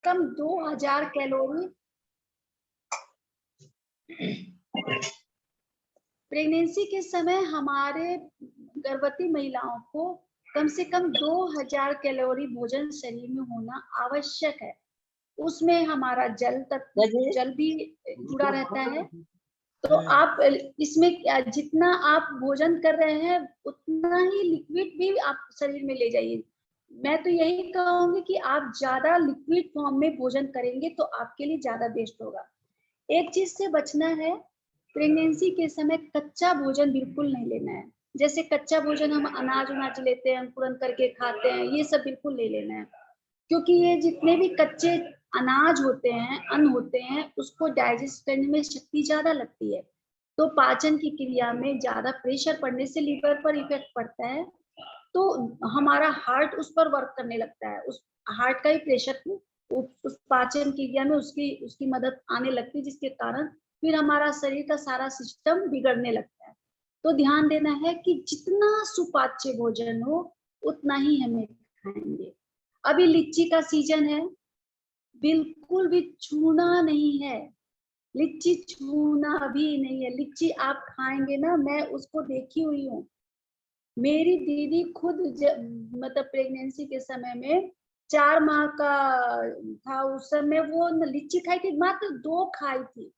कम 2000 calorie pregnancy के समय हमारे गर्भवती महिलाओं को कम से कम 2000 कैलोरी भोजन शरीर में होना आवश्यक है। उसमें हमारा जल भी जुड़ा रहता है। तो आप इसमें जितना आप भोजन कर रहे हैं उतना ही लिक्विड भी आप शरीर में ले जाइए। मैं तो यही कहूंगी कि आप ज्यादा लिक्विड फॉर्म में भोजन करेंगे तो आपके लिए ज्यादा बेस्ट होगा। एक चीज से बचना है, प्रेगनेंसी के समय कच्चा भोजन बिल्कुल नहीं लेना है। जैसे कच्चा भोजन हम अनाज लेते हैं, अंकुरन करके खाते हैं, ये सब बिल्कुल नहीं लेना है, क्योंकि ये जितने भी कच्चे अनाज होते हैं, अन्न होते हैं, उसको डाइजेस्ट करने में शक्ति ज्यादा लगती है। तो पाचन की क्रिया में ज्यादा प्रेशर पड़ने से लीवर पर इफेक्ट पड़ता है, तो हमारा हार्ट उस पर वर्क करने लगता है। उस हार्ट का ही प्रेशर उस पाचन क्रिया में उसकी मदद आने लगती है, जिसके कारण फिर हमारा शरीर का सारा सिस्टम बिगड़ने लगता है। तो ध्यान देना है कि जितना सुपाच्य भोजन हो उतना ही हमें खाएंगे। अभी लीची का सीजन है, बिल्कुल भी छूना नहीं है, लीची छूना अभी नहीं है। लीची आप खाएंगे ना, मैं उसको देखी हुई हूँ। मेरी दीदी खुद मतलब प्रेगनेंसी के समय में 4 माह का था, उस समय वो लीची खाई थी, मात्र 2 खाई थी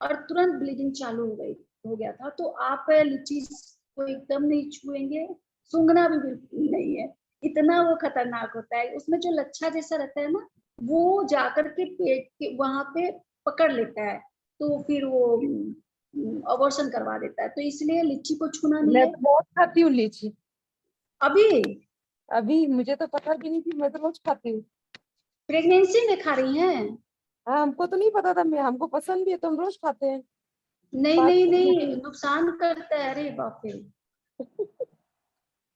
और तुरंत ब्लीडिंग चालू हो गया था। तो आप लीची को एकदम नहीं छुएंगे, सूंघना भी बिल्कुल नहीं है, इतना वो खतरनाक होता है। उसमें जो लच्छा जैसा रहता है ना, वो जाकर के पेट के वहां पे पकड़ लेता है, तो फिर वो अबॉर्शन करवा देता है। तो इसलिए लीची को छूना नहीं है। मैं तो बहुत खाती हूँ लीची। अभी मुझे तो पता भी नहीं थी, मैं तो रोज खाती हूँ। प्रेगनेंसी में खा रही हैं? हाँ, हमको तो नहीं पता था, हमको पसंद भी है तो हम रोज खाते हैं। नहीं नहीं नहीं, नुकसान करता है। अरे बाप रे,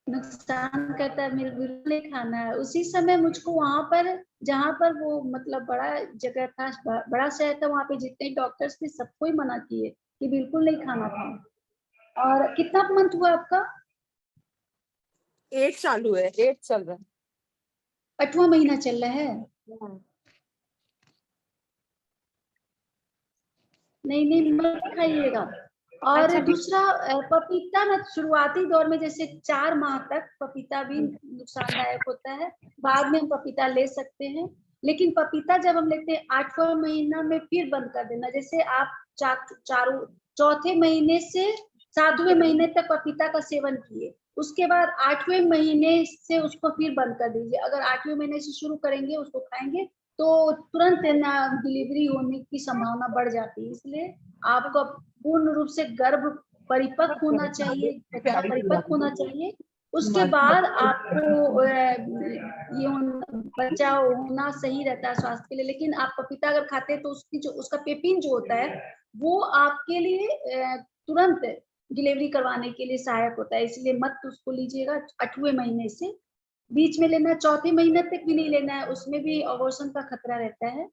नुकसान करता है, मेरे बिल्कुल नहीं खाना है। उसी समय मुझको वहां पर, जहाँ पर वो मतलब बड़ा जगह था, बड़ा शहर था, वहां पे जितने डॉक्टर्स थे सबको ही मना किए कि बिल्कुल नहीं खाना था। और कितना मंथ हुआ आपका? 8 चालू है, 8 चल रहा 8वां महीना चल रहा है। है। नहीं नहीं, मत खाइएगा। और अच्छा, दूसरा, पपीता ना शुरुआती दौर में जैसे 4 माह तक पपीता भी नुकसानदायक होता है, बाद में हम पपीता ले सकते हैं। लेकिन पपीता जब हम लेते हैं 8वां महीना में फिर बंद कर देना। जैसे आप चौथे महीने से 7वें महीने तक पपीता का सेवन किए, उसके बाद 8वें महीने से उसको फिर बंद कर दीजिए। अगर 8वें महीने से शुरू करेंगे, उसको खाएंगे, तो तुरंत डिलीवरी होने की संभावना बढ़ जाती है। इसलिए आपको पूर्ण रूप से गर्भ परिपक्व होना चाहिए, बच्चा परिपक्व होना चाहिए, उसके बाद आपको ये बच्चा होना सही रहता है स्वास्थ्य के लिए। लेकिन आप पपीता अगर खाते हैं तो उसका पेपिन जो होता है वो आपके लिए तुरंत डिलीवरी करवाने के लिए सहायक होता है। इसलिए मत उसको लीजिएगा 8वें महीने से, बीच में लेना है, चौथे महीने तक भी नहीं लेना है, उसमें भी अबॉर्शन का खतरा रहता है।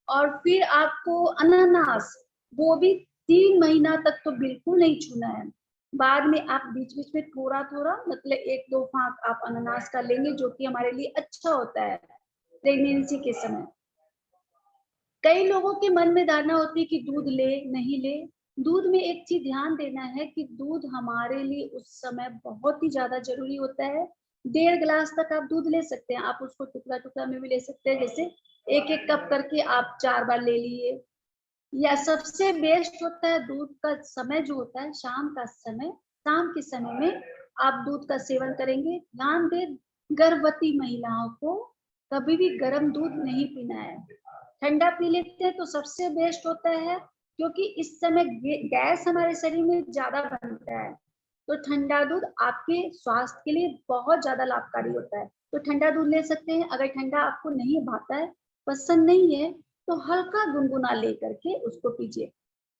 और फिर आपको अनानास, वो भी 3 महीना तक तो बिल्कुल नहीं छूना है। बाद में आप बीच बीच में थोड़ा थोड़ा, मतलब 1-2 फाँक आप अनानास का लेंगे, जो कि हमारे लिए अच्छा होता है प्रेगनेंसी के समय। कई लोगों के मन में धारणा होती है कि दूध ले नहीं ले। दूध में एक चीज ध्यान देना है कि दूध हमारे लिए उस समय बहुत ही ज्यादा जरूरी होता है। 1.5 गिलास तक आप दूध ले सकते हैं, आप उसको टुकड़ा टुकड़ा में भी ले सकते हैं, जैसे 1-1 कप करके आप 4 बार ले लिए। या सबसे बेस्ट होता है दूध का समय जो होता है शाम का समय, शाम के समय में आप दूध का सेवन करेंगे। ध्यान दें, गर्भवती महिलाओं को कभी भी गर्म दूध नहीं पीना है। ठंडा पी लेते हैं तो सबसे बेस्ट होता है, क्योंकि इस समय गैस हमारे शरीर में ज्यादा बनता है। तो ठंडा दूध आपके स्वास्थ्य के लिए बहुत ज्यादा लाभकारी होता है। तो ठंडा दूध ले सकते हैं। अगर ठंडा आपको नहीं भाता है, पसंद नहीं है, तो हल्का गुनगुना लेकर के उसको पीजिए।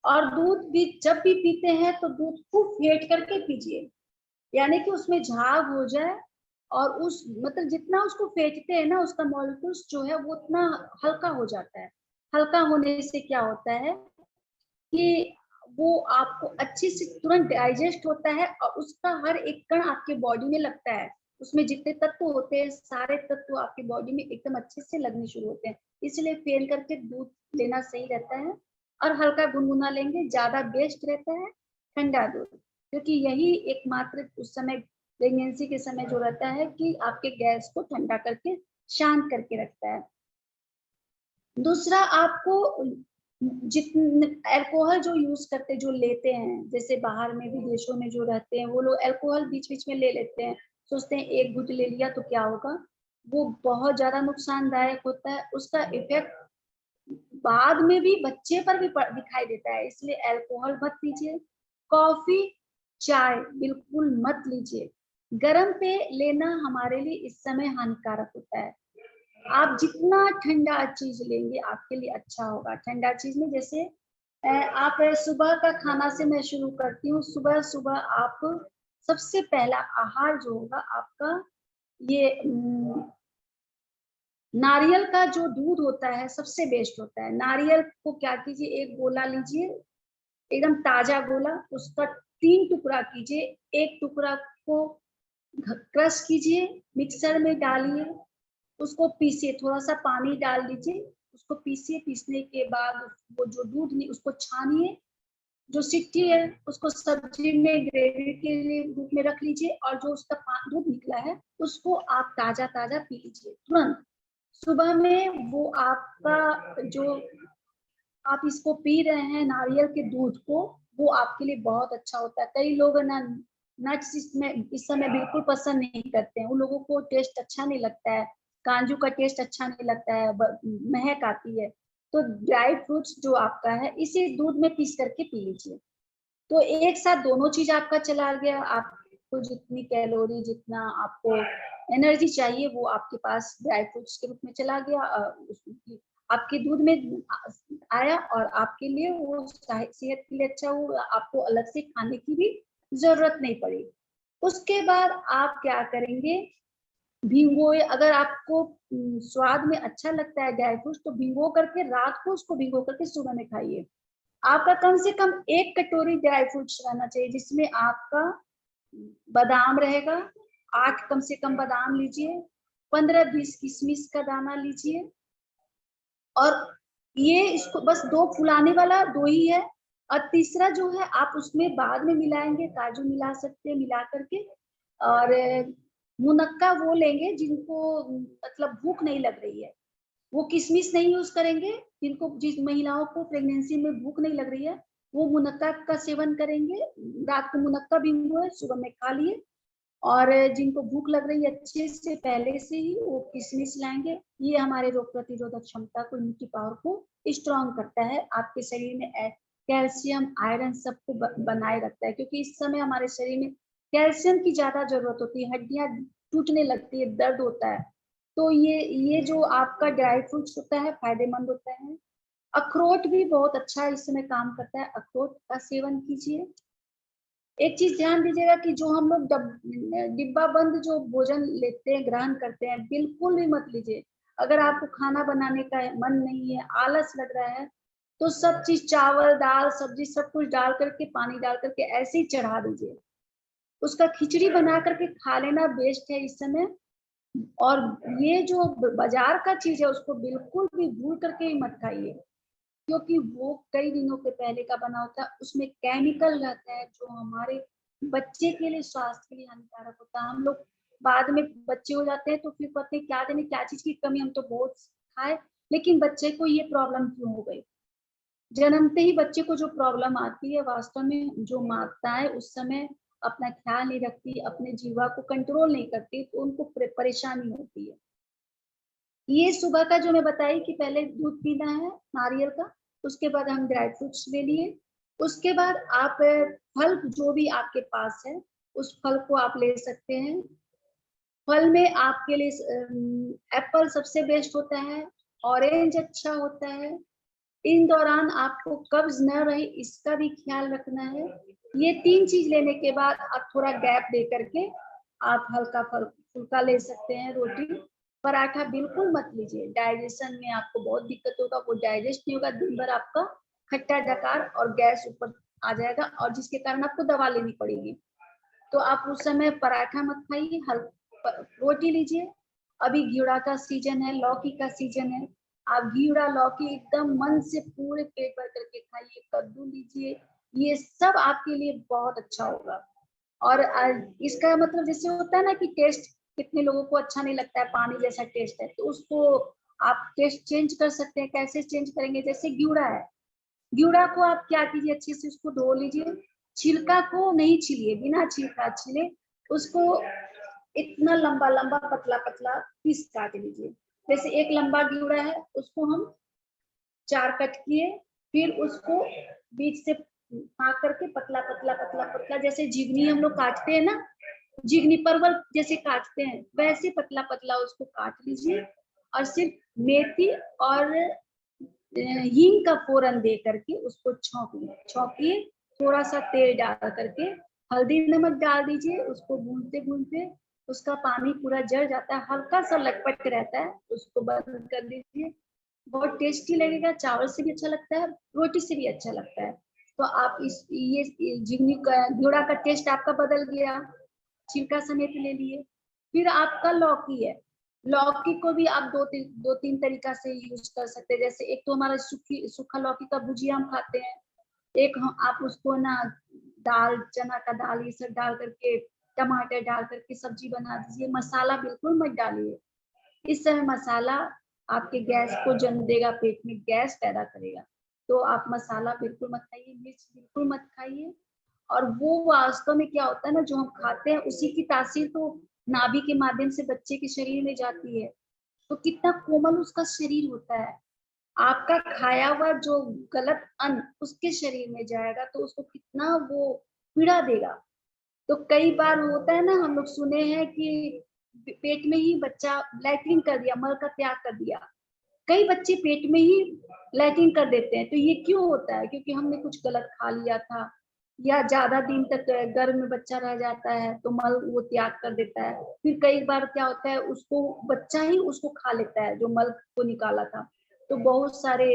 और दूध भी जब भी पीते हैं तो दूध खूब फेंट करके पीजिए, यानी कि उसमें झाग हो जाए, और उस मतलब जितना उसको फेंटते हैं ना, उसका मॉलिक्यूल्स जो है वो उतना हल्का हो जाता है। हल्का होने से क्या होता है कि वो आपको अच्छे से तुरंत डाइजेस्ट होता है और उसका हर एक कण आपके बॉडी में लगता है। उसमें जितने तत्व होते हैं सारे तत्व आपकी बॉडी में एकदम अच्छे से लगने शुरू होते हैं, इसलिए फेन करके दूध लेना सही रहता है। और हल्का गुनगुना लेंगे, ज्यादा बेस्ट रहता है ठंडा दूध, क्योंकि यही एकमात्र उस समय प्रेगनेंसी के समय जो रहता है कि आपके गैस को ठंडा करके शांत करके रखता है। दूसरा, आपको जितने अल्कोहल जो यूज करते जो लेते हैं, जैसे बाहर में विदेशों में जो रहते हैं वो लोग अल्कोहल बीच बीच में ले लेते हैं, सोचते हैं एक घूंट ले लिया तो क्या होगा, वो बहुत ज्यादा नुकसानदायक होता है। उसका इफेक्ट बाद में भी बच्चे पर भी दिखाई देता है, इसलिए अल्कोहल मत लीजिए। कॉफी चाय बिल्कुल मत लीजिए, गर्म पे लेना हमारे लिए इस समय हानिकारक होता है। आप जितना ठंडा चीज लेंगे आपके लिए अच्छा होगा। ठंडा चीज में जैसे आप सुबह का खाना से मैं शुरू करती हूँ। सुबह सुबह आप सबसे पहला आहार जो होगा आपका ये नारियल का जो दूध होता है सबसे बेस्ट होता है। नारियल को क्या कीजिए, एक गोला लीजिए, एकदम ताजा गोला, उसका 3 टुकड़ा कीजिए, एक टुकड़ा को क्रश कीजिए, मिक्सर में डालिए, उसको पीसिए, थोड़ा सा पानी डाल दीजिए, उसको पीसिए। पीसने के बाद वो जो दूध नहीं उसको छानिए, जो सिट्टी है उसको सब्जी में ग्रेवी के लिए रूप में रख लीजिए, और जो उसका दूध निकला है उसको आप ताजा ताजा पी लीजिए तुरंत। सुबह में वो आपका जो आप इसको पी रहे हैं नारियल के दूध को, वो आपके लिए बहुत अच्छा होता है। कई लोग ना नट्स इसमें इस समय बिल्कुल पसंद नहीं करते हैं, उन लोगों को टेस्ट अच्छा नहीं लगता है, काजू का टेस्ट अच्छा नहीं लगता है, महक आती है। तो ड्राई फ्रूट्स जो आपका है इसे दूध में पीस करके पी लीजिए, तो एक साथ दोनों चीज आपका चला गया। आपको जितनी कैलोरी, जितना आपको एनर्जी चाहिए वो आपके पास ड्राई फ्रूट्स के रूप में चला गया, आपके दूध में आया, और आपके लिए वो सेहत के लिए अच्छा हुआ, आपको अलग से खाने की भी जरूरत नहीं पड़ी। उसके बाद आप क्या करेंगे, भिगोए, अगर आपको स्वाद में अच्छा लगता है ड्राई फ्रूट्स तो भिगो करके रात को उसको भिगो करके सुबह में खाइए। आपका कम से कम 1 कटोरी ड्राई फ्रूट्स रहना चाहिए, जिसमें आपका बादाम रहेगा, 8 कम से कम बादाम लीजिए, 15-20 किशमिश का दाना लीजिए, और ये इसको बस 2 फुलाने वाला 2 ही है। और तीसरा जो है आप उसमें बाद में मिलाएंगे, काजू मिला सकते हैं मिला करके। और मुनक्का वो लेंगे जिनको मतलब भूख नहीं लग रही है, वो किशमिश नहीं यूज करेंगे। जिनको, जिस महिलाओं को प्रेगनेंसी में भूख नहीं लग रही है वो मुनक्का का सेवन करेंगे। रात को मुनक्का भिगोए, सुबह में खा लिए। और जिनको भूख लग रही है अच्छे से पहले से ही वो किशमिश लाएंगे। ये हमारे रोग प्रतिरोधक क्षमता को, इम्यूनिटी पावर को स्ट्रॉन्ग करता है, आपके शरीर में कैल्शियम आयरन सबको बनाए रखता है, क्योंकि इस समय हमारे शरीर में कैल्शियम की ज्यादा जरूरत होती है, हड्डियां टूटने लगती है, दर्द होता है। तो ये जो आपका ड्राई फ्रूट्स होता है फायदेमंद होता है। अखरोट भी बहुत अच्छा इस समय काम करता है, अखरोट का सेवन कीजिए। एक चीज ध्यान दीजिएगा कि जो हम लोग डिब्बा बंद जो भोजन लेते हैं, ग्रहण करते हैं, बिल्कुल भी मत लीजिए। अगर आपको खाना बनाने का मन नहीं है, आलस लग रहा है, तो सब चीज चावल दाल सब्जी सब कुछ डाल करके, पानी डाल करके ऐसे ही चढ़ा दीजिए, उसका खिचड़ी बना करके खा लेना बेस्ट है इस समय। और ये जो बाजार का चीज है उसको बिल्कुल भी भूल करके ही मत खाइए, क्योंकि वो कई दिनों के पहले का बना होता है, उसमें केमिकल रहता है जो हमारे बच्चे के लिए, स्वास्थ्य के लिए हानिकारक होता है। हम लोग बाद में बच्चे हो जाते हैं तो फिर कहते हैं क्या देने, क्या चीज की कमी, हम तो बहुत खाए, लेकिन बच्चे को ये प्रॉब्लम क्यों हो गई। जन्मते ही बच्चे को जो प्रॉब्लम आती है, वास्तव में जो माताएं उस समय अपना ख्याल नहीं रखती, अपने जीवा को कंट्रोल नहीं करती, तो उनको परेशानी होती है। ये सुबह का जो मैं बताई कि पहले दूध पीना है नारियल का, उसके बाद हम ड्राई फ्रूट्स ले लिए, उसके बाद आप फल जो भी आपके पास है उस फल को आप ले सकते हैं। फल में आपके लिए एप्पल सबसे बेस्ट होता है, ऑरेंज अच्छा होता है। इन दौरान आपको कब्ज न रहे इसका भी ख्याल रखना है। ये 3 चीज लेने के बाद आप थोड़ा गैप दे करके आप हल्का फुल्का ले सकते हैं। रोटी पराठा बिल्कुल मत लीजिए, डाइजेशन में आपको बहुत दिक्कत होगा, वो डाइजेस्ट नहीं होगा, दिन भर आपका खट्टा डकार और गैस ऊपर आ जाएगा, और जिसके कारण आपको दवा लेनी पड़ेगी। तो आप उस समय पराठा मत खाइए, रोटी लीजिए। अभी घिउड़ा का सीजन है, लौकी का सीजन है, आप घिउड़ा लौकी एकदम मन से पूरे पेट भर करके खाइए। कद्दू लीजिए, ये सब आपके लिए बहुत अच्छा होगा। और इसका मतलब जैसे होता है ना कि टेस्ट कितने लोगों को अच्छा नहीं लगता है, पानी जैसा टेस्ट है, तो उसको आप टेस्ट चेंज कर सकते हैं। कैसे चेंज करेंगे? जैसे घिउड़ा है, घिउड़ा को आप क्या कीजिए, अच्छे से उसको धो लीजिए, छिलका को नहीं छीलिए, बिना छिलका छीले उसको इतना लंबा लंबा पतला पतला पीस काट लीजिए। जैसे एक लंबा घिउड़ा है, उसको हम 4 कट किए, फिर उसको बीच से फाँक करके पतला पतला पतला पतला, जैसे जिगनी हम लोग काटते हैं ना, जिगनी परवल जैसे काटते हैं, वैसे पतला पतला उसको काट लीजिए। और सिर्फ मेथी और हींग का फोरन दे करके उसको छौंकिए, थोड़ा सा तेल डाल करके हल्दी नमक डाल दीजिए, उसको भूनते भूनते उसका पानी पूरा जल जाता है, हल्का सा लटपट रहता है, उसको बंद कर दीजिए। बहुत टेस्टी लगेगा, चावल से भी अच्छा लगता है, रोटी से भी अच्छा लगता है। तो आप इस ये झिंगनी का घिउड़ा का टेस्ट आपका बदल गया, छिलका समेत ले लिए। फिर आपका लौकी है, लौकी को भी आप दो तीन तरीका से यूज कर सकते हैं। जैसे एक तो हमारा सूखा लौकी का भुजिया हम खाते हैं, एक आप उसको ना दाल, चना का दाल ये सब डाल करके, टमाटर डाल करके सब्जी बना दीजिए। मसाला बिल्कुल मत डालिए, इस समय मसाला आपके गैस को जन्म देगा, पेट में गैस पैदा करेगा। तो आप मसाला बिल्कुल मत खाइए, मिर्च बिल्कुल मत खाइए। और वो वास्तव में क्या होता है ना, जो हम खाते हैं उसी की तासीर तो नाभि के माध्यम से बच्चे के शरीर में जाती है, तो कितना कोमल उसका शरीर होता है। आपका खाया हुआ जो गलत अन्न उसके शरीर में जाएगा तो उसको कितना वो पीड़ा देगा। तो कई बार होता है ना, हम लोग सुने हैं कि पेट में ही बच्चा लैट्रिन कर दिया, मल का त्याग कर दिया। कई बच्चे पेट में ही लैट्रिन कर देते हैं, तो ये क्यों होता है? क्योंकि हमने कुछ गलत खा लिया था, या ज्यादा दिन तक गर्भ में बच्चा रह जाता है तो मल वो त्याग कर देता है। फिर कई बार क्या होता है, उसको बच्चा ही उसको खा लेता है जो मल को निकाला था। तो बहुत सारे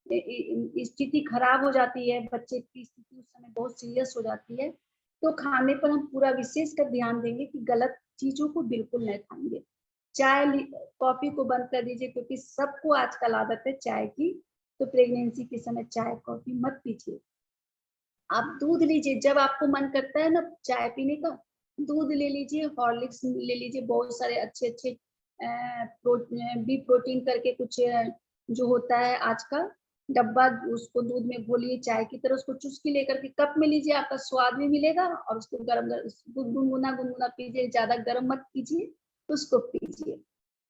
स्थिति खराब हो जाती है, बच्चे की स्थिति उस समय बहुत सीरियस हो जाती है। तो खाने पर हम पूरा विशेष कर ध्यान देंगे कि गलत चीजों को बिल्कुल नहीं खाएंगे। चाय कॉफी को बंद कर दीजिए, क्योंकि सबको आजकल आदत है चाय की, तो प्रेगनेंसी के समय चाय कॉफी मत पीजिए। आप दूध लीजिए, जब आपको मन करता है ना चाय पीने का, दूध ले लीजिए, हॉर्लिक्स ले लीजिए, बहुत सारे अच्छे अच्छे बी प्रोटीन करके कुछ जो होता है आज का डब्बा, उसको दूध में घोलिए, चाय की तरह उसको चुस्की लेकर के कप में लीजिए, आपका स्वाद भी मिलेगा। और उसको गरम गुनगुना गुनगुना पीजिए, ज्यादा गर्म मत पीजिए, उसको पीजिए,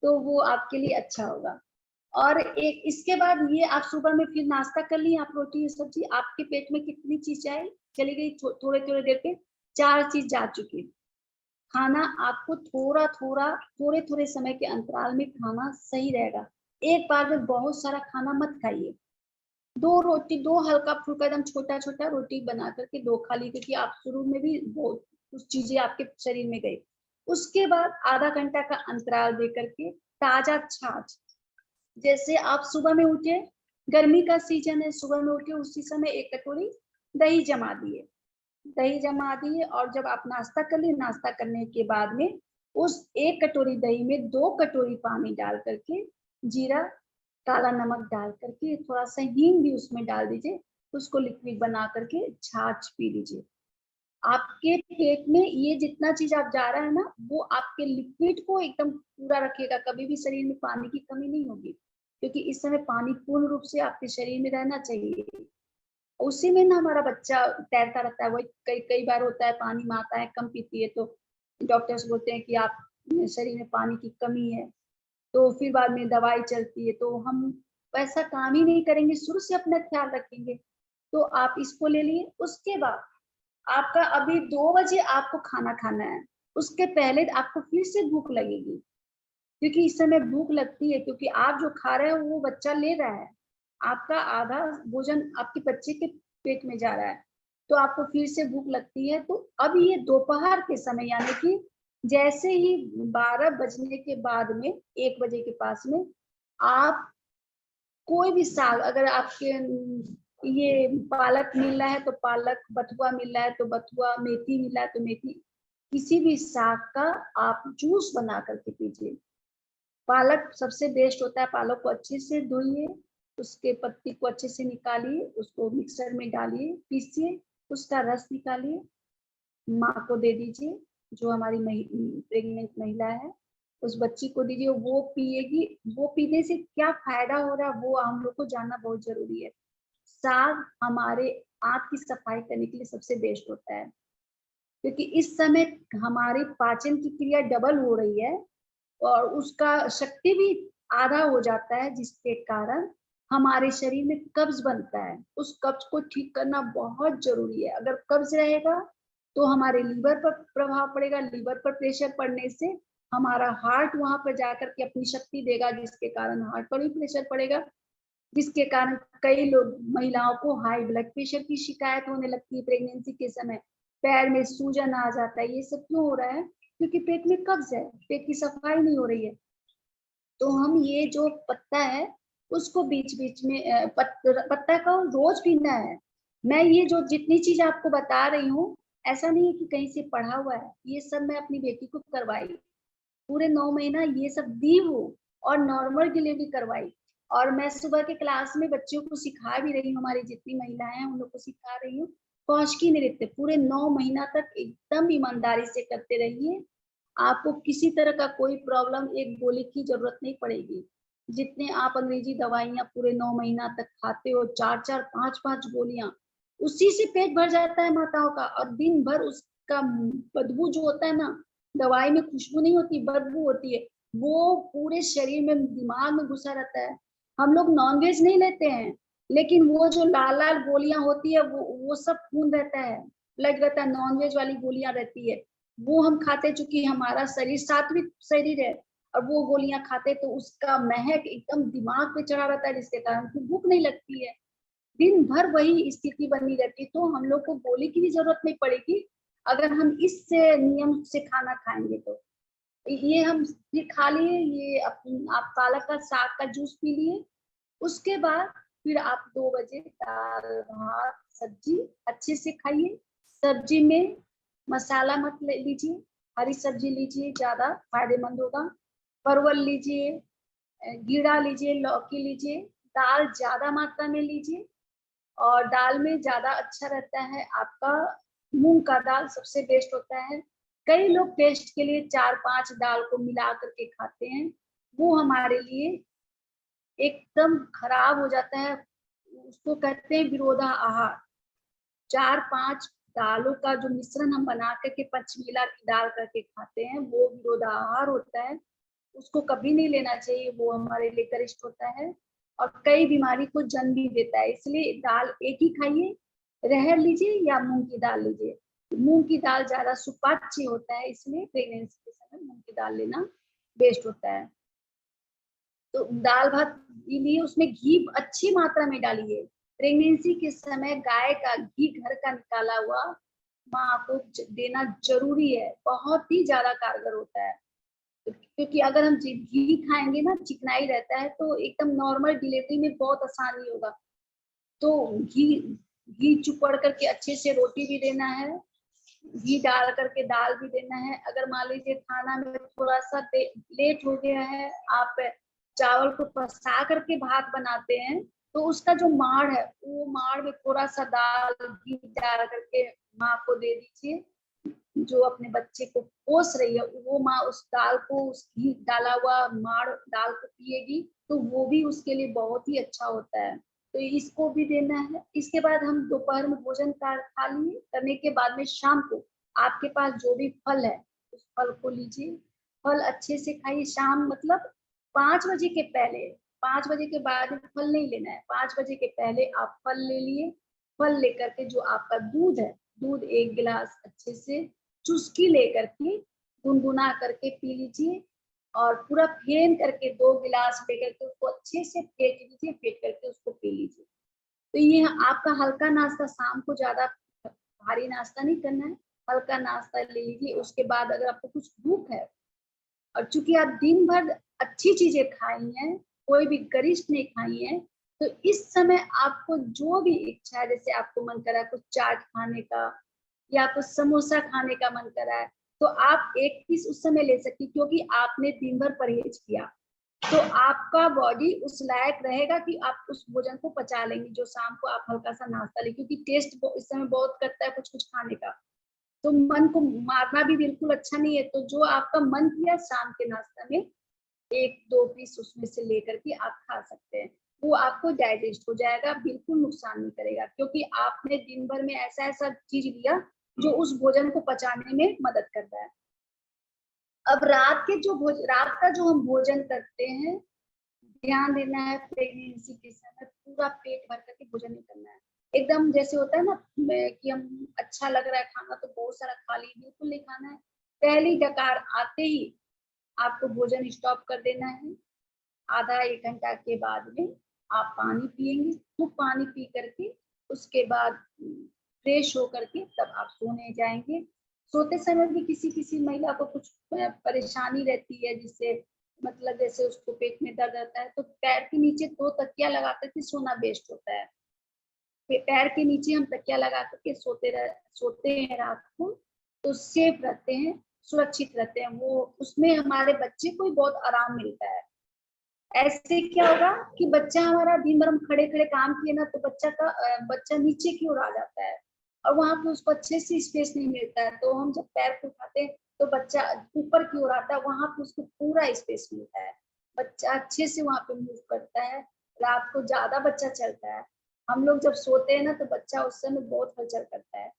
तो वो आपके लिए अच्छा होगा। और एक इसके बाद ये आप सुबह में फिर नाश्ता कर लिए, आप रोटी सब्जी, आपके पेट में कितनी चीज जाए चली गई? थोड़े थोड़े देर पे 4 चीज जा चुकी। खाना आपको थोड़ा थोड़ा, थोड़े थोड़े समय के अंतराल में खाना सही रहेगा। एक बार में बहुत सारा खाना मत खाइए। 2 रोटी, 2 हल्का फुल्का एकदम छोटा छोटा रोटी बना करके 2 खा ली, क्योंकि आप शुरू में भी बहुत कुछ चीजें आपके शरीर में गई। उसके बाद आधा घंटा का अंतराल दे करके ताजा छाछ, जैसे आप सुबह में उठे, गर्मी का सीजन है, सुबह में उठे उसी समय 1 कटोरी दही जमा दिए, दही जमा दिए। और जब आप नाश्ता कर लिए, नाश्ता करने के बाद में उस 1 कटोरी दही में 2 कटोरी पानी डाल करके, जीरा, काला नमक डाल करके, थोड़ा सा हींग भी उसमें डाल दीजिए, उसको लिक्विड बना करके छाछ पी लीजिए। आपके पेट में ये जितना चीज आप जा रहा है ना, वो आपके लिक्विड को एकदम पूरा रखेगा, कभी भी शरीर में पानी की कमी नहीं होगी, क्योंकि इस समय पानी पूर्ण रूप से आपके शरीर में रहना चाहिए। उसी में ना हमारा बच्चा तैरता रहता है। वही कई कई बार होता है, पानी में आता है कम पीती है, तो डॉक्टर्स बोलते हैं कि आप शरीर में पानी की कमी है, तो फिर बाद में दवाई चलती है। तो हम वैसा काम ही नहीं करेंगे, शुरू से अपना ख्याल रखेंगे। तो आप इसको ले लिए। उसके बाद आपका अभी 2 बजे आपको खाना खाना है, उसके पहले आपको फिर से भूख लगेगी, क्योंकि इस समय भूख लगती है, क्योंकि आप जो खा रहे हो वो बच्चा ले रहा है, आपका आधा भोजन आपके बच्चे के पेट में जा रहा है, तो आपको फिर से भूख लगती है। तो अब ये दोपहर के समय, यानी कि जैसे ही 12 बजने के बाद में 1 बजे के पास में, आप कोई भी साग, अगर आपके ये पालक मिल रहा है तो पालक, बथुआ मिल रहा है तो बथुआ, मेथी मिल रहा है तो मेथी, किसी भी साग का आप जूस बना करके पीजिए। पालक सबसे बेस्ट होता है। पालक को अच्छे से धोइए, उसके पत्ती को अच्छे से निकालिए, उसको मिक्सर में डालिए, पीसिए, उसका रस निकालिए, माँ को दे दीजिए। जो हमारी प्रेग्नेंट महिला है उस बच्ची को दीजिए, वो पिएगी। वो पीने से क्या फायदा हो रहा है वो हम लोग को जानना बहुत जरूरी है। साग हमारे आंत की सफाई करने के लिए सबसे बेस्ट होता है, क्योंकि इस समय हमारी पाचन की क्रिया डबल हो रही है और उसका शक्ति भी आधा हो जाता है, जिसके कारण हमारे शरीर में कब्ज बनता है। उस कब्ज को ठीक करना बहुत जरूरी है। अगर कब्ज रहेगा तो हमारे लीवर पर प्रभाव पड़ेगा। लीवर पर प्रेशर पड़ने से हमारा हार्ट वहां पर जाकर के अपनी शक्ति देगा, जिसके कारण हार्ट पर भी प्रेशर पड़ेगा, जिसके कारण कई लोग महिलाओं को हाई ब्लड प्रेशर की शिकायत होने लगती है प्रेगनेंसी के समय। पैर में सूजन आ जाता है। ये सब क्यों हो रहा है? क्योंकि पेट में कब्ज है, पेट की सफाई नहीं हो रही है। तो हम ये जो पत्ता है उसको बीच बीच में पत्ता का रोज पीना है। मैं ये जो जितनी चीज आपको बता रही हूँ, ऐसा नहीं है कि कहीं से पढ़ा हुआ है। ये सब मैं अपनी बेटी को करवाई, पूरे 9 महीना ये सब दी हूँ और नॉर्मल डिलीवरी करवाई। और मैं सुबह के क्लास में बच्चों को सिखा भी रही हूँ, हमारी जितनी महिलाएं हैं उन लोग को सिखा रही हूँ। कौशकी नृत्य पूरे 9 महीना तक एकदम ईमानदारी से करते रहिए। आपको किसी तरह का कोई प्रॉब्लम, एक गोली की जरूरत नहीं पड़ेगी। जितने आप अंग्रेजी दवाइयाँ पूरे 9 महीना तक खाते हो, 4-4 5-5 गोलियां, उसी से पेट भर जाता है माताओं का। और दिन भर उसका बदबू जो होता है ना, दवाई में खुशबू नहीं होती, बदबू होती है, वो पूरे शरीर में दिमाग में घुसा रहता है। हम लोग नॉनवेज नहीं लेते हैं, लेकिन वो जो लाल लाल गोलियां होती है वो सब खून रहता है, ब्लड रहता है, नॉनवेज वाली गोलियां रहती है, वो हम खाते। चूंकि हमारा शरीर सात्विक शरीर है और वो गोलियां खाते तो उसका महक एकदम दिमाग पे चढ़ा रहता है, जिसके कारण भूख नहीं लगती है। दिन भर वही स्थिति बनी रहती, तो हम लोग को गोली की भी जरूरत नहीं पड़ेगी अगर हम इस नियम से खाना खाएंगे। तो ये हम ये खा लिए, ये आप पालक का साग का जूस पी लिए। उसके बाद फिर आप 2 बजे दाल भात सब्जी अच्छे से खाइए। सब्जी में मसाला मत लीजिए, हरी सब्जी लीजिए, ज्यादा फायदेमंद होगा। परवल लीजिए, घिया लीजिए, लौकी लीजिए। दाल ज्यादा मात्रा में लीजिए, और दाल में ज्यादा अच्छा रहता है आपका मूंग का दाल, सबसे बेस्ट होता है। कई लोग टेस्ट के लिए 4-5 दाल को मिला करके खाते हैं, वो हमारे लिए एकदम खराब हो जाता है। उसको कहते हैं विरोधा आहार। 4-5 दालों का जो मिश्रण हम बना करके पंचमेला की दाल करके खाते हैं, वो विरोधा आहार होता है। उसको कभी नहीं लेना चाहिए, वो हमारे लिए गरिष्ठ होता है और कई बीमारी को जन्म भी देता है। इसलिए दाल एक ही खाइए, रहर लीजिए या मूंग की दाल लीजिए। मूंग की दाल ज्यादा सुपाच्य होता है, इसलिए प्रेगनेंसी के समय मूंग की दाल लेना बेस्ट होता है। तो दाल भात लिए, उसमें घी अच्छी मात्रा में डालिए। प्रेगनेंसी के समय गाय का घी घर का निकाला हुआ माँ को देना जरूरी है, बहुत ही ज्यादा कारगर होता है। क्योंकि अगर हम घी खाएंगे ना, चिकनाई रहता है, तो एकदम नॉर्मल डिलीवरी में बहुत आसानी होगा। तो घी घी चुपड़ करके अच्छे से रोटी भी देना है, घी डाल करके दाल भी देना है। अगर मान लीजिए खाना में थोड़ा सा लेट हो गया है, आप चावल को पसा करके भात बनाते हैं, तो उसका जो माड़ है, वो माड़ में थोड़ा सा दाल घी डाल करके माँ को दे दीजिए। जो अपने बच्चे को पोस रही है, वो माँ उस दाल को, उस घी डाला हुआ माड़ दाल को पिएगी, तो वो भी उसके लिए बहुत ही अच्छा होता है। तो इसको भी देना है। इसके बाद हम दोपहर में भोजन खा लिए, करने के बाद में शाम को आपके पास जो भी फल है उस फल को लीजिए। फल अच्छे से खाइए। शाम मतलब 5 बजे के पहले, 5 बजे के बाद फल नहीं लेना है। 5 बजे के पहले आप फल ले लिए। फल लेकर के जो आपका दूध है, दूध 1 गिलास अच्छे से चुस्की लेकर के गुनगुना करके पी लीजिए, और पूरा फेन करके 2 गिलास लेकर के उसको अच्छे से फेंट लीजिए, फेंट करके उसको पी लीजिए। तो ये आपका हल्का नाश्ता, शाम को ज्यादा भारी नाश्ता नहीं करना है, हल्का नाश्ता ले लीजिए। उसके बाद अगर आपको कुछ भूख है, और चूंकि आप दिन भर अच्छी चीजें खाई हैं, कोई भी गरिष्ठ नहीं खाई है, तो इस समय आपको जो भी इच्छा है, जैसे आपको मन करा कुछ चाट खाने का या कुछ समोसा खाने का मन करा है, तो आप 1 पीस उस समय ले सकती, क्योंकि आपने दिन भर परहेज किया, तो आपका बॉडी उस लायक रहेगा कि आप उस भोजन को पचा लेंगे जो शाम को आप हल्का सा नाश्ता ले, क्योंकि टेस्ट इस समय बहुत करता है कुछ कुछ खाने का, तो मन को मारना भी बिल्कुल अच्छा नहीं है। तो जो आपका मन किया शाम के नाश्ता में 1-2 पीस उसमें से लेकर के आप खा सकते हैं, वो आपको डाइजेस्ट हो जाएगा, बिल्कुल नुकसान नहीं करेगा, क्योंकि आपने दिन भर में ऐसा ऐसा चीज लिया जो उस भोजन को पचाने में मदद करता है। अब रात का जो हम भोजन करते हैं, ध्यान देना है प्रेगनेंसी के समय पूरा पेट भर करके भोजन नहीं करना है। एकदम जैसे होता है ना कि हम अच्छा लग रहा है खाना तो बहुत सारा खा ली, बिल्कुल नहीं खाना है। पहली डकार आते ही आपको भोजन स्टॉप कर देना है। आधा 1 घंटा के बाद में आप पानी पिएंगे, खूब पानी पी करके उसके बाद फ्रेश होकर के तब आप सोने जाएंगे। सोते समय भी किसी किसी महिला को कुछ परेशानी रहती है, जिससे मतलब जैसे उसको पेट में दर्द रहता है, तो पैर के नीचे 2 तकिया लगा करके सोना बेस्ट होता है। पैर के नीचे हम तकिया लगा करके सोते हैं रात को, तो सेफ रहते हैं, सुरक्षित रहते हैं। वो उसमें हमारे बच्चे को भी बहुत आराम मिलता है। ऐसे क्या होगा कि बच्चा हमारा दिन भर हम खड़े खड़े काम किए ना, तो बच्चा नीचे की ओर आ जाता है और वहां पे उसको अच्छे से स्पेस नहीं मिलता है। तो हम जब पैर को उठाते हैं तो बच्चा ऊपर की ओर आता है, वहां पे उसको पूरा स्पेस मिलता है, बच्चा अच्छे से वहां पे मूव करता है। रात को ज्यादा बच्चा चलता है, हम लोग जब सोते हैं ना तो बच्चा उस समय बहुत हलचल करता है।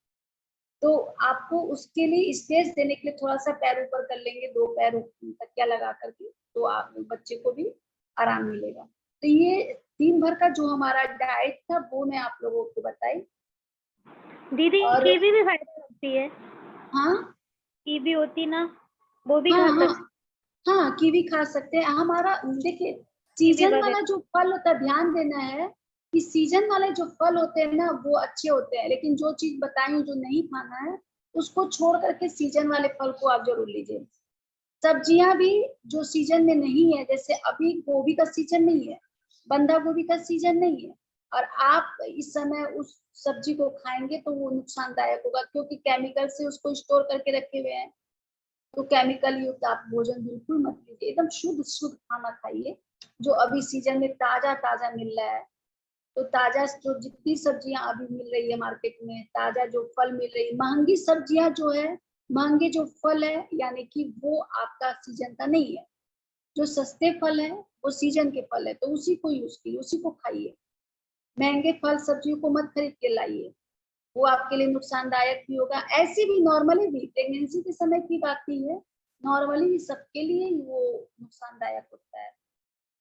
तो आपको उसके लिए स्पेस देने के लिए थोड़ा सा पैर ऊपर कर लेंगे, 2 पैर तकिया लगा करके, तो आप बच्चे को भी आराम मिलेगा। तो ये दिन भर का जो हमारा डाइट था वो मैं आप लोगों को बताई। दीदी और कीवी भी फायदा करती है। हाँ कीवी होती ना, वो भी हाँ खा हाँ सकते। हाँ, कीवी खा सकते हैं। हमारा देखिए कीवी सीजन वाला वगैरह जो फल होता है, ध्यान देना है कि सीजन वाले जो फल होते हैं ना वो अच्छे होते हैं, लेकिन जो चीज बताई हूँ जो नहीं खाना है उसको छोड़ करके सीजन वाले फल को आप जरूर लीजिए। सब्जियां भी जो सीजन में नहीं है, जैसे अभी गोभी का सीजन नहीं है, बंधा गोभी का सीजन नहीं है, और आप इस समय उस सब्जी को खाएंगे तो वो नुकसानदायक होगा, क्योंकि केमिकल से उसको स्टोर करके रखे हुए हैं। तो केमिकल युक्त आप भोजन बिल्कुल मत लीजिए, एकदम शुद्ध शुद्ध खाना खाइए जो अभी सीजन में ताजा ताजा मिल रहा है। तो ताजा जो जितनी सब्जियां अभी मिल रही है मार्केट में, ताजा जो फल मिल रही है, महंगी सब्जियां जो है, महंगे जो फल है, यानी कि वो आपका सीजन का नहीं है। जो सस्ते फल है वो सीजन के फल है, तो उसी को यूज कीजिए, उसी को खाइए। महंगे फल सब्जियों को मत खरीद के लाइए, वो आपके लिए नुकसानदायक भी होगा। ऐसे भी नॉर्मली भी प्रेगनेंसी के समय की बात नहीं है, नॉर्मली भी सबके लिए वो नुकसानदायक होता है।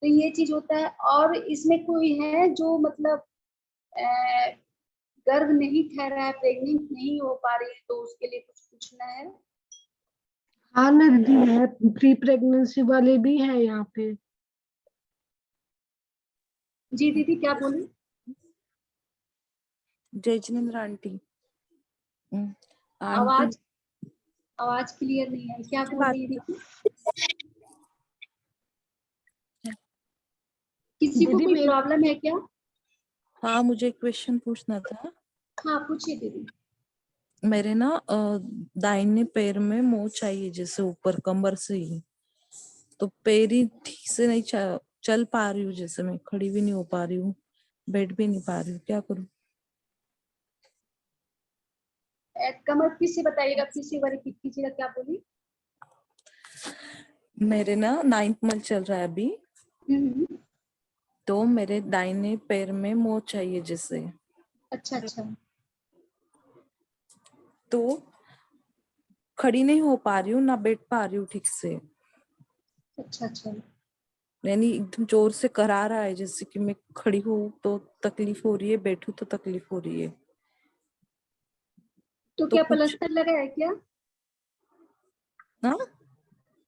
तो ये चीज होता है। और इसमें कोई है जो मतलब गर्भ नहीं ठहरा है, प्रेग्नेंट नहीं हो पा रही है, तो उसके लिए कुछ पूछना है? हाँ ना दीदी, है प्री प्रेगनेंसी वाले भी है यहाँ पे। जी दीदी क्या बोली? जय जिनेन्द्र आंटी। आवाज आवाज क्लियर नहीं है, क्या बोल रही है दीदी? किसी को दीदी कोई प्रॉब्लम है क्या? हाँ, मुझे एक क्वेश्चन पूछना था। हाँ पूछिए दीदी। मेरे ना दाहिने पैर में मोच आई है, जैसे ऊपर कमर से ही, तो पैर ही ठीक से नहीं चल पा रही हूँ, जैसे मैं खड़ी भी नहीं हो पा रही हूँ, बैठ भी नहीं पा रही हूँ, क्या करूँ? कमर फिर से बताइएगा, फिर से रिपीट कीजिएगा, क्या बोली? मेरे ना 9th मंथ चल रहा है अभी, तो मेरे दाहिने पैर में मोच आई है जैसे। अच्छा अच्छा। तो खड़ी नहीं हो पा रही हूँ, ना बैठ पा रही हूँ ठीक से, अच्छा अच्छा। यानी एकदम जोर से करा रहा है, जैसे कि मैं खड़ी हूँ तो तकलीफ हो रही है, बैठू तो तकलीफ हो रही है। तो तो क्या कुछ प्लास्टर लगा है क्या? ना,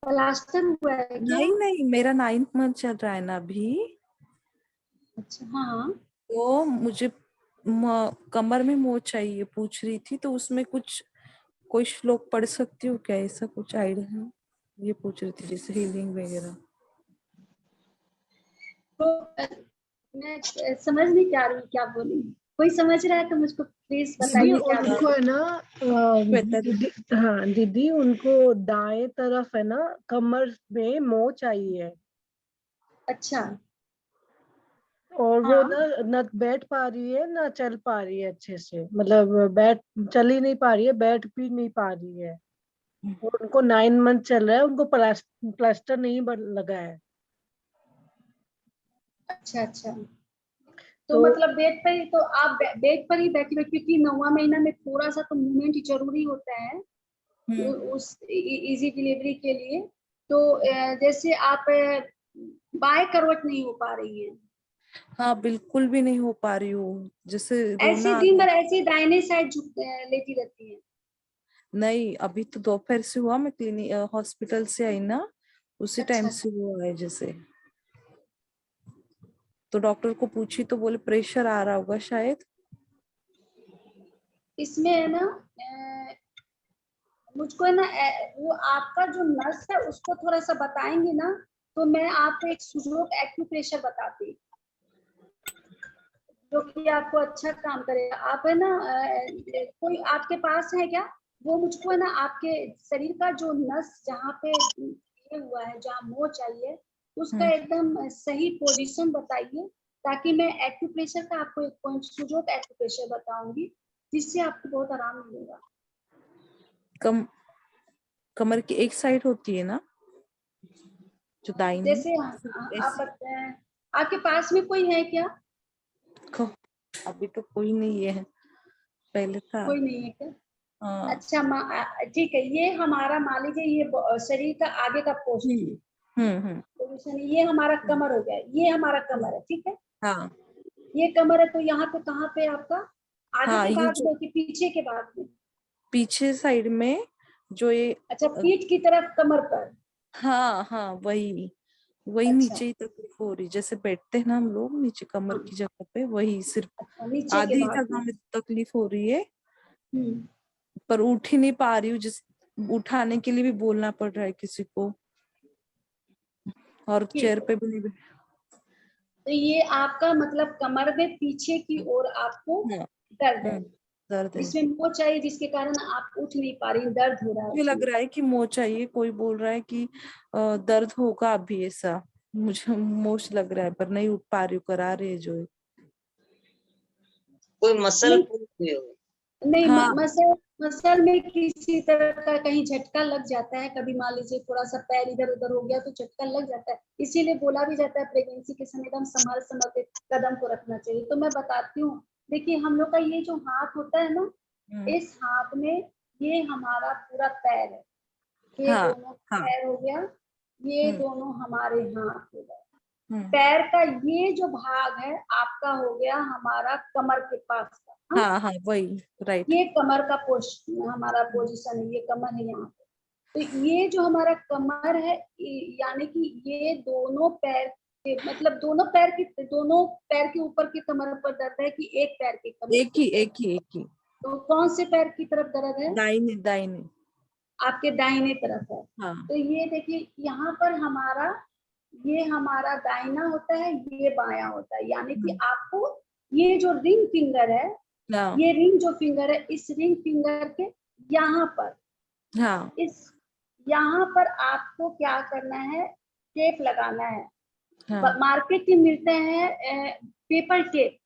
प्लास्टर हुआ है क्या? नहीं नहीं, मेरा 9th मंथ चल रहा है ना अभी, अच्छा हाँ। तो मुझे कमर में मोच चाहिए, पूछ रही थी, तो उसमें कुछ कोई श्लोक पढ़ सकती हूँ क्या, ऐसा कुछ आइडिया है? ये पूछ रही थी, जैसे हीलिंग वगैरह। तो मैं समझ नहीं क्या रही क्या बोली। कोई समझ रहा है तो मुझको प्लीज दीदी बताइए क्या उनको बोल है ना बेहतर दीदी, हाँ दीदी उनको दाएं तरफ है ना कमर में मोच चाहिए अच्छा और वो हाँ ना न बैठ पा रही है ना चल पा रही है अच्छे से, मतलब बैठ चल ही नहीं पा रही है, बैठ भी नहीं पा रही है। और उनको 9 मंथ चल रहा है, उनको प्लास्टर नहीं लगा है। अच्छा अच्छा। तो तो मतलब बेड पर ही, तो आप बेड पर ही बैठी बैठी, क्योंकि 9वां महीना में थोड़ा सा तो मूवमेंट जरूरी होता है उस इजी डिलीवरी के लिए। तो जैसे आप बाएं करवट नहीं हो पा रही है, हाँ बिल्कुल भी नहीं हो पा रही हूँ, जैसे ऐसे रोना आ दिन गया। भर ऐसे दाहिने साइड झुक लेटी रहती है। नहीं, अभी तो दोपहर से हुआ, मैं क्लिनिक हॉस्पिटल से आई ना, उसी अच्छा टाइम से अच्छा। हुआ है जैसे। तो डॉक्टर को पूछी तो बोले प्रेशर आ रहा होगा शायद। इसमें है ना मुझको है ना वो आपका जो नस है उसको थोड़ा सा बताएंगे ना, तो मैं आपको एक सुजोग एक्यूप्रेशर बताती जो कि आपको अच्छा काम करेगा। आप है ना कोई आपके पास है क्या, वो मुझको है ना आपके शरीर का जो नस जहाँ पे ये हुआ है, जहाँ मोच चाहिए, उसका हम्म एकदम सही पोजीशन बताइए, ताकि मैं एक्यूप्रेशर का आपको एक पॉइंट सुजोग एक्यूप्रेशर बताऊंगी, जिससे आपको बहुत आराम मिलेगा। कम कमर की एक साइड होती है ना, जो दाहिनी। जैसे आप बताएं, आपके पास में कोई है क्या? अभी तो कोई नहीं है, पहले था। कोई नहीं है क्या? हाँ। अच्छा ठीक है, ये हमारा मान लीजिए ये शरीर का आगे का पोस्ट हम्म। पोजिशन, ये हमारा कमर हो गया, ये हमारा कमर है, ठीक है। हाँ ये कमर है, तो यहाँ पे कहाँ पे आपका आगे हाँ, के ये बाद जो में कि पीछे के बाद में? पीछे साइड में जो ये अच्छा, अ, पीठ की तरफ कमर पर। हाँ हाँ, वही वही अच्छा नीचे ही तकलीफ हो रही, जैसे बैठते हैं ना हम लोग नीचे कमर हाँ, की जगह पे, वही सिर्फ अच्छा नीचे के आधी बाद जगह में। में तकलीफ हो रही है। हम्म। पर उठ ही नहीं पा रही हूँ, जिस उठाने के लिए भी बोलना पड़ रहा है किसी को, और ठीक चेयर है, पे भी नहीं तो ये आपका मतलब कमर में पीछे की ओर आपको हाँ, दर्द है, दर्द है। जिसमें मोच आई, जिसके कारण आप उठ नहीं पा रही, दर्द हो रहा है मुझे लग उसमें। रहा है कि मोच चाहिए, कोई बोल रहा है कि दर्द होगा अभी ऐसा, मुझे मोच लग रहा है, पर नहीं उठ पा रही हूँ, करा रही है जो है। कोई मसल नहीं पुल हुई हो। नहीं, हाँ मसल मसल में किसी तरह का कहीं झटका लग जाता है, कभी मान लीजिए थोड़ा सा पैर इधर उधर हो गया तो झटका लग जाता है, इसीलिए बोला भी जाता है प्रेगनेंसी के समय एकदम संभाल संभाल के कदम को रखना चाहिए। तो मैं बताती हूँ, देखिए हम लोग का ये जो हाथ होता है ना, हम्म, इस हाथ में ये हमारा पूरा पैर है, ये हाँ दोनों हाँ, पैर हो गया, ये हम्म दोनों हमारे हाथ हो गए। हम्म, पैर का ये जो भाग है आपका हो गया हमारा कमर के पास का, हाँ? हाँ हाँ, वही राइट। ये कमर का हमारा पोजीशन है, ये कमर है यहाँ पे। तो ये जो हमारा कमर है, यानी कि ये दोनों पैर के, मतलब दोनों पैर के ऊपर के कमर पर दर्द है कि एक पैर के कमर एक के ही ऊपर? एक ही एक ही, तो कौन से पैर की तरफ दर्द है? दाहिने दाहिने। आपके दाहिने तरफ है। हाँ तो ये देखिए यहाँ पर ये हमारा दाहिना होता है, ये बायां होता है, यानी कि आपको ये जो रिंग फिंगर है, हाँ ये रिंग जो फिंगर है, इस रिंग फिंगर के यहाँ पर, हाँ इस यहाँ पर आपको क्या करना है, टेप लगाना है। हाँ मार्केट में मिलते हैं पेपर टेप,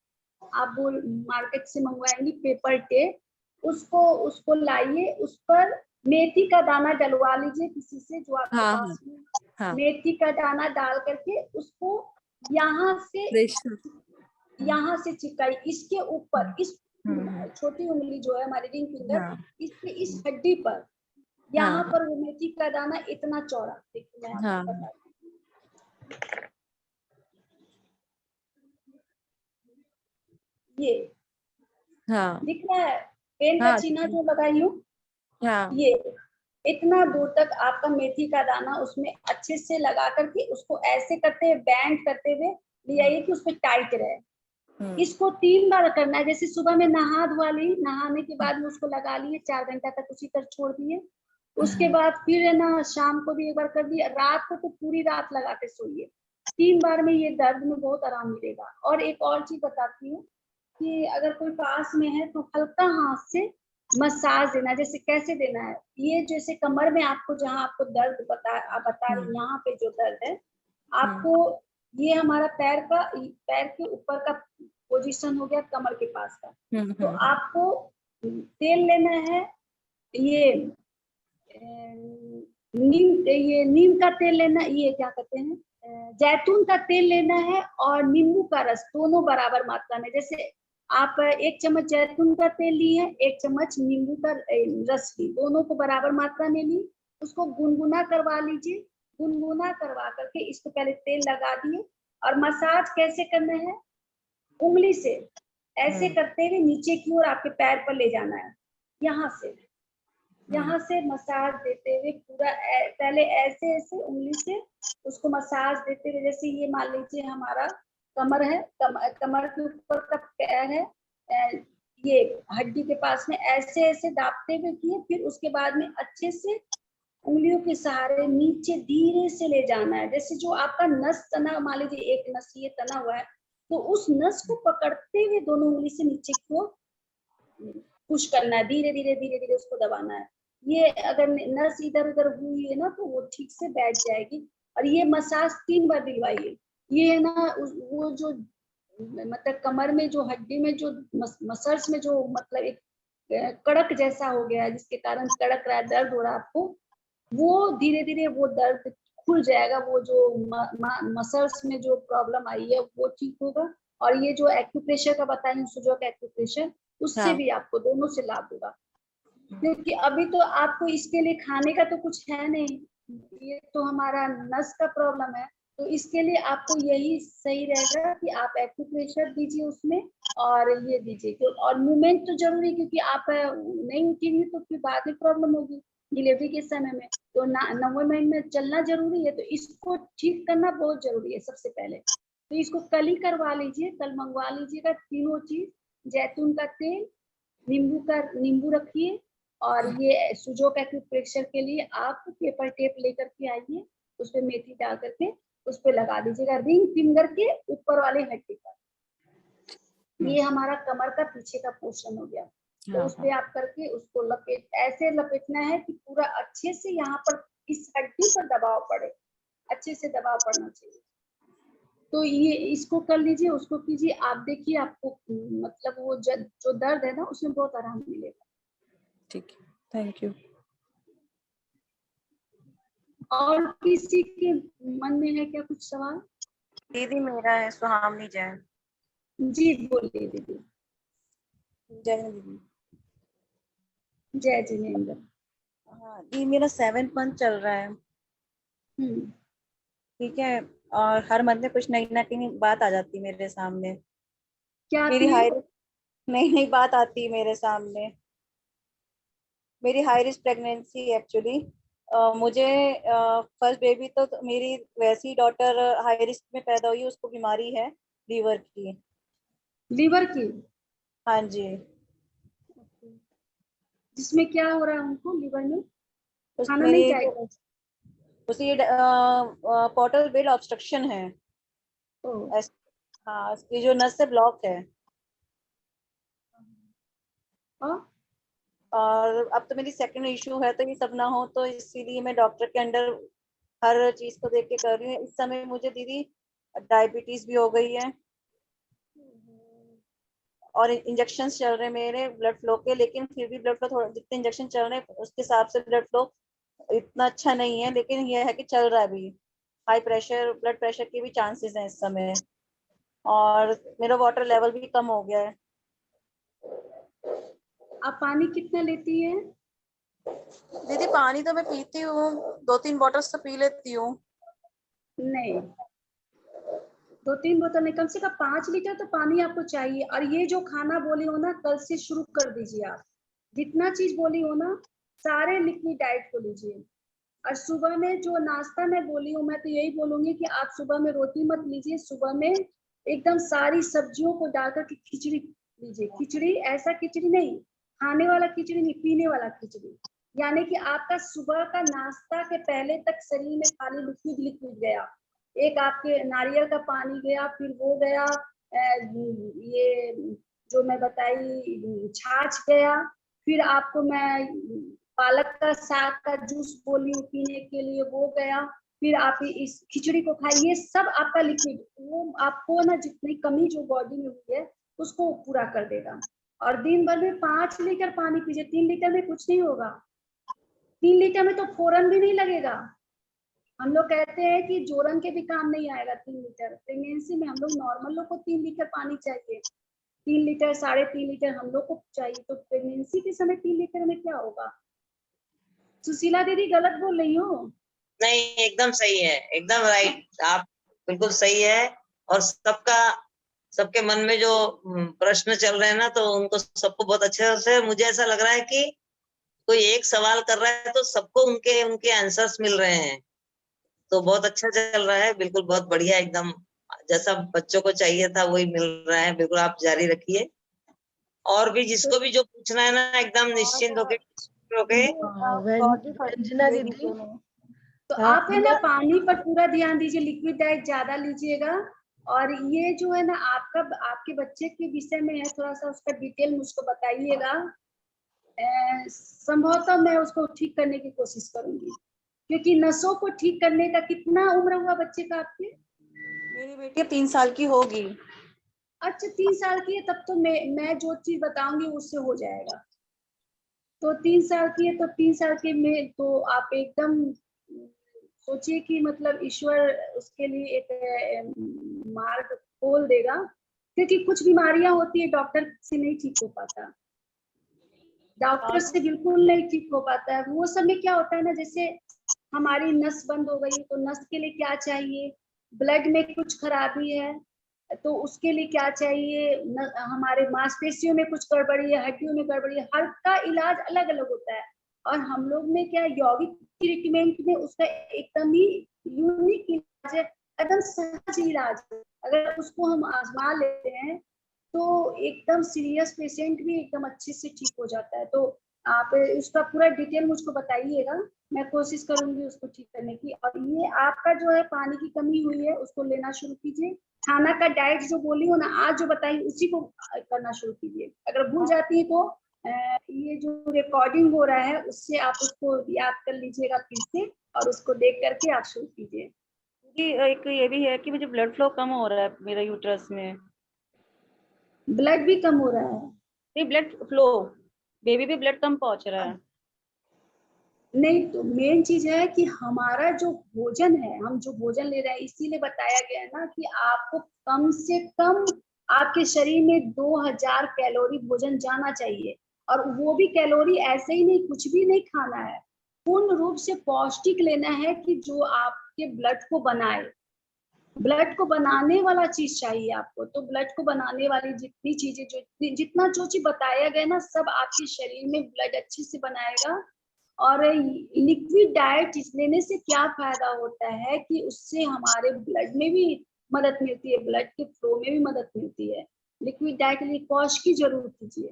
आप वो मार्केट से मंगवाएंगी पेपर टेप, उसको उसको लाइए, उस पर मेथी का दाना डलवा लीजिए किसी से जो आपके हाँ हाँ पास में, हाँ, मेथी का दाना डाल करके उसको यहाँ से प्रेशर। यहाँ से चिपकाई, इसके ऊपर, इस हम्म, छोटी उंगली जो है हमारी रिंग फिंगर, हाँ इसके इस हड्डी पर, यहाँ हाँ पर वो मेथी का दाना इतना चौड़ा, देखिए मैं हाँ आपको बताती हूँ, ये हाँ दिख रहा है पेन का हाँ चिन्ह जो लगाई हूँ, हाँ ये इतना दूर तक आपका मेथी का दाना उसमें अच्छे से लगा करके उसको ऐसे करते हुए बैंड करते हुए ले आइए कि उसमें टाइट रहे। इसको 3 बार करना है, जैसे सुबह में नहा धुआ ली, नहाने के बाद में उसको लगा लिए, 4 घंटा तक उसी तरह छोड़ दिए, उसके बाद फिर है ना शाम को भी एक बार कर दिया, रात को तो पूरी रात लगा के सोइए। 3 बार में ये दर्द में बहुत आराम मिलेगा। और एक और चीज बताती हूँ, कि अगर कोई पास में है तो हल्का हाथ से मसाज देना। जैसे कैसे देना है, ये जैसे कमर में आपको जहाँ आपको दर्द आप बता रही यहाँ पे जो दर्द है आपको, ये हमारा पैर के ऊपर का पोजीशन हो गया कमर के पास का। तो आपको तेल लेना है, ये नीम का तेल लेना, ये क्या कहते हैं, जैतून का तेल लेना है, और नींबू का रस, दोनों बराबर मात्रा में। जैसे आप 1 चम्मच जैतून का तेल ली है, 1 चम्मच नींबू का रस ली, दोनों को बराबर मात्रा में ली, उसको गुनगुना करवा लीजिए। गुनगुना करवा करके इसको पहले तेल लगा दिए, और मसाज कैसे करना है, उंगली से ऐसे करते हुए नीचे की ओर आपके पैर पर ले जाना है, यहाँ से मसाज देते हुए पूरा पहले ऐसे ऐसे उंगली से उसको मसाज देते हुए। जैसे ये मान लीजिए हमारा कमर है, कमर के ऊपर का पैर है, ये हड्डी के पास में ऐसे ऐसे दाबते हुए किए, फिर उसके बाद में अच्छे से उंगलियों के सहारे नीचे धीरे से ले जाना है। जैसे जो आपका नस तना, मान लीजिए एक नस ये तना हुआ है, तो उस नस को पकड़ते हुए दोनों उंगली से नीचे को पुश करना है, धीरे धीरे धीरे धीरे उसको दबाना है। ये अगर नस इधर उधर हुई है ना तो वो ठीक से बैठ जाएगी। और ये मसाज 3 बार दिलवाइए। ये है ना वो जो मतलब कमर में जो हड्डी में जो मसल्स में जो मतलब एक कड़क जैसा हो गया है, जिसके कारण कड़क रहा है, दर्द हो रहा है आपको, वो धीरे धीरे वो दर्द खुल जाएगा। वो जो मसल्स में जो प्रॉब्लम आई है वो ठीक होगा। और ये जो एक्यूप्रेशर का बताई, सुजोक एक्यूप्रेशर, उससे भी आपको दोनों से लाभ होगा। क्योंकि अभी तो आपको इसके लिए खाने का तो कुछ है नहीं, ये तो हमारा नस का प्रॉब्लम है, तो इसके लिए आपको यही सही रहेगा कि आप एक्यूप्रेशर दीजिए उसमें, और ये दीजिए। और मूवमेंट तो जरूरी, क्योंकि आप नहीं उठेंगे तो फिर बाद में प्रॉब्लम होगी डिलीवरी के समय में। तो 90 मिनट में चलना जरूरी है, तो इसको ठीक करना बहुत जरूरी है सबसे पहले। तो इसको कल ही करवा लीजिए, कल मंगवा लीजिएगा तीनों चीज, जैतून का तेल, नींबू रखिए, और ये सुजोक एक्यूप्रेशर के लिए आप पेपर टेप लेकर के आइए, उस पर मेथी डाल करके उस पर लगा दीजिएगा रिंग फिंगर के ऊपर वाले हड्डी पर। ये हमारा कमर का पीछे का पोर्शन हो गया। तो उस पे आप करके उसको ऐसे लपेटना है कि पूरा अच्छे से यहाँ पर इस हड्डी पर दबाव पड़े, अच्छे से दबाव पड़ना चाहिए। तो ये इसको कर लीजिए, उसको कीजिए, आप देखिए आपको मतलब वो जो दर्द है ना उसमें बहुत आराम मिलेगा। ठीक है, थैंक यू। और किसी के मन में है क्या कुछ सवाल? दीदी मेरा है सुहामनी जैन। जी बोलिए दीदी। जय दीदी। जय जिनेन्द्र। हाँ ये मेरा 7th मंथ चल रहा है। ठीक है, और हर मंथ में कुछ नई नई बात आ जाती है मेरे सामने। क्या मेरी नई नई बात आती है मेरे सामने। मेरी हाई रिस्क प्रेगनेंसी एक्चुअली। मुझे फर्स्ट बेबी तो मेरी वैसी डॉटर हाई रिस्क में पैदा हुई, उसको बीमारी है लीवर की। लीवर की? हाँ जी। जिसमें क्या हो रहा है उनको लीवर में? खाना मेरी नहीं जाएगा? उसी पोर्टल वेल ऑब्स्ट्रक्शन है। हाँ उसकी जो नस से ब्लॉक है। और अब तो मेरी सेकंड इशू है, तो ये सब ना हो तो इसीलिए मैं डॉक्टर के अंडर हर चीज को देख के कर रही हूँ। इस समय मुझे दीदी डायबिटीज भी हो गई है, और इंजेक्शन चल रहे हैं मेरे ब्लड फ्लो के, लेकिन फिर भी ब्लड फ्लो थोड़ा, जितने इंजेक्शन चल रहे हैं उसके हिसाब से ब्लड फ्लो इतना अच्छा नहीं है, लेकिन यह है कि चल रहा है अभी। हाई प्रेशर, ब्लड प्रेशर के भी चांसेस हैं इस समय, और मेरा वाटर लेवल भी कम हो गया है। आप पानी कितना लेती है? दीदी पानी तो मैं पीती हूँ, 2-3 बॉटल्स तो पी लेती हूँ। नहीं, 2-3 बोतल नहीं, कम से कम 5 लीटर तो पानी आपको चाहिए। और ये जो खाना बोली हो ना, कल से शुरू कर दीजिए। आप जितना चीज बोली हो ना, सारे लिक्विड डाइट को लीजिए। और सुबह में जो नाश्ता मैं बोली हूँ, मैं तो यही बोलूंगी कि आप सुबह में रोटी मत लीजिए, सुबह में एकदम सारी सब्जियों को डालकर के खिचड़ी लीजिए। खिचड़ी ऐसा खिचड़ी नहीं, खाने वाला खिचड़ी नहीं, पीने वाला खिचड़ी। यानी कि आपका सुबह का नाश्ता के पहले तक शरीर में खाली लिक्विड लिक्विड गया। एक आपके नारियल का पानी गया, फिर वो गया, ये जो मैं बताई छाछ गया, फिर आपको मैं पालक का साग का जूस बोली हूँ पीने के लिए, वो गया, फिर आप इस खिचड़ी को खाइए। ये सब आपका लिक्विड, वो आपको ना जितनी कमी जो बॉडी में हुई है उसको पूरा कर देगा। और दिन भर में 5 लीटर पानी पीजिए। 3 लीटर में कुछ नहीं होगा, 3 लीटर में तो फोरन भी नहीं लगेगा। हम लोग कहते हैं कि जोरन के भी काम नहीं आएगा 3 लीटर। प्रेगनेंसी में हम लोग नॉर्मल लोग को 3 लीटर पानी चाहिए, 3 लीटर 3.5 लीटर हम लोग को चाहिए, तो प्रेगनेंसी के समय 3 लीटर में क्या होगा? सुशीला दीदी गलत बोल रही हो? नहीं, एकदम सही है, एकदम राइट, आप बिल्कुल सही है। और सबके मन में जो प्रश्न चल रहे हैं ना, तो उनको सबको बहुत अच्छे से, मुझे ऐसा लग रहा है कि कोई एक सवाल कर रहा है तो सबको उनके आंसर्स मिल रहे हैं, तो बहुत अच्छा चल रहा है। बिल्कुल बहुत बढ़िया, एकदम जैसा बच्चों को चाहिए था वही मिल रहा है। बिल्कुल आप जारी रखिए, और भी जिसको भी जो पूछना है ना, एकदम निश्चिंत होके वंजना दीदी, तो आप है ना पानी पर पूरा ध्यान दीजिए, लिक्विड डाइट ज्यादा लीजिएगा। और ये जो है ना आपके बच्चे के विषय में है, थोड़ा सा उसका डिटेल मुझको बताइएगा। संभवतः मैं उसको ठीक करने की कोशिश करूंगी, क्योंकि नसों को ठीक करने का कितना उम्र हुआ बच्चे का आपके? मेरी बेटी 3 साल की होगी। अच्छा 3 साल की है, तब तो मैं जो चीज बताऊंगी उससे हो जाएगा। तो 3 साल की है, तो 3 साल के में तो आप एकदम सोचिए कि मतलब ईश्वर उसके लिए एक मार्ग खोल देगा, क्योंकि कुछ बीमारियां होती है डॉक्टर से नहीं ठीक हो पाता, डॉक्टर से बिल्कुल नहीं ठीक हो पाता है। वो सब में क्या होता है ना, जैसे हमारी नस बंद हो गई तो नस के लिए क्या चाहिए, ब्लड में कुछ खराबी है तो उसके लिए क्या चाहिए, हमारे मांसपेशियों में कुछ गड़बड़ी है, हड्डियों में गड़बड़ी है, हर का इलाज अलग अलग होता है। और हम लोग में क्या यौगिक ट्रीटमेंट में उसका एकदम ही यूनिक इलाज है, एकदम सहज इलाज है। अगर उसको हम आजमा लेते हैं तो एकदम सीरियस पेशेंट भी एकदम अच्छे से ठीक हो जाता है। तो आप उसका पूरा डिटेल मुझको बताइएगा, मैं कोशिश करूंगी उसको ठीक करने की। और ये आपका जो है पानी की कमी हुई है उसको लेना शुरू कीजिए। खाना का डाइट जो बोली हो ना आज जो बताई उसी को करना शुरू कीजिए। अगर भूल जाती है तो ये जो रिकॉर्डिंग हो रहा है उससे आप उसको याद कर लीजिएगा फिर से, और उसको देख करके आप शुरू कीजिए। एक ये भी है कि मुझे ब्लड फ्लो कम हो रहा है मेरा यूट्रस में। ब्लड भी कम हो रहा है? नहीं, ब्लड फ्लो, बेबी भी ब्लड कम पहुंच रहा है। नहीं, तो मेन चीज है कि हमारा जो भोजन है, हम जो भोजन ले रहे हैं, इसीलिए बताया गया है ना कि आपको कम से कम आपके शरीर में 2000 कैलोरी भोजन जाना चाहिए। और वो भी कैलोरी ऐसे ही नहीं, कुछ भी नहीं खाना है, पूर्ण रूप से पौष्टिक लेना है कि जो आपके ब्लड को बनाए। ब्लड को बनाने वाला चीज चाहिए आपको। तो ब्लड को बनाने वाली जितनी चीजें, जो जितना जो चीज बताया गया ना, सब आपके शरीर में ब्लड अच्छे से बनाएगा। और लिक्विड डाइट लेने से क्या फायदा होता है कि उससे हमारे ब्लड में भी मदद मिलती है, ब्लड के फ्लो में भी मदद मिलती है। लिक्विड डाइट के लिए कॉश की जरूर कीजिए,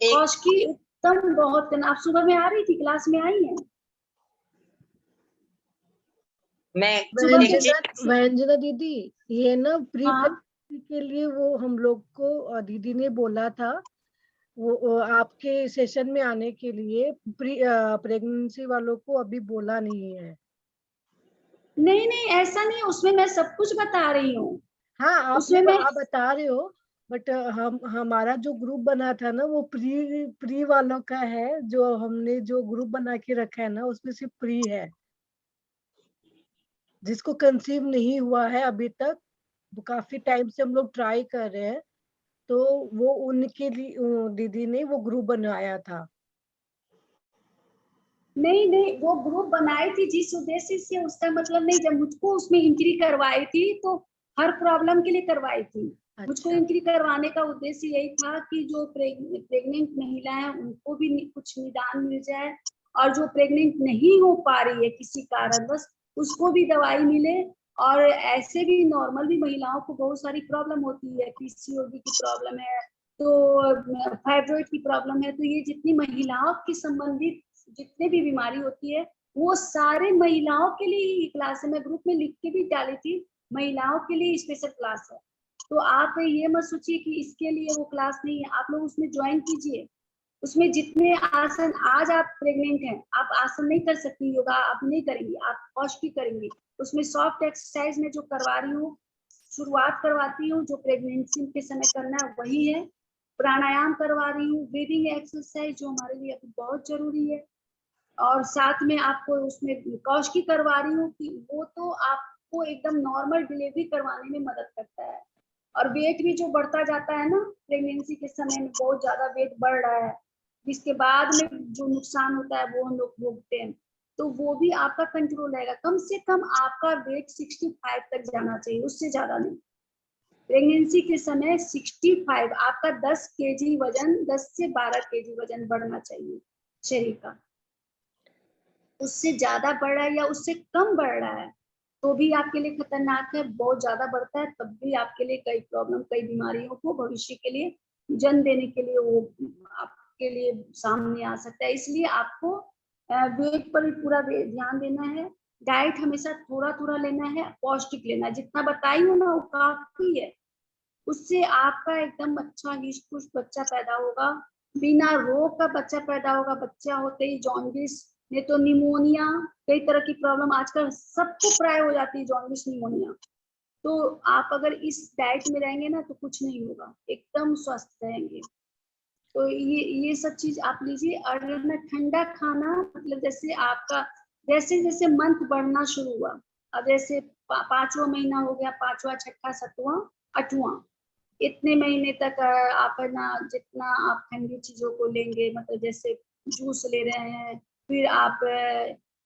कॉश की एकदम बहुत। आप सुबह में आ रही थी, क्लास में आई हैं? वंजना दीदी, ये ना प्री हाँ के लिए वो हम लोग को दीदी ने बोला था, वो आपके सेशन में आने के लिए प्रेगनेंसी वालों को अभी बोला नहीं है। नहीं नहीं, ऐसा नहीं, उसमें मैं सब कुछ बता रही हूँ। हाँ, उसमें मैं आप बता रहे हो, बट हमारा जो ग्रुप बना था ना वो प्री वालों का है। जो हमने जो ग्रुप बना के रखा है ना उसमें सिर्फ प्री है, जिसको कंसीव नहीं हुआ है अभी तक। वो काफी टाइम से हम लोग ट्राई कर रहे हैं, तो वो उनके लिए दीदी ने वो ग्रुप बनाया था। नहीं नहीं, वो ग्रुप बनाई थी जिस उद्देश्य से, उसका मतलब नहीं, जब मुझको उसमें एंट्री करवाई थी तो हर प्रॉब्लम के लिए करवाई थी। मुझको अच्छा। एंट्री करवाने का उद्देश्य यही था कि जो प्रेग्नेंट महिला है उनको भी कुछ निदान मिल जाए, और जो प्रेग्नेंट नहीं हो पा रही है किसी कारणवश उसको भी दवाई मिले। और ऐसे भी नॉर्मल भी महिलाओं को बहुत सारी प्रॉब्लम होती है, पीसीओडी की प्रॉब्लम है, तो फाइब्रॉइड की प्रॉब्लम है। तो ये जितनी महिलाओं की संबंधित जितने भी बीमारी होती है वो सारे महिलाओं के लिए ही क्लास है। मैं ग्रुप में लिख के भी डाली थी, महिलाओं के लिए स्पेशल क्लास है। तो आप ये मत सोचिए कि इसके लिए वो क्लास नहीं है, आप लोग उसमें ज्वाइन कीजिए। उसमें जितने आसन, आज आप प्रेग्नेंट हैं, आप आसन नहीं कर सकती, योगा आप नहीं करेंगी, आप पौष की करेंगी। उसमें सॉफ्ट एक्सरसाइज में जो करवा रही हूँ, शुरुआत करवाती हूँ, जो प्रेगनेंसी के समय करना है वही है। प्राणायाम करवा रही हूँ, ब्रीदिंग एक्सरसाइज जो हमारे लिए अभी बहुत जरूरी है, और साथ में आपको उसमें कौशकी करवा रही हूँ कि वो तो आपको एकदम नॉर्मल डिलीवरी करवाने में मदद करता है। और वेट भी जो बढ़ता जाता है ना प्रेगनेंसी के समय में, बहुत ज्यादा वेट बढ़ रहा है, जिसके बाद में जो नुकसान होता है वो हम लोग भोगते हैं, तो वो भी आपका कंट्रोल रहेगा। कम से कम आपका वेट 65 तक जाना चाहिए, उससे ज्यादा नहीं। प्रेगनेंसी के समय 65, आपका 10 केजी वजन, 10 से 12 केजी वजन बढ़ना चाहिए शरीर का। उससे ज्यादा बढ़ रहा है या उससे कम बढ़ रहा है तो भी आपके लिए खतरनाक है, बहुत ज्यादा बढ़ता है तब भी आपके लिए कई प्रॉब्लम, कई बीमारियों को भविष्य के लिए जन्म देने के लिए वो आपके लिए सामने आ सकता है। इसलिए आपको वेट पर भी पूरा ध्यान देना है। डाइट हमेशा थोड़ा थोड़ा लेना है, पौष्टिक लेना है, जितना बताई हूँ ना वो काफी है। उससे आपका एकदम अच्छा हिष्ट पुष्ट बच्चा पैदा होगा, बिना रोग का बच्चा पैदा होगा। बच्चा होते ही जॉन्डिस, नहीं तो निमोनिया, कई तरह की प्रॉब्लम आजकल सबको प्राय हो जाती है, जॉन्डिस निमोनिया। तो आप अगर इस डाइट में रहेंगे ना तो कुछ नहीं होगा, एकदम स्वस्थ रहेंगे। तो ये सब चीज आप लीजिए। और ना ठंडा खाना, मतलब जैसे आपका जैसे जैसे मंथ बढ़ना शुरू हुआ, अब जैसे 5वां महीना हो गया, 5वां, 6वां, 7वां, 8वां, इतने महीने तक आप है ना जितना आप ठंडी चीजों को लेंगे, मतलब जैसे जूस ले रहे हैं, फिर आप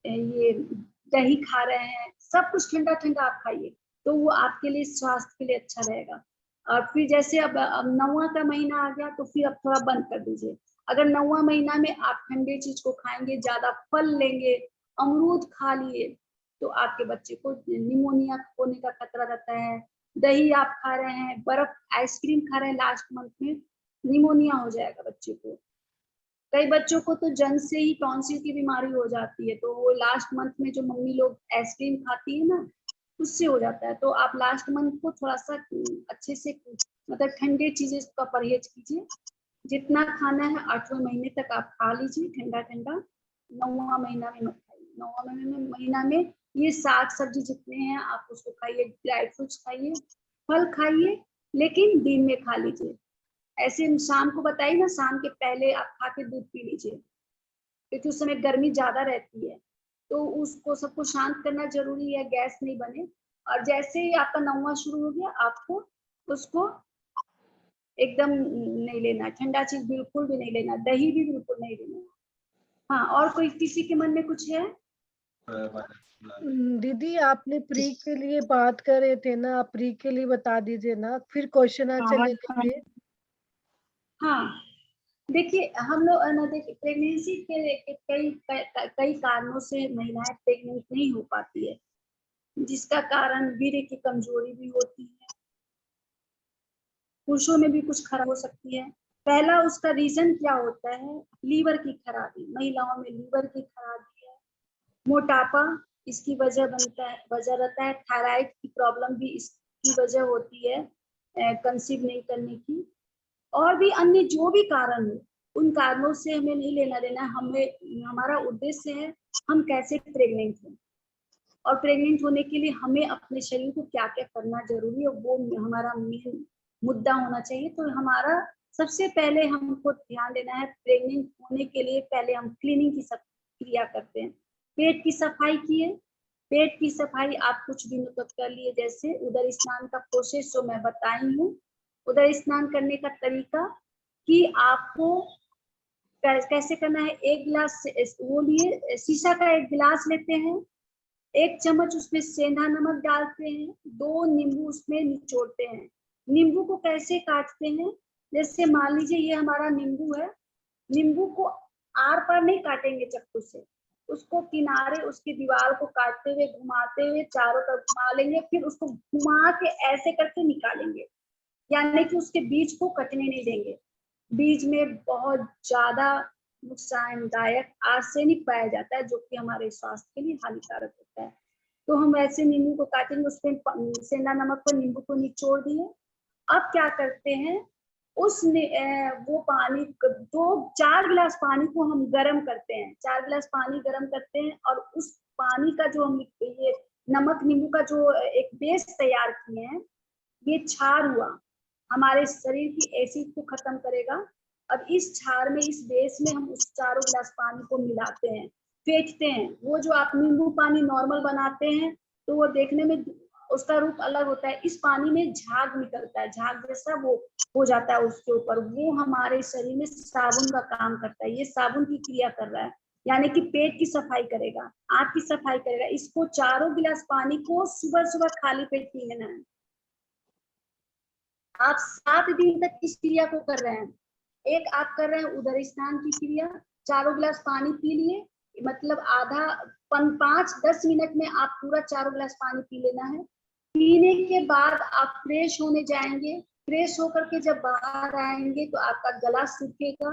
ये दही खा रहे हैं, सब कुछ ठंडा ठंडा आप खाइए, तो वो आपके लिए स्वास्थ्य के लिए अच्छा रहेगा। और फिर जैसे अब 9वां का महीना आ गया तो फिर अब थोड़ा बंद कर दीजिए। अगर 9वां महीना में आप ठंडे चीज को खाएंगे, ज्यादा फल लेंगे, अमरूद खा लिए, तो आपके बच्चे को निमोनिया होने का खतरा रहता है। दही आप खा रहे हैं, बर्फ आइसक्रीम खा रहे हैं, लास्ट मंथ में निमोनिया हो जाएगा बच्चे को। कई बच्चों को तो जन्म से ही टॉन्सिल की बीमारी हो जाती है, तो वो लास्ट मंथ में जो मम्मी लोग आइसक्रीम खाती है ना, उससे हो जाता है। तो आप लास्ट मंथ को थोड़ा सा अच्छे से, मतलब ठंडे चीजें का परहेज कीजिए। जितना खाना है 8वें महीने तक आप खा लीजिए ठंडा ठंडा, 9वां महीना में मत खाइए। 9वां महीना में ये साग सब्जी जितने हैं आप उसको खाइए, ड्राई फ्रूट्स खाइए, फल खाइए, लेकिन दिन में खा लीजिए। ऐसे शाम को बताइए ना, शाम के पहले आप खा के दूध पी लीजिए, क्योंकि उस समय गर्मी ज्यादा रहती है, तो उसको सबको शांत करना जरूरी है, गैस नहीं बने। और जैसे ही आपका 9वां शुरू हो गया, आपको उसको एकदम नहीं लेना, ठंडा चीज बिल्कुल भी नहीं लेना, दही भी बिल्कुल नहीं लेना। हाँ, और कोई किसी के मन में कुछ है? दीदी आपने प्री के लिए बात कर रहे थे ना, आप प्री के लिए बता दीजिए ना, फिर क्वेश्चन आंसर ले लेंगे। हाँ, देखिए हम लोग ना, देखिए प्रेगनेंसी के कई कारणों से महिलाएं प्रेग्नेंट नहीं हो पाती है, जिसका कारण वीर्य की कमजोरी भी होती है, पुरुषों में भी कुछ खराब हो सकती है। पहला उसका रीजन क्या होता है? लीवर की खराबी, महिलाओं में लीवर की खराबी है। मोटापा इसकी वजह बनता है, वजह रहता है। थायराइड की प्रॉब्लम भी इसकी वजह होती है, कंसीव नहीं करने की। और भी अन्य जो भी कारण हो, उन कारणों से हमें नहीं लेना देना। हमें, हमारा उद्देश्य है हम कैसे प्रेग्नेंट हैं, और प्रेग्नेंट होने के लिए हमें अपने शरीर को क्या क्या करना जरूरी है, वो हमारा मेन मुद्दा होना चाहिए। तो हमारा सबसे पहले हमको ध्यान देना है, प्रेग्नेंट होने के लिए पहले हम क्लीनिंग की सब क्रिया करते हैं। पेट की सफाई किए, पेट की सफाई आप कुछ दिनों तक कर लिए, जैसे उदर स्नान का प्रोसेस जो मैं बताई हूँ। उदर स्नान करने का तरीका कि आपको कैसे करना है, एक गिलास वो लिए, शीशा का एक गिलास लेते हैं, 1 चम्मच उसमें सेंधा नमक डालते हैं, 2 नींबू उसमें निचोड़ते हैं। नींबू को कैसे काटते हैं? जैसे मान लीजिए ये हमारा नींबू है, नींबू को आर पार नहीं काटेंगे चाकू से, उसको किनारे उसकी दीवार को काटते हुए, घुमाते हुए चारों तरफ घुमा लेंगे, फिर उसको घुमा के ऐसे करके निकालेंगे, यानी कि उसके बीज को कटने नहीं देंगे। बीज में बहुत ज्यादा नुकसानदायक आर्सेनिक पाया जाता है, जो कि हमारे स्वास्थ्य के लिए हानिकारक होता है। तो हम ऐसे नींबू को काटेंगे, उसमें सेंधा नमक को, नींबू को निचोड़ दिए, अब क्या करते हैं, वो पानी 4 गिलास पानी को हम गर्म करते हैं, 4 गिलास पानी गर्म करते हैं, और उस पानी का जो हम ये नमक नींबू का जो एक बेस तैयार किए हैं, ये क्षार हुआ, हमारे शरीर की एसिड को खत्म करेगा। अब इस क्षार में, इस बेस में हम उस 4 गिलास पानी को मिलाते हैं, फेंटते हैं। वो जो आप नींबू पानी नॉर्मल बनाते हैं तो वो देखने में उसका रूप अलग होता है, इस पानी में झाग निकलता है, झाग जैसा वो हो जाता है उसके ऊपर, वो हमारे शरीर में साबुन का काम करता है, ये साबुन की क्रिया कर रहा है, यानी कि पेट की सफाई करेगा, आंत की सफाई करेगा। इसको 4 गिलास पानी को सुबह सुबह खाली पेट पी लेना है। आप 7 दिन तक इस क्रिया को कर रहे हैं। एक आप कर रहे हैं उदर स्नान की क्रिया, 4 गिलास पानी पी लिए, मतलब 5-10 मिनट में आप पूरा 4 गिलास पानी पी लेना है। पीने के बाद आप फ्रेश होने जाएंगे, फ्रेश होकर के जब बाहर आएंगे तो आपका गला सूखेगा,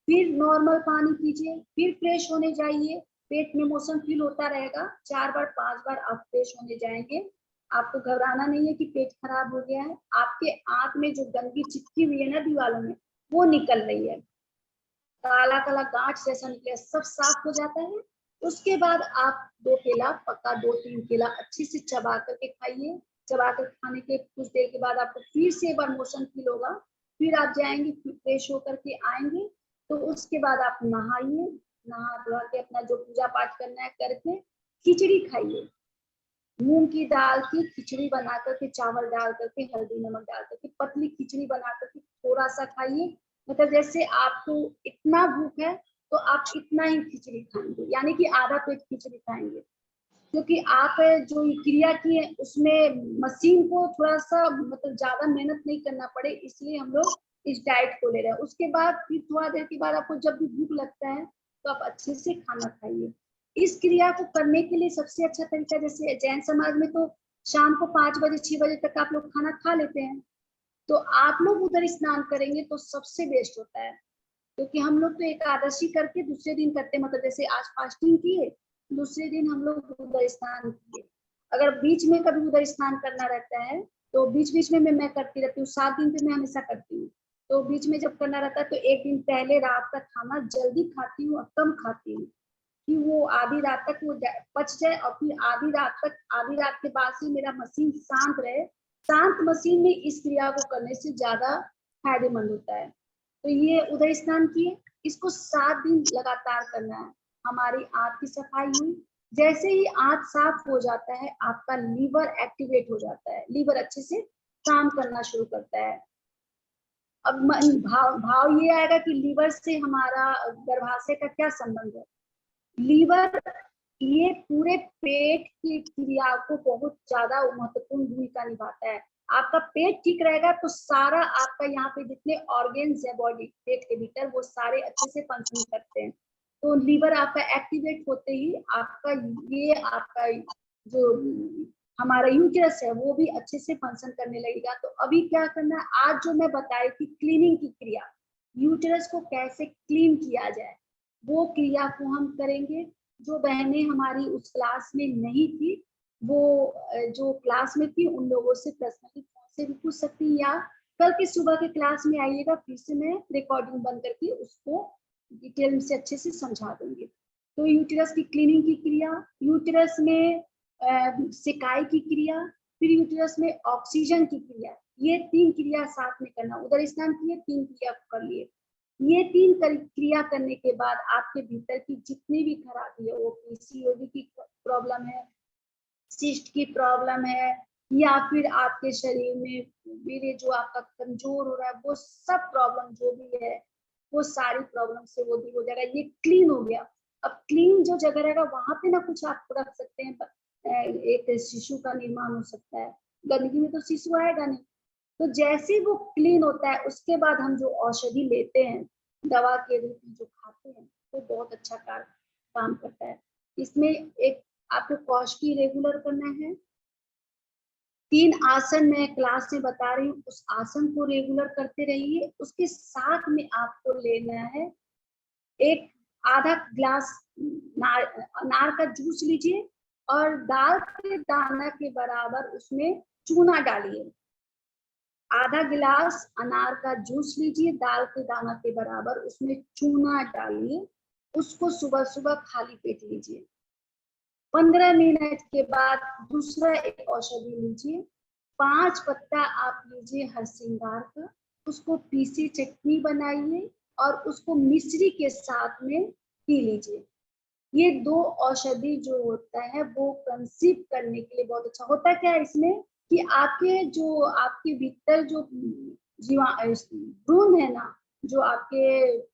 फिर नॉर्मल पानी पीजिए, फिर फ्रेश होने जाइए, पेट में मोशन फील होता रहेगा, 4 बार 5 बार आप फ्रेश होने जाएंगे। आपको घबराना नहीं है कि पेट खराब हो गया है, आपके आंत में जो गंदगी चिपकी हुई है ना दीवारों में, वो निकल रही है, काला काला गांठ जैसा निकले, सब साफ हो जाता है। उसके बाद आप 2 केला, पक्का 2-3 केला अच्छे से चबा करके खाइए। चबा कर खाने के कुछ देर के बाद आपको फिर से एक बार मोशन फील होगा, फिर आप जाएंगे, फिर फ्रेश होकर के आएंगे, तो उसके बाद आप नहाइए, नहा धोआ के अपना जो पूजा पाठ करना है करके खिचड़ी खाइए, मूंग की दाल की खिचड़ी बना करके, चावल डाल करके, हल्दी नमक डाल करके पतली खिचड़ी बना करके थोड़ा सा खाइए। मतलब जैसे आपको इतना भूख है तो आप इतना ही खिचड़ी खाएंगे, यानी कि आधा पेट खिचड़ी खाएंगे, क्योंकि आप जो क्रिया की है उसमें मशीन को थोड़ा सा मतलब ज्यादा मेहनत नहीं करना पड़े, इसलिए हम लोग इस डाइट को ले रहे हैं। उसके बाद फिर थोड़ा देर के बाद आपको जब भी भूख लगता है तो आप अच्छे से खाना खाइए। इस क्रिया को करने के लिए सबसे अच्छा तरीका, जैसे जैन समाज में तो शाम को 5 बजे 6 बजे तक आप लोग खाना खा लेते हैं, तो आप लोग उधर स्नान करेंगे तो सबसे बेस्ट होता है, क्योंकि हम लोग तो एकादशी करके दूसरे दिन करते हैं, मतलब जैसे आज फास्टिंग किए, दूसरे दिन हम लोग उदय स्नान किए। अगर बीच में कभी उदय स्नान करना रहता है तो बीच बीच में मैं करती रहती हूँ, 7 दिन पे मैं हमेशा करती हूँ, तो बीच में जब करना रहता है तो एक दिन पहले रात का खाना जल्दी खाती हूँ और कम खाती हूँ, कि वो आधी रात तक वो पच जाए, और फिर आधी रात के बाद से मेरा मशीन शांत रहे। शांत मशीन में इस क्रिया को करने से ज्यादा फायदेमंद होता है। तो ये उदय स्नान किए, इसको 7 दिन लगातार करना है। हमारी आंत की सफाई हुई, जैसे ही आंत साफ हो जाता है आपका लीवर एक्टिवेट हो जाता है, लीवर अच्छे से काम करना शुरू करता है। अब भाव ये आएगा कि लीवर से हमारा गर्भाशय का क्या संबंध है। लीवर ये पूरे पेट की क्रिया को बहुत ज्यादा महत्वपूर्ण भूमिका निभाता है। आपका पेट ठीक रहेगा तो सारा आपका यहाँ पे जितने ऑर्गेन्स है बॉडी पेट के भीतर वो सारे अच्छे से फंक्शन करते हैं। तो लीवर आपका एक्टिवेट होते ही आपका जो हमारा यूटेरस है वो भी अच्छे से फंक्शन करने लगेगा। तो अभी क्या करना है, आज जो मैं बताई थी क्लीनिंग की क्रिया, यूटेरस को कैसे क्लीन किया जाए, वो क्रिया को हम करेंगे। जो बहनें हमारी उस क्लास में नहीं थी, वो जो क्लास में थी उन लोगों से पर्सनली फोन से भी पूछ सकती, या कल की सुबह के क्लास में आइएगा, फिर से मैं रिकॉर्डिंग बंद करके उसको डिटेल से अच्छे से समझा दूंगी। तो यूटेरस की क्लीनिंग की क्रिया, यूटेरस में सिकाई की क्रिया, फिर यूटेरस में ऑक्सीजन की क्रिया, ये 3 क्रिया साथ में करना। उदर स्नान किए, 3 क्रिया कर लिए, ये 3 क्रिया करने के बाद आपके भीतर की जितनी भी खराबी है, वो पीसीओडी की प्रॉब्लम है, सिस्ट की प्रॉब्लम है, या फिर आपके शरीर में वीर्य जो आपका कमजोर हो रहा है, वो सब प्रॉब्लम जो भी है वो सारी प्रॉब्लम से वो दूर हो जाएगा। ये क्लीन हो गया। अब क्लीन जो जगह रहेगा वहां पे ना कुछ आप रख सकते हैं, एक शिशु का निर्माण हो सकता है, गंदगी में तो शिशु आएगा नहीं। तो जैसे वो क्लीन होता है उसके बाद हम जो औषधि लेते हैं दवा के रूप में जो खाते हैं, वो बहुत अच्छा काम करता है। इसमें एक आपको कौशकी रेगुलर करना है, 3 आसन मैं क्लास में बता रही हूँ, उस आसन को रेगुलर करते रहिए। उसके साथ में आपको लेना है एक आधा ग्लास अनार का जूस लीजिए, और दाल के दाना के बराबर उसमें चूना डालिए। आधा गिलास अनार का जूस लीजिए, दाल के दाना के बराबर, उसमें चूना डालिए, उसको सुबह सुबह खाली पेट लीजिए। 15 मिनट के बाद दूसरा एक औषधि लीजिए, 5 पत्ता आप लीजिए हरसिंगार का, उसको पीसी चटनी बनाइए और उसको मिश्री के साथ में पी लीजिए। ये 2 औषधि जो होता है वो कंसीव करने के लिए बहुत अच्छा होता है। क्या है इसमें कि आपके भीतर जो जीवा भ्रूण है ना, जो आपके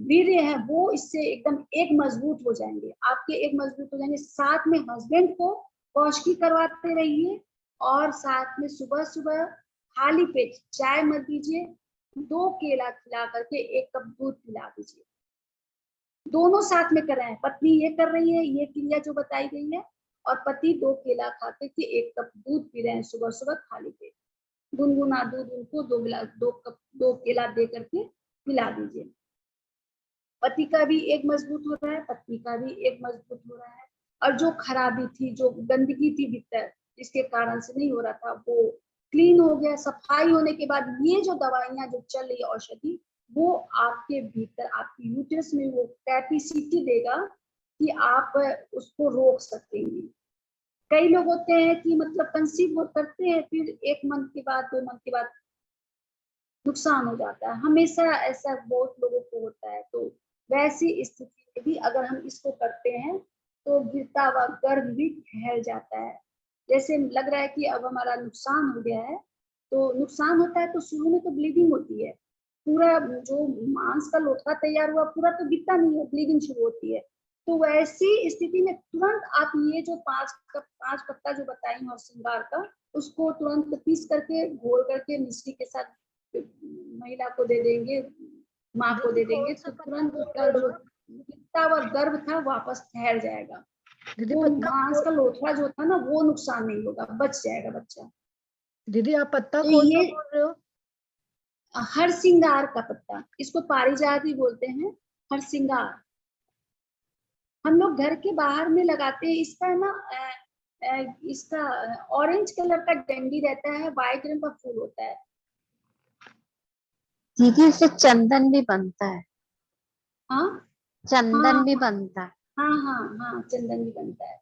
वीर्य है, वो इससे एकदम एक मजबूत हो जाएंगे, आपके एक मजबूत हो जाएंगे। साथ में हस्बैंड को पौष्टिक करवाते रहिए और साथ में सुबह सुबह खाली पेट चाय मत दीजिए, 2 केला खिला करके 1 कप दूध पिला दीजिए। दोनों साथ में कर रहे हैं, पत्नी ये कर रही है, ये क्रिया जो बताई गई है, और पति 2 केला खाते थे 1 कप दूध पी रहे हैं सुबह सुबह खाली पेट। गुनगुना दूध उनको 2 गिलास 2 कप 2 केला दे करके पिला दीजिए। पति का भी एक मजबूत हो रहा है, पत्नी का भी एक मजबूत हो रहा है, और जो खराबी थी, जो गंदगी थी भीतर, जिसके कारण से नहीं हो रहा था, वो क्लीन हो गया। सफाई होने के बाद ये जो दवाइयां जो चल रही औषधि, वो आपके भीतर, आपके यूट्रस में वो कैपेसिटी देगा कि आप उसको रोक सकेंगे। कई लोग होते हैं कि मतलब कंसीव करते हैं, फिर 1 मंथ के बाद 2 मंथ के बाद नुकसान हो जाता है, हमेशा ऐसा बहुत लोगों को होता है। तो वैसी स्थिति में भी अगर हम इसको करते हैं तो गिरता हुआ गर्भ भी ठहर जाता है। जैसे लग रहा है कि अब हमारा नुकसान हो गया है, तो नुकसान होता है तो शुरू में तो ब्लीडिंग होती है, पूरा जो मांस का लोथड़ा तैयार हुआ पूरा तो गिरता नहीं है, ब्लीडिंग शुरू होती है। तो वैसी स्थिति में तुरंत आप ये जो 5 पत्ता जो बताई और श्रृंगार का, उसको तुरंत पीस करके घोल करके मिश्री के साथ महिला को दे देंगे, माँ को दे देंगे, तो तुरंत उसका जो गिरता हुआ गर्भ था वापस ठहर जाएगा। दीदी वो पत्ता मांस का लोथड़ा जो था ना, वो नुकसान नहीं होगा, बच जाएगा बच्चा। दीदी आप पत्ता तो कौन सा ये बोल रहे हो? हर सिंगार का पत्ता, इसको पारिजात भी बोलते हैं, हर सिंगार। हम लोग घर के बाहर में लगाते हैं। इसका ना इसका ऑरेंज कलर का डंडी रहता है, व्हाइट रंग का फूल होता है। दीदी इससे चंदन भी बनता है, हाँ चंदन हाँ भी बनता है। हाँ हाँ हाँ, चंदन भी बनता है।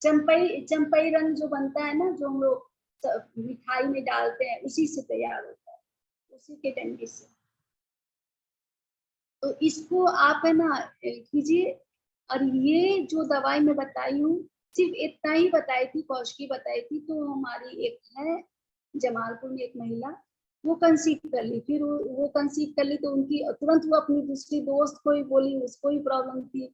चंपई रंग जो बनता है ना, जो हम लोग मिठाई में डालते हैं, उसी से तैयार होता है, उसी के डंडी से। तो इसको आप है ना कीजिए। और ये जो दवाई मैं बताई हूँ, सिर्फ इतना ही बताई थी, पौष्टिकी बताई थी। तो हमारी एक है जमालपुर में एक महिला, वो कंसीव कर ली। फिर वो कंसीव कर ली तो उनकी तुरंत वो अपनी दूसरी दोस्त को ही बोली, उसको ही प्रॉब्लम थी,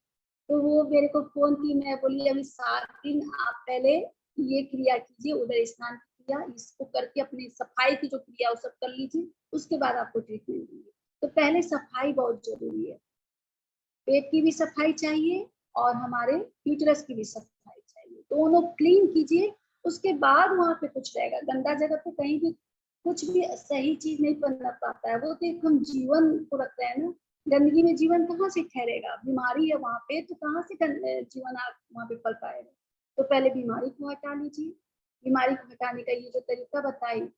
तो वो मेरे को फोन की। मैं बोली अभी 7 दिन आप पहले ये क्रिया कीजिए, उधर स्नान की क्रिया, इसको करके अपनी सफाई की जो क्रिया वो सब कर लीजिए, उसके बाद आपको ट्रीटमेंट देंगे। तो पहले सफाई बहुत जरूरी है, पेट की भी सफाई चाहिए और हमारे यूटरस की भी सफाई चाहिए, दोनों क्लीन कीजिए। उसके बाद वहां पे कुछ रहेगा। गंदा जगह पे कहीं भी कुछ भी सही चीज नहीं पनप पाता है। वो तो एक हम जीवन को रख रहे हैं ना, गंदगी में जीवन कहाँ से ठहरेगा? बीमारी है वहां पे, तो कहाँ से जीवन आप वहां पे पल पाएगा? तो पहले बीमारी को हटा लीजिए। बीमारी को हटाने का ये जो तरीका बताई,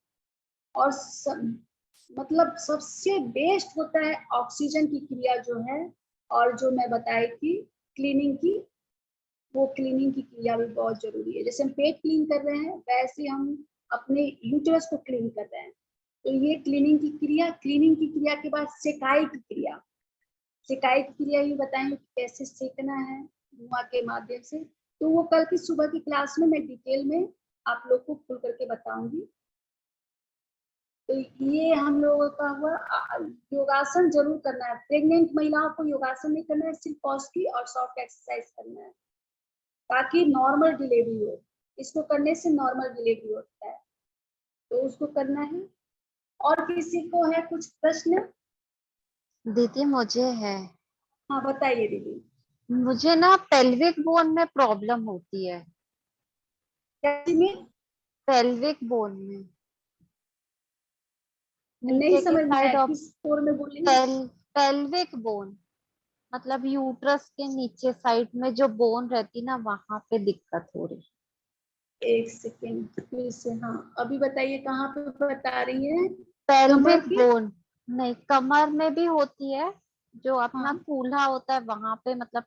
और मतलब सबसे बेस्ट होता है ऑक्सीजन की क्रिया जो है, और जो मैं बताई थी क्लीनिंग की, वो क्लीनिंग की क्रिया भी बहुत जरूरी है। जैसे हम पेट क्लीन कर रहे हैं, वैसे हम अपने यूटरस को क्लीन कर रहे हैं। तो ये क्लीनिंग की क्रिया। क्लीनिंग की क्रिया के बाद सेकाई की क्रिया, सेकाई की क्रिया भी बताएंगे कि कैसे सेकना है धुआं के माध्यम से। तो वो कल की सुबह की क्लास में मैं डिटेल में आप लोग को खुल करके बताऊंगी। तो ये हम लोगों का हुआ। योगासन जरूर करना है। प्रेग्नेंट महिलाओं को योगासन नहीं करना है, सिर्फ पॉजिटिव और सॉफ्ट एक्सरसाइज करना है, ताकि नॉर्मल डिलीवरी हो। इसको करने से नॉर्मल डिलीवरी होता है, तो उसको करना है। और किसी को है कुछ प्रश्न? दीदी मुझे है, हाँ बताइए दीदी। मुझे ना पेल्विक बोन में प्रॉब्लम होती है, कैसी में? पेल्विक बोन में, नहीं नीचे की समझ में साइड आया, ऑफ किस फ्लोर में बोली? पेल्विक बोन, मतलब यूट्रस के नीचे साइड में जो बोन रहती ना, वहां पे दिक्कत हो रही। एक सेकेंड फिर से, हाँ अभी बताइए कहाँ पे बता रही है? पेल्विक की? बोन नहीं, कमर में भी होती है, जो अपना हाँ। कूल्हा होता है वहां पे, मतलब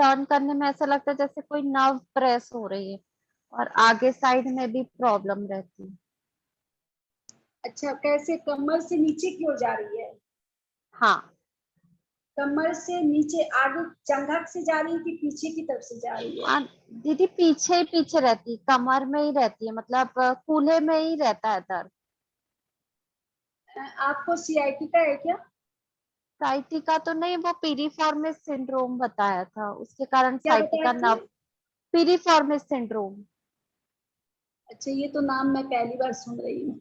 टर्न करने में ऐसा लगता है जैसे कोई नर्व प्रेस हो रही है, और आगे साइड में भी प्रॉब्लम रहती है। अच्छा, कैसे कमर से नीचे की ओर जा रही है? हाँ, कमर से नीचे आगे जंघा से जा रही है कि पीछे की तरफ से जा रही है? दीदी पीछे ही पीछे रहती है, कमर में ही रहती है, मतलब कूल्हे में ही रहता है दर्द। आपको सीआईटी का है क्या? साइटिका तो नहीं, वो पीरिफॉर्मिस सिंड्रोम बताया था, उसके कारण क्या बताया साइटिका था? Nerve, piriformis syndrome. अच्छा, ये तो नाम मैं पहली बार सुन रही हूँ।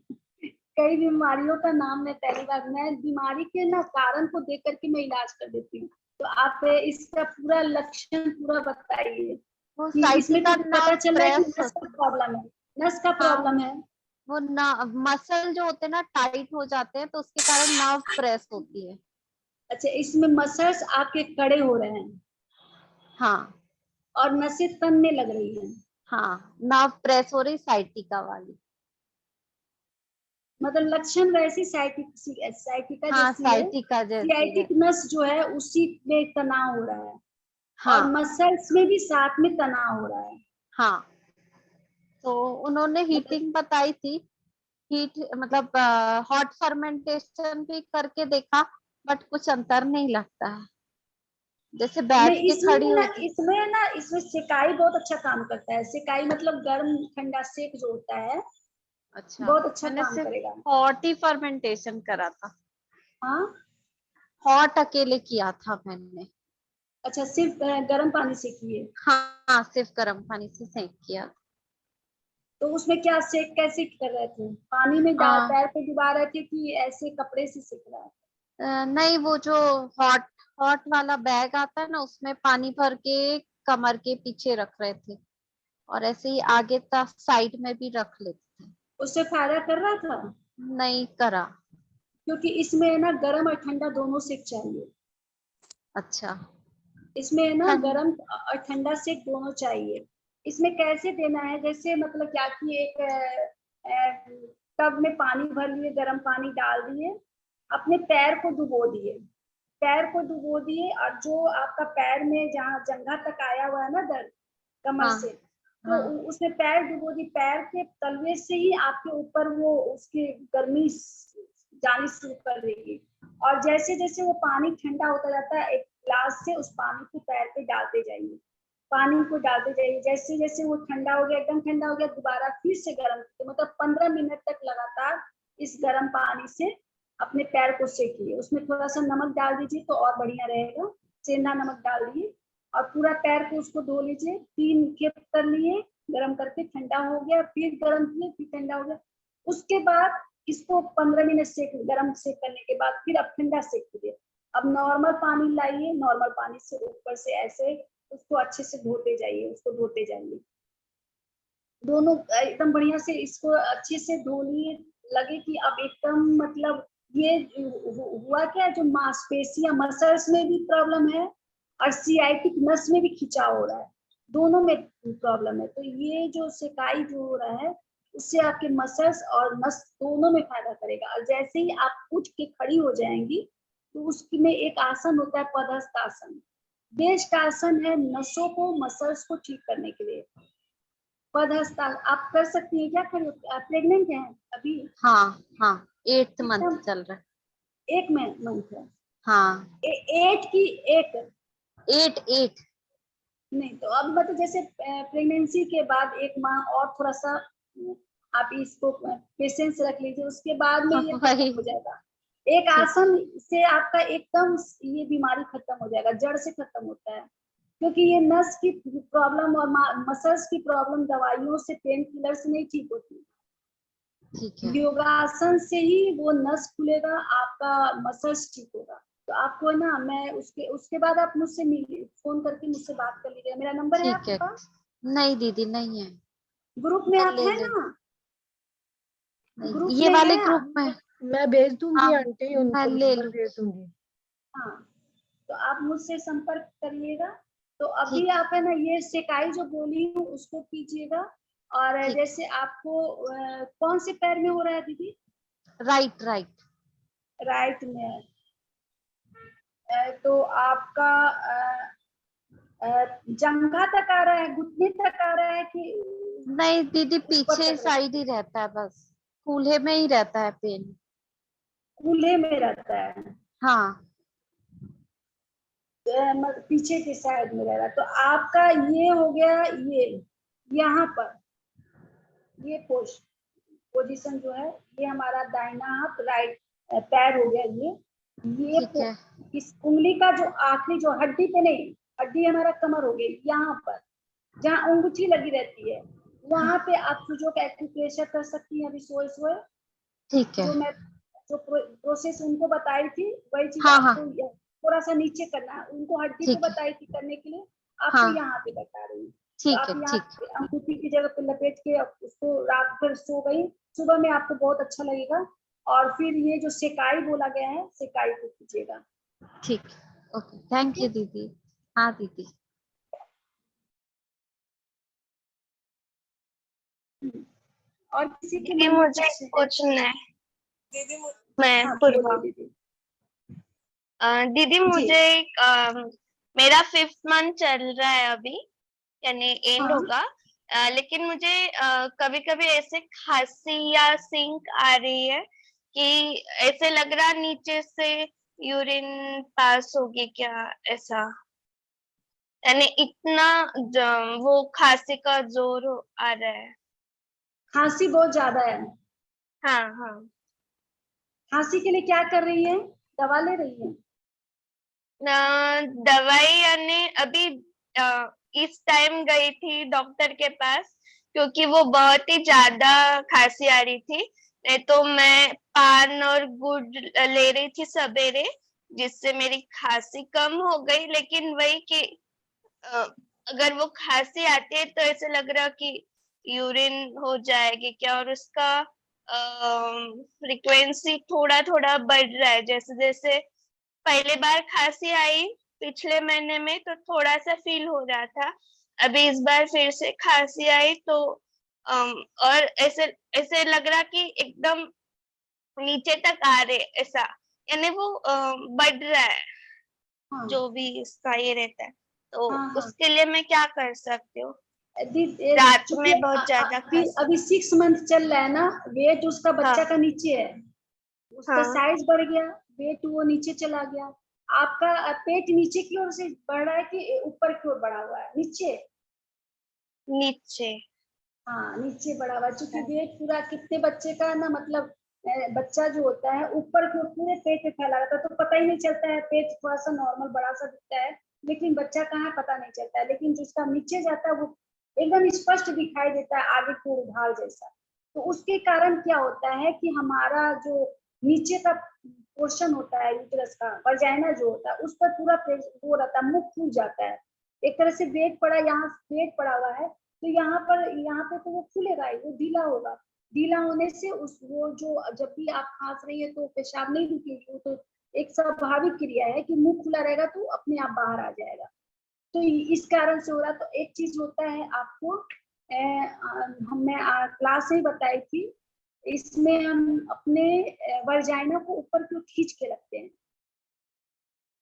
कई बीमारियों का नाम मैं पहली बार, मैं बीमारी के ना कारण को देख करके मैं इलाज कर देती हूँ। तो आप इसका पूरा लक्षण पूरा बताइए वो कि इसमें तो साइटिका पता नर्व चल रहा है कि प्रेस नस का होता है। प्रॉब्लम है, नस का हाँ, प्रॉब्लम है। वो मसल जो होते हैं ना टाइट हो जाते हैं, तो उसके कारण नर्व प्रेस होती है। अच्छा, इसमें मसल्स आपके कड़े हो रहे हैं हाँ और नसें तनने लग रही हैं। हाँ, नर्व प्रेस हो रही साइटिका वाली। मतलब लक्षण वैसी साइटिका हाँ, जैसी है। साइटिका जैसी है। सियाटिक नस जो है उसी में तनाव हो रहा है और हाँ मसल्स में भी साथ में तनाव हो रहा है। हाँ, तो उन्होंने मतलब हीटिंग बताई थी, हीट मतलब हॉट फर्मेंटेशन भी करके देखा, बट कुछ अंतर नहीं लगता है, जैसे बैठ नहीं, के खड़ी हो। इसमें सेकाई बहुत अच्छा काम करता है। सेकाई मतलब गर्म ठंडा सेक जो होता है, अच्छा, बहुत अच्छा मैंने काम सिर्फ करेगा। हॉट ही फर्मेंटेशन करा था, हाँ। हॉट अकेले किया था मैंने। अच्छा, सिर्फ गर्म पानी से किए? हाँ, सिर्फ गर्म पानी से सेक किया। तो उसमें क्या सेक कैसे कर रहे थे? पानी में डाल हाँ, पैर पे डुबा रहे थे कि ऐसे कपड़े से सेक रहा है? नहीं, वो जो हॉट हॉट वाला बैग आता है ना, उसमें पानी भर के कमर के पीछे रख रहे थे, और ऐसे ही आगे तक साइड में भी रख लेते थे। उससे फायदा कर रहा था? नहीं करा। क्योंकि इसमें ना गर्म और ठंडा दोनों सेक चाहिए। अच्छा। इसमें ना ठंड गर्म और ठंडा सेक दोनों चाहिए। इसमें कैसे देना है, जैसे मतलब क्या कि एक टब में पानी भर लिए, गर्म पानी डाल दिए, अपने पैर को डुबो दिए, पैर को डुबो दिए, और जो आपका पैर में जहाँ जंघा तक आया हुआ है ना दर्द कमर हाँ से, तो हाँ उसमें पैर डुबो दी, पैर के तलवे से ही आपके ऊपर वो उसकी गर्मी जानी शुरू कर देगी। और जैसे जैसे वो पानी ठंडा होता जाता है, एक ग्लास से उस पानी को पैर पे डालते जाइए, पानी को डालते जाइए, जैसे जैसे वो ठंडा हो गया, एकदम ठंडा हो गया, दोबारा फिर से गर्म, तो मतलब 15 मिनट तक लगातार इस गर्म पानी से अपने पैर को सेकिए। उसमें थोड़ा सा नमक डाल दीजिए तो और बढ़िया रहेगा, सेंधा नमक डाल दिए और पूरा पैर को उसको धो लीजिए। 3 खेप कर लिए, गर्म करके ठंडा हो गया, फिर गर्म किए, फिर ठंडा हो गया। उसके बाद इसको 15 मिनट सेक, गर्म सेक करने के बाद फिर अब ठंडा सेक कीजिए। अब नॉर्मल पानी लाइए, नॉर्मल पानी से ऊपर से ऐसे उसको अच्छे से धोते जाइए, उसको धोते जाइए, दोनों एकदम बढ़िया से इसको अच्छे से धो लिए। लगे कि अब एकदम मतलब ये हुआ क्या, जो मांसपेशियां मसल्स में भी प्रॉब्लम है और सियाटिक नस में भी खिंचाव हो रहा है, दोनों में प्रॉब्लम है। तो ये जो सेकाई जो हो रहा है उससे आपके मसल्स और नस दोनों में फायदा करेगा। और जैसे ही आप उठ के खड़ी हो जाएंगी तो उसमें एक आसन होता है पदस्थ आसन, बेस्ट आसन है नसों को, मसल्स को ठीक करने के लिए। पदस्थ आप कर सकती हैं क्या? प्रेग्नेंट हैं अभी? हाँ हाँ, 8th मंथ एकदम चल रहा है। एक मंथ है? हाँ, 8 की 1? 8 नहीं, तो अब मतलब जैसे प्रेगनेंसी के बाद 1 माह और थोड़ा सा आप इसको पेशेंस रख लीजिए, उसके बाद में ये खत्म वही। हो जाएगा। एक ठीक। आसन से आपका एकदम ये बीमारी खत्म हो जाएगा, जड़ से खत्म होता है। क्योंकि ये नस की प्रॉब्लम और मसल्स की प्रॉब्लम दवाइयों से, पेन किलर से नहीं ठीक होती। ठीक है। योगासन से ही वो नस खुलेगा, आपका मसल्स ठीक होगा। तो आपको ना मैं उसके उसके बाद आप मुझसे मिलिए, फोन करके मुझसे बात कर लीजिएगा। मेरा नंबर है ठीक आपके है। पास? नहीं दीदी, नहीं है। ग्रुप में मैं आप ले हैं ले, ना? नहीं, ग्रुप ये में वाले हैं ग्रुप आप? में। मैं भेज दूंगी हाँ, आंटी, मैं उनको ले नंबर लूँ। भेज दूंगी। हाँ, तो आप मुझसे संपर्क करिएगा। तो अभी ठीक है। आप है ना ये सेकाई जो बोली हूँ उसको कीजिएगा। और ठीक। जैसे आपको कौन से पैर में हो रहा है दीदी? Right right. राइट में है। तो आपका जंघा तक आ रहा है, घुटने तक आ रहा है कि नहीं दीदी, ऊपर पीछे तक? साइड ही रहता है, बस कूल्हे में ही रहता है पेन। कूल्हे में रहता है, हाँ पीछे के साइड में रह रहा है। तो आपका ये हो गया, ये यहाँ पर ये पोजीशन जो है, ये हमारा दाहिना हाथ राइट पैर हो गया। ये ठीक है। इस उंगली का जो आखिरी जो हड्डी पे नहीं, हड्डी हमारा कमर हो गई, यहाँ पर जहाँ अंगूठी लगी रहती है वहां पे आप सूजों का एक्यूप्रेशर कर सकती हैं अभी सोए सोए। ठीक है। जो मैं जो प्रोसेस उनको बताई थी वही चीज हाँ, आपको थोड़ा सा नीचे करना है। उनको हड्डी ठीक पे है। बताई थी करने के लिए, आपको हाँ यहाँ पे बता रही हूँ। तो ठीक आप है। यहाँ ठीक पे अंगूठी की जगह पे लपेट के उसको रात भर सो गई, सुबह में आपको बहुत अच्छा लगेगा। और फिर ये जो सेकाई बोला गया है, सेकाई को कीजिएगा। ठीक। ओके, थैंक यू दीदी। हाँ दीदी। और किसी के दीदी मन में मुझे कुछ कुछ नहीं। दीदी मैं हाँ पूर्वा। बोलिए दीदी। दीदी जी मुझे मेरा 5th मंथ चल रहा है अभी, यानी एंड हाँ होगा। लेकिन मुझे कभी कभी ऐसे खांसी या सिंक आ रही है कि ऐसे लग रहा नीचे से यूरिन पास होगी क्या, ऐसा। यानी इतना वो खांसी का जोर आ रहा है। खांसी बहुत ज्यादा है। हाँ हाँ। खांसी के लिए क्या कर रही है? दवा ले रही है? दवाई यानी अभी इस टाइम गई थी डॉक्टर के पास, क्योंकि वो बहुत ही ज्यादा खांसी आ रही थी। नहीं तो मैं पान और गुड़ ले रही थी सवेरे, जिससे मेरी खांसी कम हो गई। लेकिन वही कि अगर वो खांसी आती है तो ऐसे लग रहा कि यूरिन हो जाएगी क्या, और उसका फ्रीक्वेंसी थोड़ा थोड़ा बढ़ रहा है। जैसे जैसे पहले बार खांसी आई पिछले महीने में तो थोड़ा सा फील हो रहा था, अभी इस बार फिर से खांसी आई तो और ऐसे ऐसे लग रहा कि एकदम नीचे तक आ रहे, ऐसा। यानी वो बढ़ रहा है, हाँ जो भी इसका ये रहता है। तो हाँ हाँ। उसके लिए मैं क्या कर सकती हूँ? रात चूंकि में बहुत ज्यादा अभी खांसी। अभी 6 मंथ चल रहा है ना, वेट उसका बच्चा हाँ का नीचे है, उसका हाँ। साइज बढ़ गया, वेट वो नीचे चला गया। आपका पेट नीचे की ओर से बढ़ रहा है कि ऊपर की ओर बढ़ा हुआ है? नीचे। नीचे। हाँ नीचे बढ़ा हुआ है, क्योंकि वेट पूरा कितने बच्चे का ना, मतलब बच्चा जो होता है ऊपर की ओर पूरे पेट पे फैला रहता है, तो पता ही नहीं चलता है। पेट थोड़ा सा नॉर्मल बड़ा सा दिखता है, लेकिन बच्चा कहाँ है पता नहीं चलता है। लेकिन जिसका नीचे जाता है वो एकदम स्पष्ट दिखाई देता है, आगे की ओर ढाल जैसा। तो उसके कारण क्या होता है कि हमारा जो नीचे का पोर्शन होता है यूट्रस का, वजाइना जो होता है, उस पर पूरा वो रहता है, मुख खुल जाता है। एक तरह से वेट पड़ा, यहाँ वेट पड़ा हुआ है, तो यहाँ पे तो वो खुलेगा ही, वो ढीला होगा। ढीला होने से उस वो जो जब भी आप खांस रही है तो पेशाब नहीं रुकेगी, वो तो एक स्वाभाविक क्रिया है कि मुंह खुला रहेगा तो अपने आप बाहर आ जाएगा। तो इस कारण से हो रहा। तो एक चीज होता है आपको हमने क्लास में बताई थी, इसमें हम अपने वर्जाइना को ऊपर की ओर खींच के रखते हैं।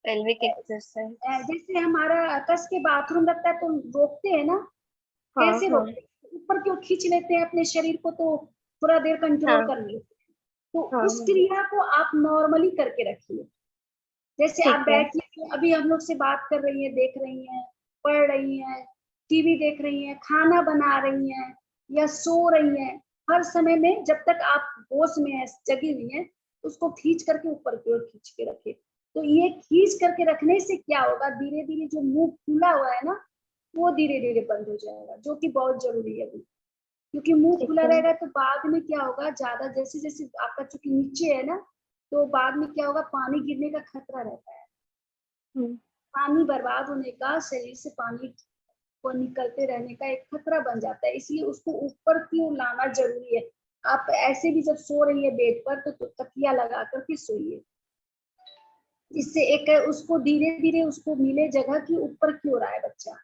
Pelvic exercise. जैसे हमारा कस के बाथरूम लगता है तो रोकते हैं ना, हाँ कैसे हाँ रोकते हैं? ऊपर की ओर खींच लेते हैं अपने शरीर को, तो थोड़ा देर कंट्रोल हाँ कर लेते हैं। तो हाँ। उस क्रिया को आप नॉर्मली करके रखिए। जैसे आप ठीक है। बैठिए, अभी हम लोग से बात कर रही है, देख रही हैं, पढ़ रही हैं, टीवी देख रही हैं, खाना बना रही हैं या सो रही हैं, हर समय में जब तक आप होश में है, जगी हुई हैं, उसको खींच करके ऊपर की ओर खींच के रखिए। तो ये खींच करके रखने से क्या होगा, धीरे धीरे जो मुंह खुला हुआ है ना, वो धीरे धीरे बंद हो जाएगा, जो कि बहुत जरूरी है अभी। क्योंकि मुंह ठीक खुला है। रहेगा तो बाद में क्या होगा, ज्यादा जैसे जैसे आपका चूंकि नीचे है ना, तो बाद में क्या होगा, पानी गिरने का खतरा रहता है। पानी बर्बाद होने का, शरीर से पानी को निकलते रहने का एक खतरा बन जाता है, इसलिए उसको ऊपर की ओर लाना जरूरी है। आप ऐसे भी जब सो रही है बेड पर तो तकिया लगा करके सोइए, जिससे एक उसको धीरे धीरे उसको मिले जगह की ऊपर की ओर आए बच्चा।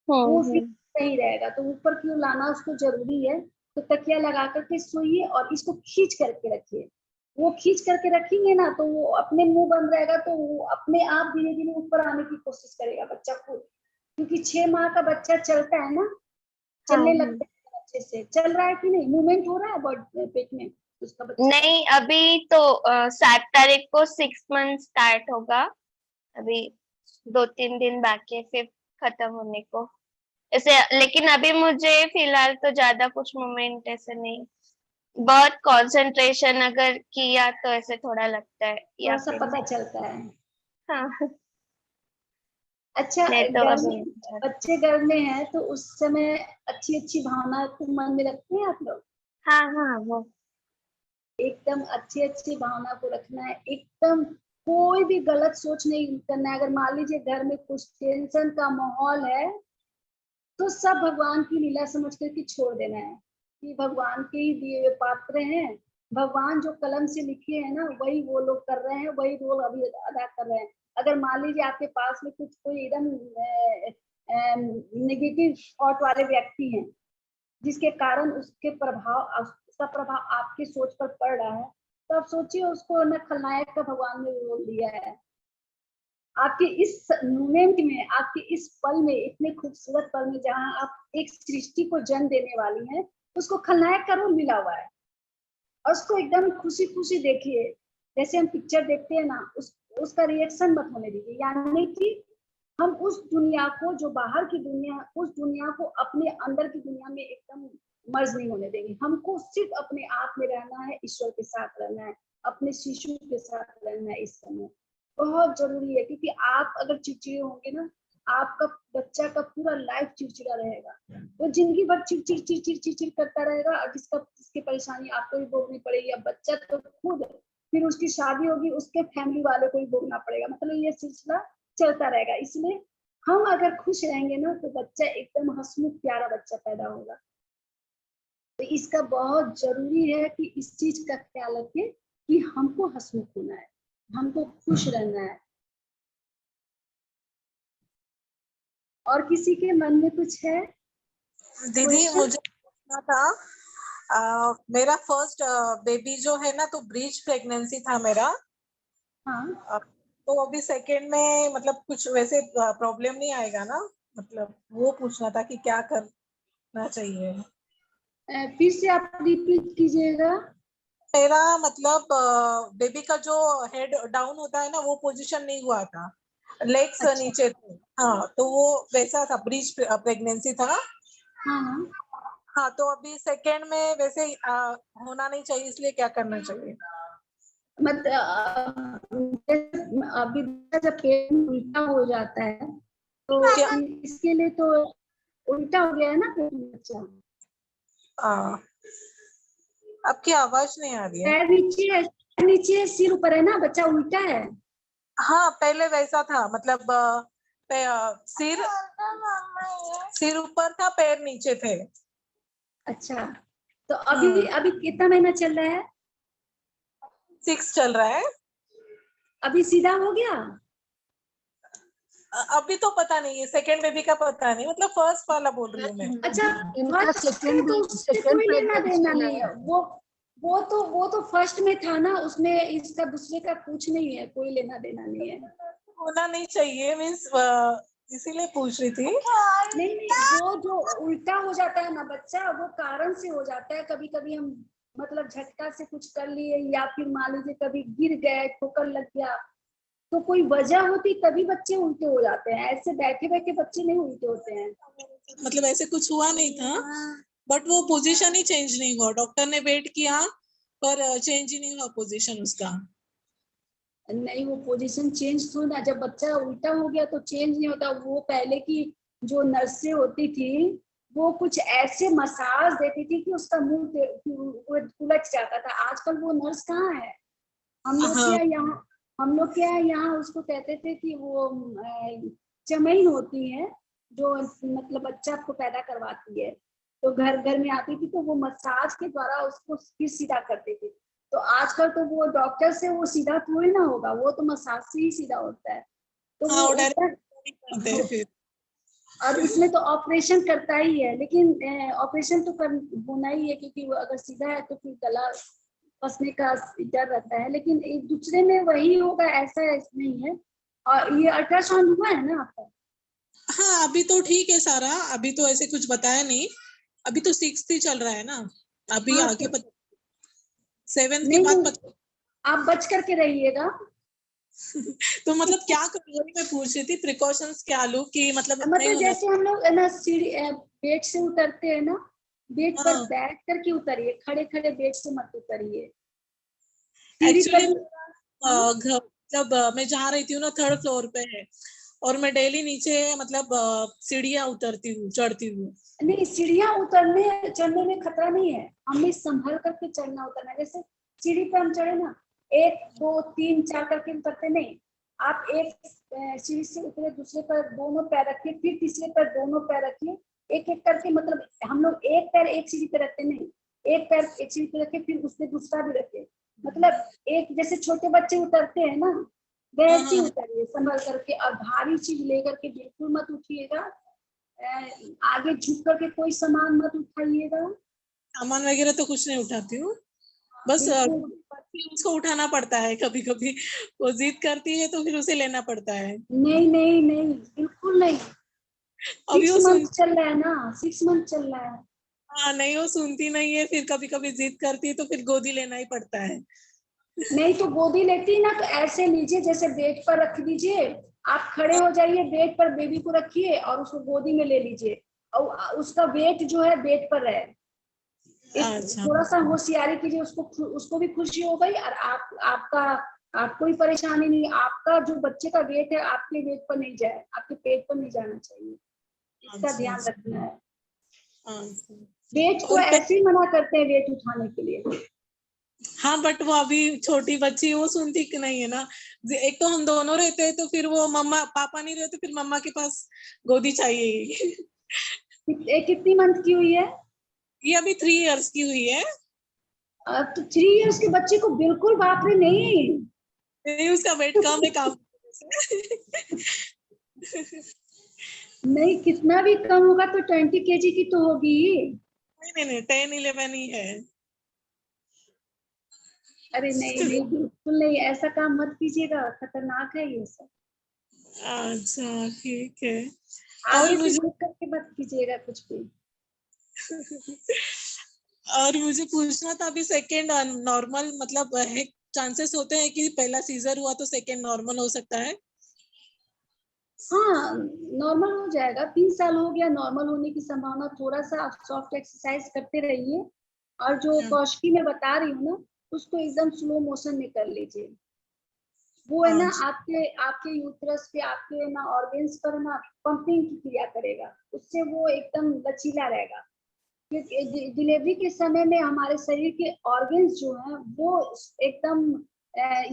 वो फिर सही रहेगा। तो ऊपर की ओर लाना उसको जरूरी है। तो तकिया लगा करके सोइए और इसको खींच करके रखिए। वो खींच करके रखेंगे ना तो वो अपने मुंह बंद रहेगा, तो वो अपने आप धीरे धीरे ऊपर आने की कोशिश करेगा बच्चा खुद। क्योंकि 6 माह का बच्चा चलता है ना, चलने लगता है अच्छे से। चल रहा है कि नहीं, मूवमेंट हो रहा है पेट में उसका बच्चा? नहीं, अभी तो 7 तारीख को 6 मंथ स्टार्ट होगा। अभी 2-3 दिन बाकी है फिर खत्म होने को ऐसे। लेकिन अभी मुझे फिलहाल तो ज्यादा कुछ मूवमेंट ऐसे नहीं, बहुत कंसंट्रेशन अगर किया तो ऐसे थोड़ा लगता है या थोड़ा सा फिर पता चलता है। हाँ। अच्छा, नहीं तो घर अभी में बच्चे घर में है तो उस समय अच्छी अच्छी भावना को मन में रखते हैं आप लोग? हाँ हाँ वो एकदम अच्छी अच्छी भावना को रखना है। एकदम कोई भी गलत सोच नहीं करना है। अगर मान लीजिए घर में कुछ टेंशन का माहौल है तो सब भगवान की लीला समझ करके छोड़ देना है कि भगवान के ही दिए हुए पात्र हैं। भगवान जो कलम से लिखे हैं ना वही वो लोग कर रहे हैं, वही रोल अभी अदा कर रहे हैं। अगर मान लीजिए आपके पास में कुछ कोई एकदम नेगेटिव थॉट वाले व्यक्ति हैं जिसके कारण उसका प्रभाव आपकी सोच पर पड़ रहा है, तो आप सोचिए उसको न खलनायक का भगवान ने रोल दिया है। आपके इस मोमेंट में, आपके इस पल में, इतने खूबसूरत पल में जहां आप एक सृष्टि को जन्म देने वाली हैं, उसको खलनायक का रोल मिला हुआ है। और उसको एकदम खुशी खुशी देखिए। जैसे हम पिक्चर देखते हैं ना, उसका रिएक्शन मत होने दीजिए। यानी कि हम उस दुनिया को, जो बाहर की दुनिया, उस दुनिया को अपने अंदर की दुनिया में एकदम मर्ज नहीं होने देंगे। हमको सिर्फ अपने आप में रहना है, ईश्वर के साथ रहना है, अपने शिशु के साथ रहना है। इस समय बहुत जरूरी है, क्योंकि आप अगर चिड़चिड़े होंगे ना, आपका बच्चा का पूरा लाइफ चिड़चिड़ा रहेगा। वो जिंदगी भर चिड़चिड़ चिड़चिड़ चिड़चिड़ करता रहेगा और जिसकी परेशानी आपको भी भोगनी पड़ेगी। अब बच्चा तो खुद, फिर उसकी शादी होगी, उसके फैमिली वालों को भी भोगना पड़ेगा। मतलब ये सिलसिला चलता रहेगा। इसलिए हम अगर खुश रहेंगे ना तो बच्चा एकदम हंसमुख प्यारा बच्चा पैदा होगा। तो इसका बहुत जरूरी है कि इस चीज का ख्याल रखें कि हमको हंसमुख होना है, हमको खुश रहना है। और किसी के मन में कुछ है? दीदी Question? मुझे पूछना था, मेरा फर्स्ट बेबी जो है ना, तो ब्रीच प्रेगनेंसी था मेरा। हाँ, तो अभी सेकेंड में मतलब कुछ वैसे प्रॉब्लम नहीं आएगा ना? मतलब वो पूछना था कि क्या करना चाहिए। फिर से आप रिपीट कीजिएगा। मेरा मतलब बेबी का जो हेड डाउन होता है ना, वो पोजीशन नहीं हुआ था, लेग्स अच्छा। नीचे थे। हाँ, तो वो वैसा था, ब्रीच प्रेगनेंसी था। हाँ हाँ, हाँ, तो अभी सेकेंड में वैसे होना नहीं चाहिए, इसलिए क्या करना चाहिए? अभी जब पेट उल्टा हो जाता है तो क्या? इसके लिए तो उल्टा हो गया है ना पेट में बच्चा। आपकी आवाज नहीं आ रही है। पैर नीचे है, नीचे सिर ऊपर है ना, बच्चा उल्टा है। हाँ, पहले वैसा था, मतलब सिर ऊपर था, पैर नीचे थे। अच्छा, तो अभी अभी कितना महीना चल रहा है? 6 चल रहा है। अभी सीधा हो गया? अभी तो पता नहीं है, सेकेंड बेबी का पता नहीं, मतलब फर्स्ट वाला बोल रही हूँ मैं। अच्छा, इनका फर्स्ट में सेकंड तो उससे सेकंड कोई लेना देना प्रेगनेंसी नहीं है। है। वो तो फर्स्ट में था ना, उसमें इसका दूसरे का कुछ नहीं है, कोई लेना देना नहीं है। होना नहीं चाहिए, मीन्स इसीलिए पूछ रही थी। नहीं नहीं, वो जो उल्टा हो जाता है ना बच्चा, वो कारण से हो जाता है। कभी कभी हम मतलब झटका से कुछ कर लिए, या फिर मान लीजिए कभी गिर गए, ठोकर लग गया, तो कोई वजह होती तभी बच्चे उल्टे हो जाते हैं। ऐसे बैठे बैठे बच्चे नहीं उल्टे होते हैं। मतलब ऐसे कुछ हुआ नहीं था, बट वो पोजीशन ही चेंज नहीं हुआ। डॉक्टर ने वेट किया पर चेंज ही नहीं हुआ पोजीशन उसका। नहीं, वो पोजीशन चेंज तो ना, जब बच्चा उल्टा हो गया तो चेंज नहीं होता। वो पहले की जो नर्सें होती थी वो कुछ ऐसे मसाज देती थी कि उसका मुंह उलट जाता था। आजकल वो नर्स कहाँ है। हम लोग क्या यहाँ उसको कहते थे कि वो चमैन होती है जो मतलब बच्चा को पैदा करवाती है, तो घर घर में आती थी, तो वो मसाज के द्वारा उसको फिर सीधा करती थी। तो आजकल तो वो डॉक्टर से वो सीधा थोड़ी ना होगा, वो तो मसाज से ही सीधा होता है। तो हाँ, वो डायरेक्ट फिर और इसमें तो ऑपरेशन करता ही है, लेकिन ऑपरेशन तो होना ही है, क्योंकि वो अगर सीधा है तो फिर गला फंसने का डर रहता है। लेकिन एक दूसरे में वही होगा ऐसा नहीं है। और ये अल्ट्रासाउंड हुआ है ना आपका? हाँ अभी तो ठीक है सारा, अभी तो ऐसे कुछ बताया नहीं, अभी तो 6th ही चल रहा है ना, अभी हाँ, आगे तो 7th के नहीं बाद नहीं, आप बच करके रहिएगा। तो मतलब क्या करूँ, वही मैं पूछ रही थी, प्रिकॉशंस क्या लूं कि मतलब नहीं मतलब होना। जैसे हम लोग है ना सीढ़ी बेड से उतरते हैं ना, बेड पर हाँ बैठ करके उतरिए, खड़े खड़े बेड से मत उतरिए। सीढ़ी एक्चुअली पर जब मैं जहाँ रहती हूँ ना 3rd फ्लोर पे है, और मैं डेली नीचे मतलब सीढ़ियाँ उतरती हूँ चढ़ती हूँ। नहीं, सीढ़ियाँ उतरने चढ़ने में खतरा नहीं है, हमें संभल करके चढ़ना उतरना है। जैसे सीढ़ी पर हम चढ़े ना, 1 2 3 4 करके उतरते नहीं, आप एक सीढ़ी से उतरे, दूसरे पर दोनों पैर रखिए, फिर तीसरे पर दोनों पैर रखिए, एक एक करके। मतलब हम लोग एक पैर एक सीढ़ी पे रखते नहीं, एक पैर एक सीढ़ी पे रखे, फिर उसपे दूसरा भी रखे। मतलब एक जैसे छोटे बच्चे उतरते हैं ना, वैसे ही उतरिए संभल करके। और भारी चीज लेकर के बिल्कुल मत उठिएगा, आगे झुक करके कोई सामान मत उठाइएगा। सामान वगैरह तो कुछ नहीं उठाती हूँ, बस बिल्कुल उसको उठाना पड़ता है कभी कभी, वो जिद करती है तो फिर उसे लेना पड़ता है। नहीं नहीं नहीं, बिल्कुल नहीं। अभी 6 वो मंथ सुन चल रहा है ना, 6 मंथ चल रहा है। हाँ नहीं वो सुनती नहीं है, फिर कभी कभी जिद करती है तो फिर गोदी लेना ही पड़ता है। नहीं तो गोदी लेती ना, तो ऐसे लीजिए, जैसे बेड पर रख दीजिए, आप खड़े हो जाइए, बेड पर बेबी को रखिए और उसको गोदी में ले लीजिए, और उसका वेट जो है बेड पर रहे। अच्छा थोड़ा सा होशियारी कीजिए, उसको भी खुशी हो गई, और आपको भी परेशानी नहीं। आपका जो बच्चे का वेट है आपके वेट पर नहीं जाए, आपके पेट पर नहीं जाना चाहिए, इसका अच्छा ध्यान रखना है। अच्छा। वेट को और ऐसे ही मना करते हैं वेट उठाने के लिए। हाँ बट वो अभी छोटी बच्ची, वो सुनती कि नहीं है ना। एक तो हम दोनों रहते हैं तो फिर वो मम्मा पापा नहीं रहते, फिर मम्मा के पास गोदी चाहिए। कितनी मंथ की हुई है? ये अभी 3 इयर्स की हुई है। तो 3 इयर्स के बच्चे को बिल्कुल, बाप रे नहीं। नहीं उसका वेट कम है काम। नहीं, कितना भी कम होगा तो 20 kg की तो होगी। नहीं नहीं 10-11 ही है। अरे नहीं नहीं, बिल्कुल नहीं, ऐसा काम मत कीजिएगा, खतरनाक है ये सब। अच्छा ठीक है। और आगे से मुझे सोच करके मत कीजिएगा कुछ भी। और मुझे पूछना था, अभी सेकेंड नॉर्मल मतलब है, चांसेस होते हैं कि पहला सीजर हुआ तो सेकेंड नॉर्मल हो सकता है? हाँ, नॉर्मल हो जाएगा, 3 साल हो गया, नॉर्मल होने की संभावना। थोड़ा सा आप सॉफ्ट एक्सरसाइज करते रहिए, और जो कौशकी में बता रही हूँ ना, उसको एकदम स्लो मोशन में कर लीजिए। वो है ना अच्छा आपके आपके यूट्रस पे, आपके ना ऑर्गन्स पर ना पंपिंग की क्रिया करेगा, उससे वो एकदम लचीला रहेगा। क्योंकि डिलीवरी के समय में हमारे शरीर के ऑर्गन्स जो हैं वो एकदम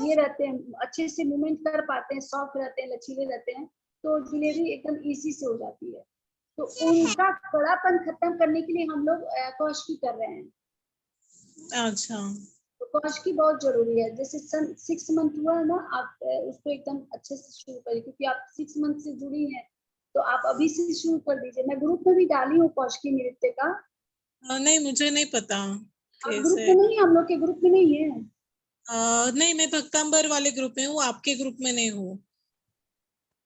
ये रहते हैं, अच्छे से मूवमेंट कर पाते हैं, सॉफ्ट रहते हैं, लचीले रहते हैं, तो डिलीवरी एकदम इजी से हो जाती है। तो उनका कड़ापन खत्म करने के लिए हम लोग कौशकी कर रहे हैं। अच्छा तो कौशकी बहुत जरूरी है। जैसे 6 मंथ हुआ है ना, आप उसको एकदम अच्छे से शुरू करिए, क्योंकि आप 6 मंथ से जुड़ी हैं, तो आप अभी से शुरू कर दीजिए। मैं ग्रुप में भी डाली हूँ कौशकी नृत्य का। नहीं मुझे नहीं पता आप ग्रुप कैसे। में नहीं, हम लोग के ग्रुप में नहीं है? नहीं मैं भक्तांबर वाले ग्रुप में हूँ, आपके ग्रुप में नहीं हूँ।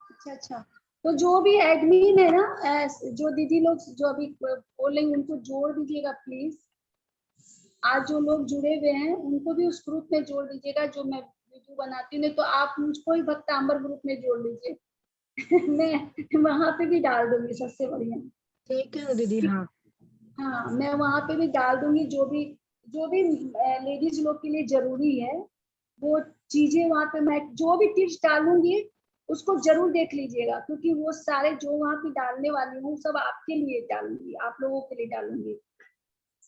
अच्छा अच्छा, तो जो भी एडमिन है ना, जो दीदी लोग जो अभी बोल रही, उनको जोड़ दीजिएगा प्लीज। आज जो लोग जुड़े हुए हैं उनको भी उस ग्रुप में जोड़ दीजिएगा जो मैं वीडियो बनाती हूँ। नहीं तो आप मुझको ही भक्तांबर ग्रुप में जोड़ लीजिए। मैं वहां पे भी डाल दूंगी, सबसे बढ़िया। ठीक है दीदी। हाँ हाँ, मैं वहां पे भी डाल दूंगी, जो भी लेडीज लोग के लिए जरूरी है, वो चीजें वहां पे मैं जो भी टिप्स डालूंगी उसको जरूर देख लीजिएगा, क्योंकि वो सारे जो वहां पे डालने वाली हूँ सब आपके लिए डालूंगी, आप लोगों के लिए डालूंगी।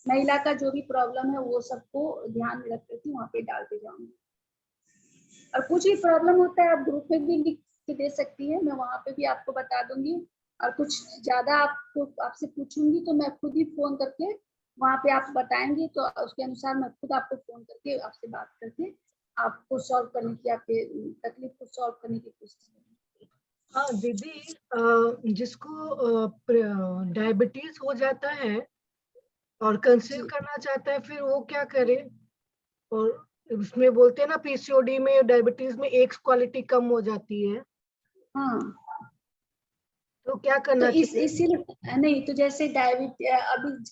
महिला का जो भी प्रॉब्लम है वो सबको ध्यान में रख करके वहां पे डालते जाऊंगी। और कुछ भी प्रॉब्लम होता है आप ग्रुप में भी लिख के दे सकती है, मैं वहां पे भी आपको बता दूंगी। और कुछ ज्यादा आपको आपसे पूछूंगी तो मैं खुद ही फोन करके वहां पे आप बताएंगे, तो उसके अनुसार मैं खुद आपको फोन करके आपसे बात करके आपको सॉल्व करने की, आपके तकलीफ को सॉल्व करने की कोशिश करूंगी। हाँ दीदी, जिसको डायबिटीज हो जाता है और कंसीव जी करना चाहता है, फिर वो क्या करे? और उसमें बोलते हैं ना, पीसीओडी में, डायबिटीज में एग्स क्वालिटी कम हो जाती है, हाँ। तो क्या तो करना इस चाहिए? इसीलिए नहीं, तो जैसे अभी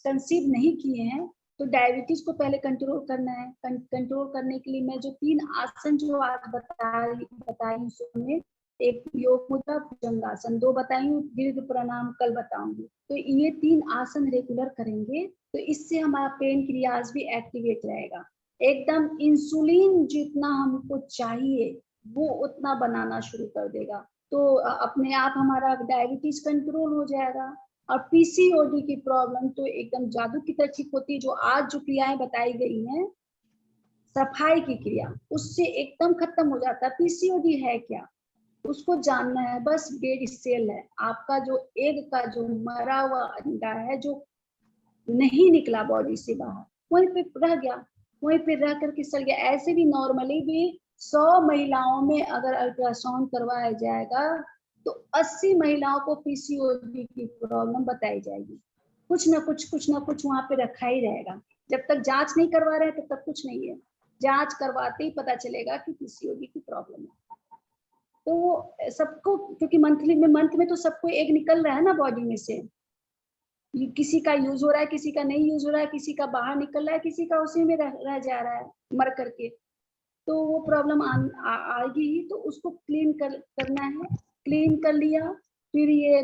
कंसीव नहीं किए हैं तो डायबिटीज को पहले कंट्रोल करना है। कंट्रोल करने के लिए मैं जो 3 आसन जो आज बताई उसमें, एक योग मुद्रा, भुजंगासन, 2 बताई हूँ, दीर्घ प्रणाम कल बताऊंगी। तो ये 3 आसन रेगुलर करेंगे तो इससे हमारा पेन क्रियाज भी एक्टिवेट रहेगा। एकदम इंसुलिन जितना हमको चाहिए वो उतना बनाना शुरू कर देगा, तो अपने आप हमारा डायबिटीज कंट्रोल हो जाएगा। और पीसीओडी की प्रॉब्लम तो एकदम जादू की तरह ठीक होती है। जो आज जो क्रियाएं बताई गई हैं, सफाई की क्रिया, उससे एकदम खत्म हो जाता है। पीसीओडी है क्या, उसको जानना है बस। डेड सेल है आपका, जो एग का जो मरा हुआ अंडा है, जो नहीं निकला बॉडी से बाहर, वहीं पे रह गया, वहीं पे रह करके सड़ गया। ऐसे भी नॉर्मली भी 100 महिलाओं में अगर अल्ट्रासाउंड करवाया जाएगा तो 80 महिलाओं को पीसीओडी की प्रॉब्लम बताई जाएगी। कुछ ना कुछ वहां पे रखा ही रहेगा। जब तक जांच नहीं करवा रहे तब तक कुछ नहीं है, जांच करवाते ही पता चलेगा कि पीसीओडी की प्रॉब्लम है। तो वो सबको, क्योंकि मंथ में तो सबको एग निकल रहा है ना बॉडी में से, किसी का यूज हो रहा है, किसी का नहीं यूज हो रहा है, किसी का बाहर निकल रहा है, किसी का उसी में रह जा रहा है मर करके। तो वो प्रॉब्लम आएगी ही, तो उसको करना है। क्लीन कर लिया, फिर ये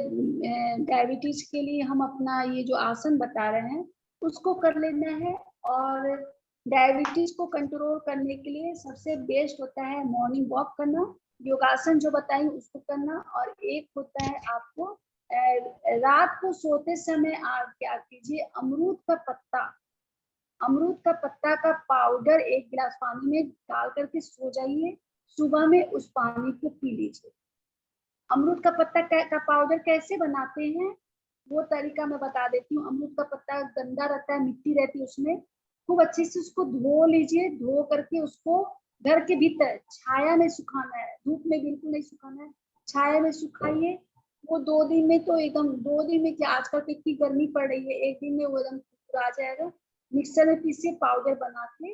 डायबिटीज के लिए हम अपना ये जो आसन बता रहे हैं उसको कर लेना है। और डायबिटीज को कंट्रोल करने के लिए सबसे बेस्ट होता है मॉर्निंग वॉक करना, योगासन जो बताई उसको करना। और एक होता है आपको रात को सोते समय आप क्या कीजिए, अमरूद का पत्ता का पाउडर 1 गिलास पानी में डाल करके सो जाइए, सुबह में उस पानी को पी लीजिए। अमरूद का पत्ता का पाउडर कैसे बनाते हैं वो तरीका मैं बता देती हूँ। अमरूद का पत्ता गंदा रहता है, मिट्टी रहती है उसमें, खूब अच्छे से उसको धो लीजिए। धो करके उसको घर के भीतर छाया में सुखाना है, धूप में बिल्कुल नहीं सुखाना है, छाया में सुखाइए। वो 2 दिन में तो एकदम, 2 दिन में क्या, आजकल तो इतनी गर्मी पड़ रही है, 1 दिन में वो एकदम आ जाएगा। मिक्सर में पीसिए, पाउडर बना के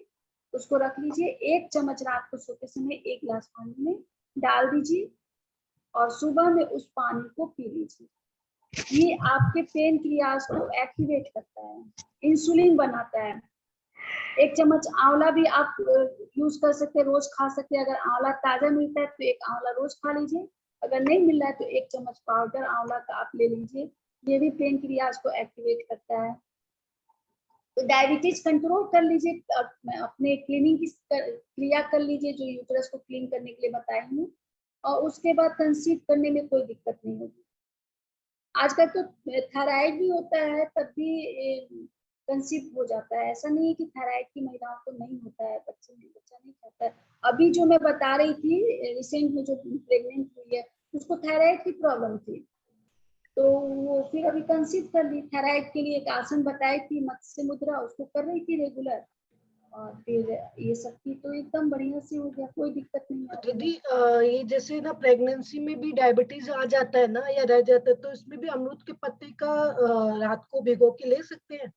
उसको रख लीजिए। 1 चम्मच रात को सोते समय 1 गिलास पानी में डाल दीजिए और सुबह में उस पानी को पी लीजिए। ये आपके पेन क्रियाज को एक्टिवेट करता है, इंसुलिन बनाता है। 1 चम्मच आंवला भी आप यूज कर सकते हैं, रोज खा सकते हैं। अगर आंवला ताजा मिलता है तो 1 आंवला रोज खा लीजिए, अगर नहीं मिल रहा है तो 1 चम्मच पाउडर आंवला का आप ले लीजिए। ये भी पेन क्रियाज को एक्टिवेट करता है। तो डायबिटीज कंट्रोल कर लीजिए, अपने क्लीनिंग की क्रिया कर लीजिए जो यूट्रस को क्लीन करने के लिए बताई हूँ, और उसके बाद कंसीव करने में कोई दिक्कत नहीं होगी। आजकल तो थायराइड भी होता है तब भी कंसीव हो जाता है। ऐसा नहीं है कि थायराइड की महिलाओं को नहीं होता है, बच्चा नहीं खाता है। अभी जो मैं बता रही थी रिसेंट में जो प्रेग्नेंट हुई है उसको थायराइड की प्रॉब्लम थी, तो वो फिर अभी कंसीव कर ली। थायराइड के लिए एक आसन बताई थी, मत्स्य मुद्रा, उसको कर रही थी रेगुलर, और फिर ये सब की तो एकदम बढ़िया से हो गया, कोई दिक्कत नहीं आ रही दीदी, है। ये जैसे ना प्रेगनेंसी में भी डायबिटीज आ जाता है ना, या रह जाता है, तो इसमें भी अमरूद के पत्ते का रात को भिगो के ले सकते हैं?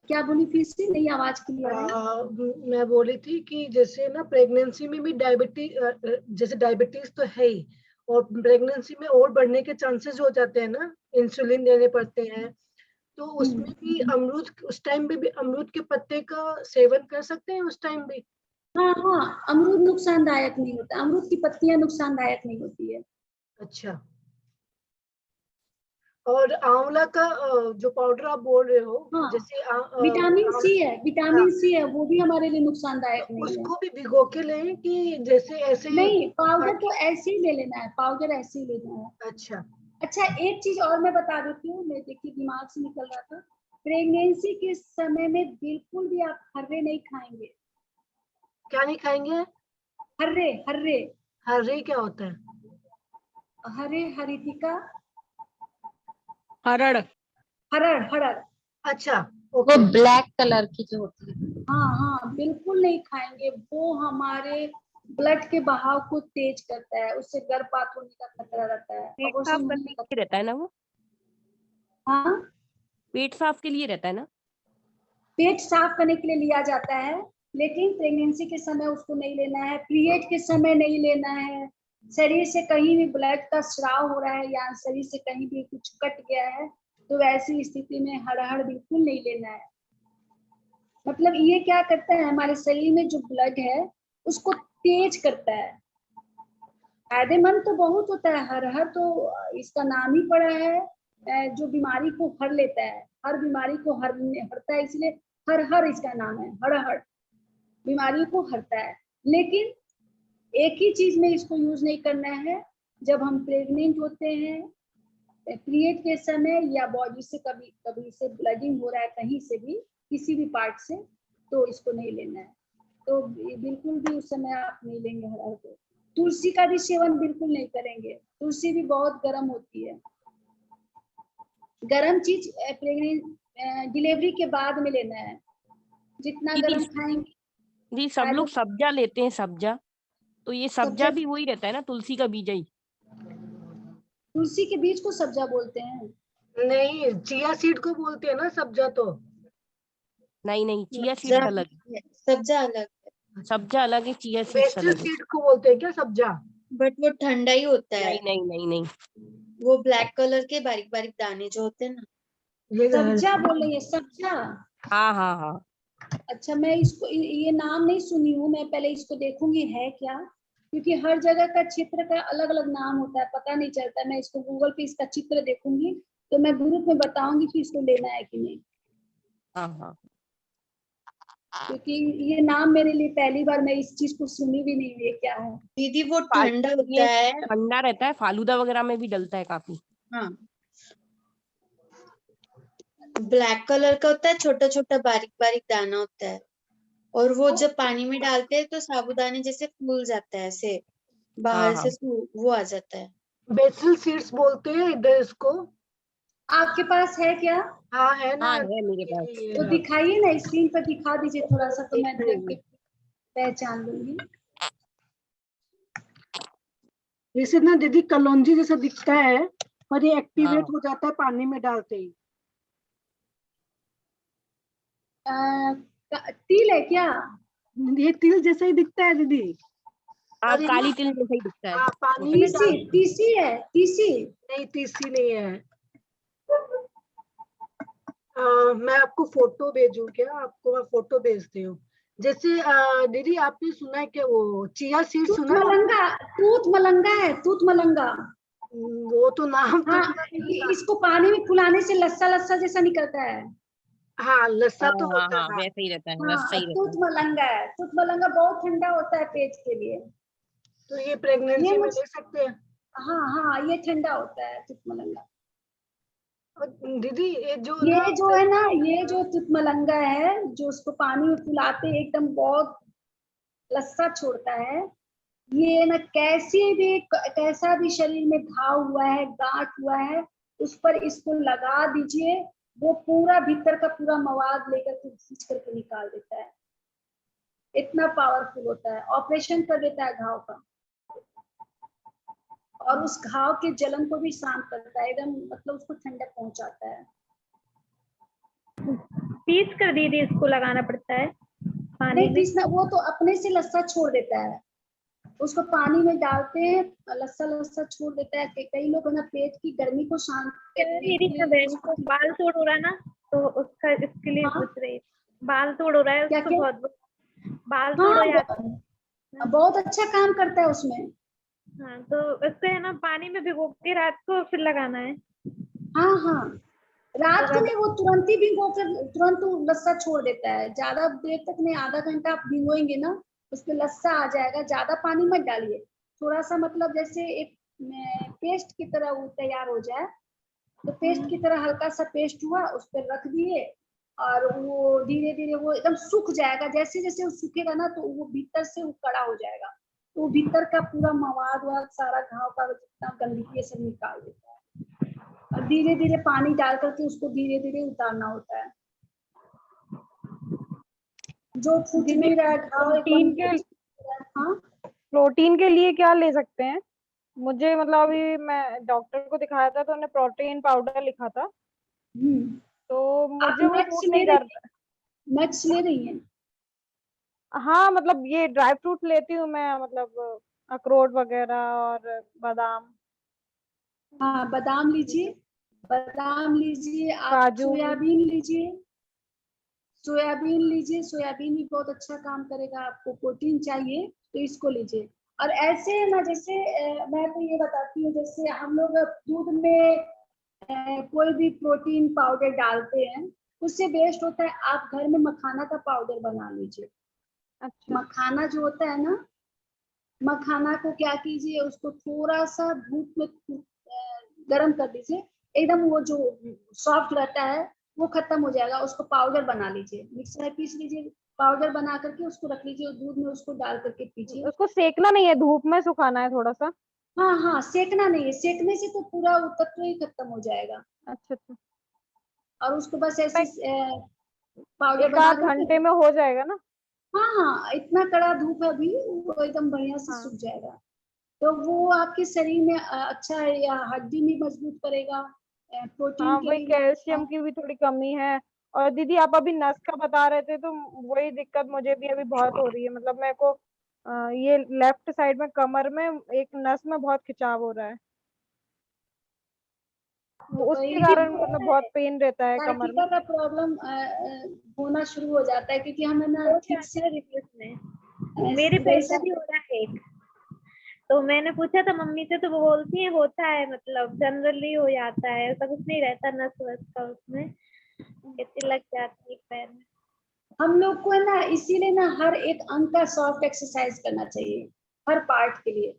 क्या बोली फिर से, नहीं आवाज क्लियर है। मैं बोल रही थी कि जैसे ना प्रेगनेंसी में भी जैसे डायबिटीज तो है ही, और प्रेगनेंसी में और बढ़ने के चांसेस हो जाते हैं ना, इंसुलिन देने पड़ते हैं, तो उसमें भी अमरूद, उस टाइम भी अमरूद के पत्ते का सेवन कर सकते हैं उस टाइम भी? हाँ हाँ, अमरूद नुकसानदायक नहीं होता, अमरूद की पत्तियां नुकसानदायक नहीं होती है। अच्छा। और आंवला का जो पाउडर आप बोल रहे हो, हाँ, जैसे विटामिन सी है, हाँ, विटामिन सी है, वो भी हमारे लिए तो नुकसानदायक नहीं है। उसको भी भिगो के लें कि जैसे ऐसे ही नहीं, पाउडर तो ताकि? ऐसे ही ले लेना है, पाउडर ऐसे ही लेना है। अच्छा। अच्छा, एक चीज और मैं बता देती हूँ, मैं देखिए दिमाग से निकल रहा था। प्रेगनेंसी के समय में बिल्कुल भी आप हर्रे नहीं खाएंगे। क्या नहीं खाएंगे? हर्रे, हर्रे, हर्रे क्या होता है? हरे, हरितिका, हरड़। हरड़, हरड़। अच्छा, वो ओके। ब्लैक कलर की जो होती है। हाँ हाँ, बिल्कुल नहीं खाएंगे। वो हमारे ब्लड के बहाव को तेज करता है, उससे गर्भपात होने का खतरा रहता है। पेट अबॉर्शन साफ होने करने का, के लिए रहता है ना वो, हाँ पेट साफ के लिए रहता है ना। पेट साफ करने के लिए लिया जाता है, लेकिन प्रेगनेंसी के समय उसको नहीं लेना है, पीरियड के समय नहीं लेना है। शरीर से कहीं भी ब्लड का स्राव हो रहा है या शरीर से कहीं भी कुछ कट गया है तो वैसी स्थिति में हड़हड़ बिल्कुल नहीं लेना है। मतलब ये क्या करता है, हमारे शरीर में जो ब्लड है उसको तेज करता है। फायदेमंद तो बहुत होता है, हरहर तो इसका नाम ही पड़ा है जो बीमारी को हर लेता है, हर बीमारी को हरता है, इसलिए हर इसका नाम है, हर बीमारी को हरता है। लेकिन एक ही चीज में इसको यूज नहीं करना है, जब हम प्रेग्नेंट होते हैं, पीरियड के समय या बॉडी से कभी से ब्लडिंग हो रहा है कहीं से भी, किसी भी पार्ट से, तो इसको नहीं लेना है। तो बिल्कुल भी उस समय आप नहीं लेंगे हरहर को। तुलसी का भी सेवन बिल्कुल नहीं करेंगे, तुलसी भी बहुत गर्म होती है। गर्म चीज डिलीवरी के बाद में लेना है, जितना गर्म खाएंगे। जी सब लोग सब्जा लेते हैं, सब्जा, तो ये सब्जा भी वही रहता है ना, तुलसी का बीज ही। तुलसी के बीज को सब्जा बोलते हैं? नहीं, चिया सीड को बोलते हैं ना सब्जा तो। नहीं, चिया सीड्स अलग है, सब्जा अलग है। सब्जा अलग है, चिया सीड्स अलग है। सीड को बोलते हैं क्या सब्जा? बट वो ठंडा ही होता है। नहीं, वो ब्लैक कलर के बारीक बारीक दाने जो होते हैं ना, सब्जा बोल रही है, सब्जा। हाँ। अच्छा, मैं इसको ये नाम नहीं सुनी हूँ, मैं पहले इसको देखूंगी है क्या, क्योंकि हर जगह का क्षेत्र का अलग अलग नाम होता है, पता नहीं चलता। मैं इसको गूगल पे इसका चित्र देखूंगी तो मैं ग्रुप में बताऊंगी कि इसको लेना है कि नहीं। हाँ। क्योंकि ये नाम मेरे लिए पहली बार, मैं इस चीज को सुनी भी नहीं हुई है, क्या है। दीदी वो ठंडा होता है, ठंडा रहता है, फालूदा वगैरह में भी डलता है काफी। हाँ ब्लैक कलर का होता है, छोटा छोटा बारीक बारीक दाना होता है, और वो जब पानी में डालते हैं तो साबुदाने जैसे फूल जाता है, ऐसे बाहर से वो आ जाता है। बेसिल सीड्स बोलते हैं इधर इसको। आपके पास है क्या? हाँ है ना, हाँ है मेरे पास। तो दिखाइए ना, स्क्रीन पर दिखा दीजिए थोड़ा सा, तो मैं देख के पहचान लूंगी। जैसे ना दीदी कलौंजी जैसा दिखता है, पर ये एक्टिवेट हो जाता है पानी में डालते ही। तिल है क्या? ये तिल जैसा ही दिखता है दीदी। हाँ, काली तिल जैसा ही दिखता है। पानी में तीसी है, तीसी नहीं, तीसी नहीं है। मैं आपको फोटो भेजूं क्या? आपको मैं फोटो भेजती हूँ। जैसे दीदी आपने सुना है कि वो चिया सीड सुना है? तूत मलंगा है, तूत मलंगा। वो तो नाम हाँ, इसको पानी में फुलाने से लस्सा लस्सा जैसा निकलता है। हाँ लस्सा तो होता है। हाँ, वैसे ही रहता है, हाँ, तूत मलंगा है। तूत मलंगा बहुत ठंडा होता है पेट के लिए, तो ये प्रेगनेंसी में ले सकते हैं। हाँ, ये ठंडा होता है तूत मलंगा। दीदी ये जो है ना, ये जो तूत मलंगा है, जो उसको पानी में फुलाते एकदम बहुत लस्सा छोड़ता है, ये ना कैसा भी शरीर में घाव हुआ है, गांठ हुआ है, उस पर इसको लगा दीजिए, वो पूरा भीतर का पूरा मवाद लेकर के खींच करके निकाल देता है। इतना पावरफुल होता है, ऑपरेशन कर देता है घाव का, और उस घाव के जलन को भी शांत करता है, एकदम मतलब उसको ठंडक पहुंचाता है। पीस कर दीदी इसको लगाना पड़ता है पानी नहीं में? पीसना, वो तो अपने से लस्सा छोड़ देता है, उसको पानी में डालते हैं, लस्सा छोड़ देता है। कई लोग है ना पेट की गर्मी को शांत मेरी बहन को बाल तोड़ हो रहा है ना, तो उसका इसके लिए पूछ रही, बाल तोड़ हो रहा है उसको, बहुत बाल तोड़ हो जाता है। बहुत अच्छा काम करता है उसमें। हाँ, तो उसको है ना पानी में भिगो के रात को फिर लगाना है। हाँ, रात को नहीं, वो तुरंत ही भिगो कर तुरंत लस्सा छोड़ देता है। ज्यादा देर तक नहीं, आधा घंटा आप भिगोएंगे ना, उसपे लस्सा आ जाएगा। ज्यादा पानी मत डालिए, थोड़ा सा, मतलब जैसे एक पेस्ट की तरह वो तैयार हो जाए, तो पेस्ट की तरह हल्का सा पेस्ट हुआ, उस पर रख दिए, और वो धीरे धीरे वो एकदम सूख जाएगा। जैसे जैसे वो सूखेगा ना, तो वो भीतर से वो कड़ा हो जाएगा, तो भीतर का पूरा मवाद सारा घाव का जितना गंदगी है सब निकाल देता है। और धीरे धीरे पानी डाल करके उसको धीरे धीरे उतारना होता है। जो फूट नहीं रहा घाव, प्रोटीन के, हाँ प्रोटीन के लिए क्या ले सकते हैं? मुझे मतलब अभी मैं डॉक्टर को दिखाया था तो उन्होंने प्रोटीन पाउडर लिखा था, तो आप मुझे वो नट्स सूट ले नहीं रही करता। नट्स ले रही हैं? हाँ मतलब ये ड्राई फ्रूट लेती हूँ मैं, मतलब अखरोट वगैरह और बादाम, हाँ, बादाम लीजिए, बादाम लीजिए, आप काजू। सोयाबीन लीजिए, सोयाबीन लीजिए, सोयाबीन भी बहुत अच्छा काम करेगा। आपको प्रोटीन चाहिए तो इसको लीजिए। और ऐसे ना, जैसे मैं तो ये बताती हूँ, जैसे हम लोग दूध में कोई भी प्रोटीन पाउडर डालते हैं, उससे बेस्ट होता है आप घर में मखाना का पाउडर बना लीजिए। अच्छा। मखाना जो होता है ना, मखाना को क्या कीजिए, उसको थोड़ा सा धूप में गर्म कर दीजिए, एकदम वो जो सॉफ्ट रहता है वो खत्म हो जाएगा, उसको पाउडर बना लीजिए, मिक्सर में पीस लीजिए, पाउडर बना करके उसको रख लीजिए और दूध में उसको डाल करके पीजिए। उसको सेकना नहीं है, धूप में सुखाना है थोड़ा सा? हाँ हाँ, सेकना नहीं है, सेकने से तो पूरा वो तत्व ही खत्म हो जाएगा। अच्छा अच्छा। और उसको बस मैं ऐसे पाउडर एक बना आध करके, घंटे में हो जाएगा ना? हाँ हाँ, इतना कड़ा धूप है अभी, वो एकदम बढ़िया से हाँ सूख जाएगा। तो वो आपके शरीर में अच्छा है, या हड्डी में मजबूत करेगा, प्रोटीन हाँ, के वही लिए भी अच्छा कैल्शियम है। की भी थोड़ी कमी है। और दीदी आप अभी नस का बता रहे थे, तो वही दिक्कत मुझे भी अभी बहुत हो रही है। मतलब मेरे को ये लेफ्ट साइड में कमर में एक नस में बहुत खिंचाव हो रहा है, तो उसके वही कारण होता मतलब है, बहुत पेन रहता है कमर में। साइकिका का प्रॉब्लम होना शुरू हो जाता है, क्योंकि हमें ना हो ठीक से जाता है रिवर्स में। मेरे पेट में भी हो रहा है एक, तो मैंने पूछा था मम्मी से, तो वो बोलती है होता है, मतलब जनरली हो जाता है, ऐसा कुछ नहीं रहता नस वस का उसमें, कहती लग जाती है पैर में। हम लोग को है ना, इसीलिए ना हर एक अंग का सॉफ्ट एक्सरसाइज करना चाहिए, हर पार्ट के लिए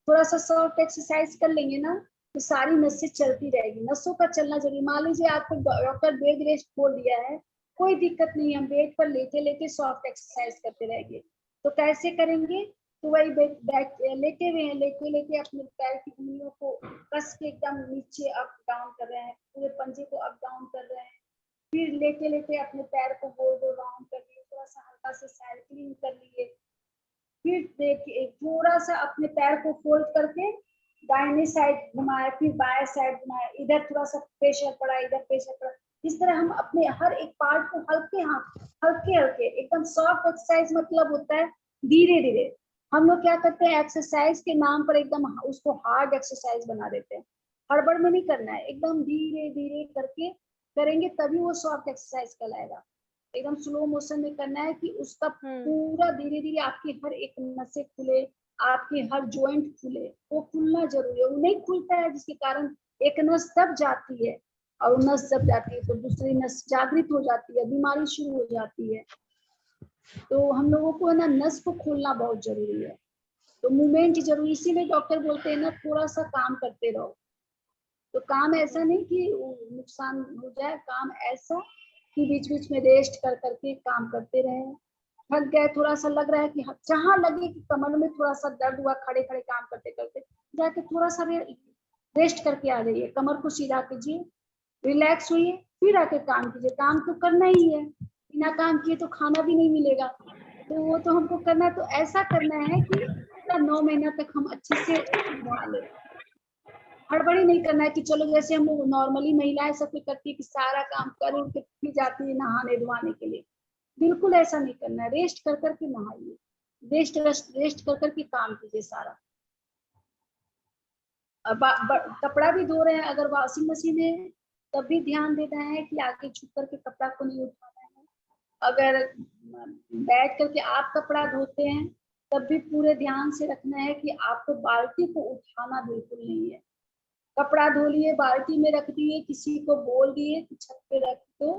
थोड़ा सा सॉफ्ट एक्सरसाइज कर लेंगे ना, तो सारी नसें चलती रहेगी। नसों का चलना जरूरी। मान लीजिए आपको डॉक्टर बेड रेस्ट बोल दिया है, कोई दिक्कत नहीं है, हम बेड पर लेटे लेटे सॉफ्ट एक्सरसाइज करते रहेंगे। तो कैसे करेंगे? तो वही बैठ लेटे हुए हैं, लेटे लेटे अपने पैर की उंगलियों को कस के एकदम नीचे अप डाउन कर रहे हैं, पूरे पंजे को अप डाउन कर रहे हैं। फिर लेटे लेटे अपने पैर को गोल गोल राउंड कर लिए, थोड़ा सा हल्का से साइकिलिंग कर लिए। फिर देखिए थोड़ा सा अपने पैर को फोल्ड करके दाहिने साइड घुमाया, फिर बाएं साइड घुमाया, इधर थोड़ा सा प्रेशर पड़ा, इधर प्रेशर पड़ा। इस तरह हम अपने हर एक पार्ट को हल्के हाथ, हल्के हल्के, एकदम सॉफ्ट एक्सरसाइज मतलब होता है धीरे धीरे। हम लोग क्या करते हैं, एक्सरसाइज के नाम पर एकदम उसको हार्ड एक्सरसाइज बना देते हैं। हड़बड़ में नहीं करना है, एकदम धीरे धीरे करके करेंगे तभी वो सॉफ्ट एक्सरसाइज कहलाएगा। एकदम स्लो मोशन में करना है कि उसका पूरा धीरे धीरे आपकी हर एक नसें खुले, आपके हर जॉइंट खुले, वो खुलना जरूरी है। वो नहीं खुलता है जिसके कारण एक नस दब जाती है, और वो नस दब जाती है तो दूसरी नस जागृत हो जाती है, बीमारी शुरू हो जाती है। तो हम लोगों को है ना नस को खोलना बहुत जरूरी है, तो मूवमेंट जरूरी। इसीलिए डॉक्टर बोलते हैं ना थोड़ा सा काम करते रहो। तो काम ऐसा नहीं कि नुकसान हो जाए, काम ऐसा कि बीच बीच में रेस्ट कर करके काम करते रहे। थक गए, थोड़ा सा लग रहा है कि जहाँ लगे कि कमर में थोड़ा सा दर्द हुआ खड़े खड़े काम करते करते, जाके थोड़ा सा रेस्ट करके आ जाइए, कमर को सीधा कीजिए, रिलैक्स होइए, फिर आके काम कीजिए। काम तो करना ही है, बिना काम किए तो खाना भी नहीं मिलेगा, तो वो तो हमको करना। तो ऐसा करना है कि पूरा 9 महीना तक हम अच्छे से निभा ले। हड़बड़ी नहीं करना है कि चलो जैसे हम लोग नॉर्मली महिलाएं सब कुछ करती है कि सारा काम कर उड़ के फिर जाती है नहाने धोने के लिए, बिल्कुल ऐसा नहीं करना है। रेस्ट कर करके नहाइए, रेस्ट कर करके काम कीजिए सारा। कपड़ा भी धो रहे हैं, अगर वॉशिंग मशीन है तब भी ध्यान देना है कि आगे झुक करके कपड़ा को नहीं उठाना है। अगर बैठ करके आप कपड़ा धोते हैं तब भी पूरे ध्यान से रखना है कि आपको बाल्टी को उठाना बिल्कुल नहीं है। कपड़ा धो लिए, बाल्टी में रख दिए, किसी को बोल दिए कि छत पे रख दो,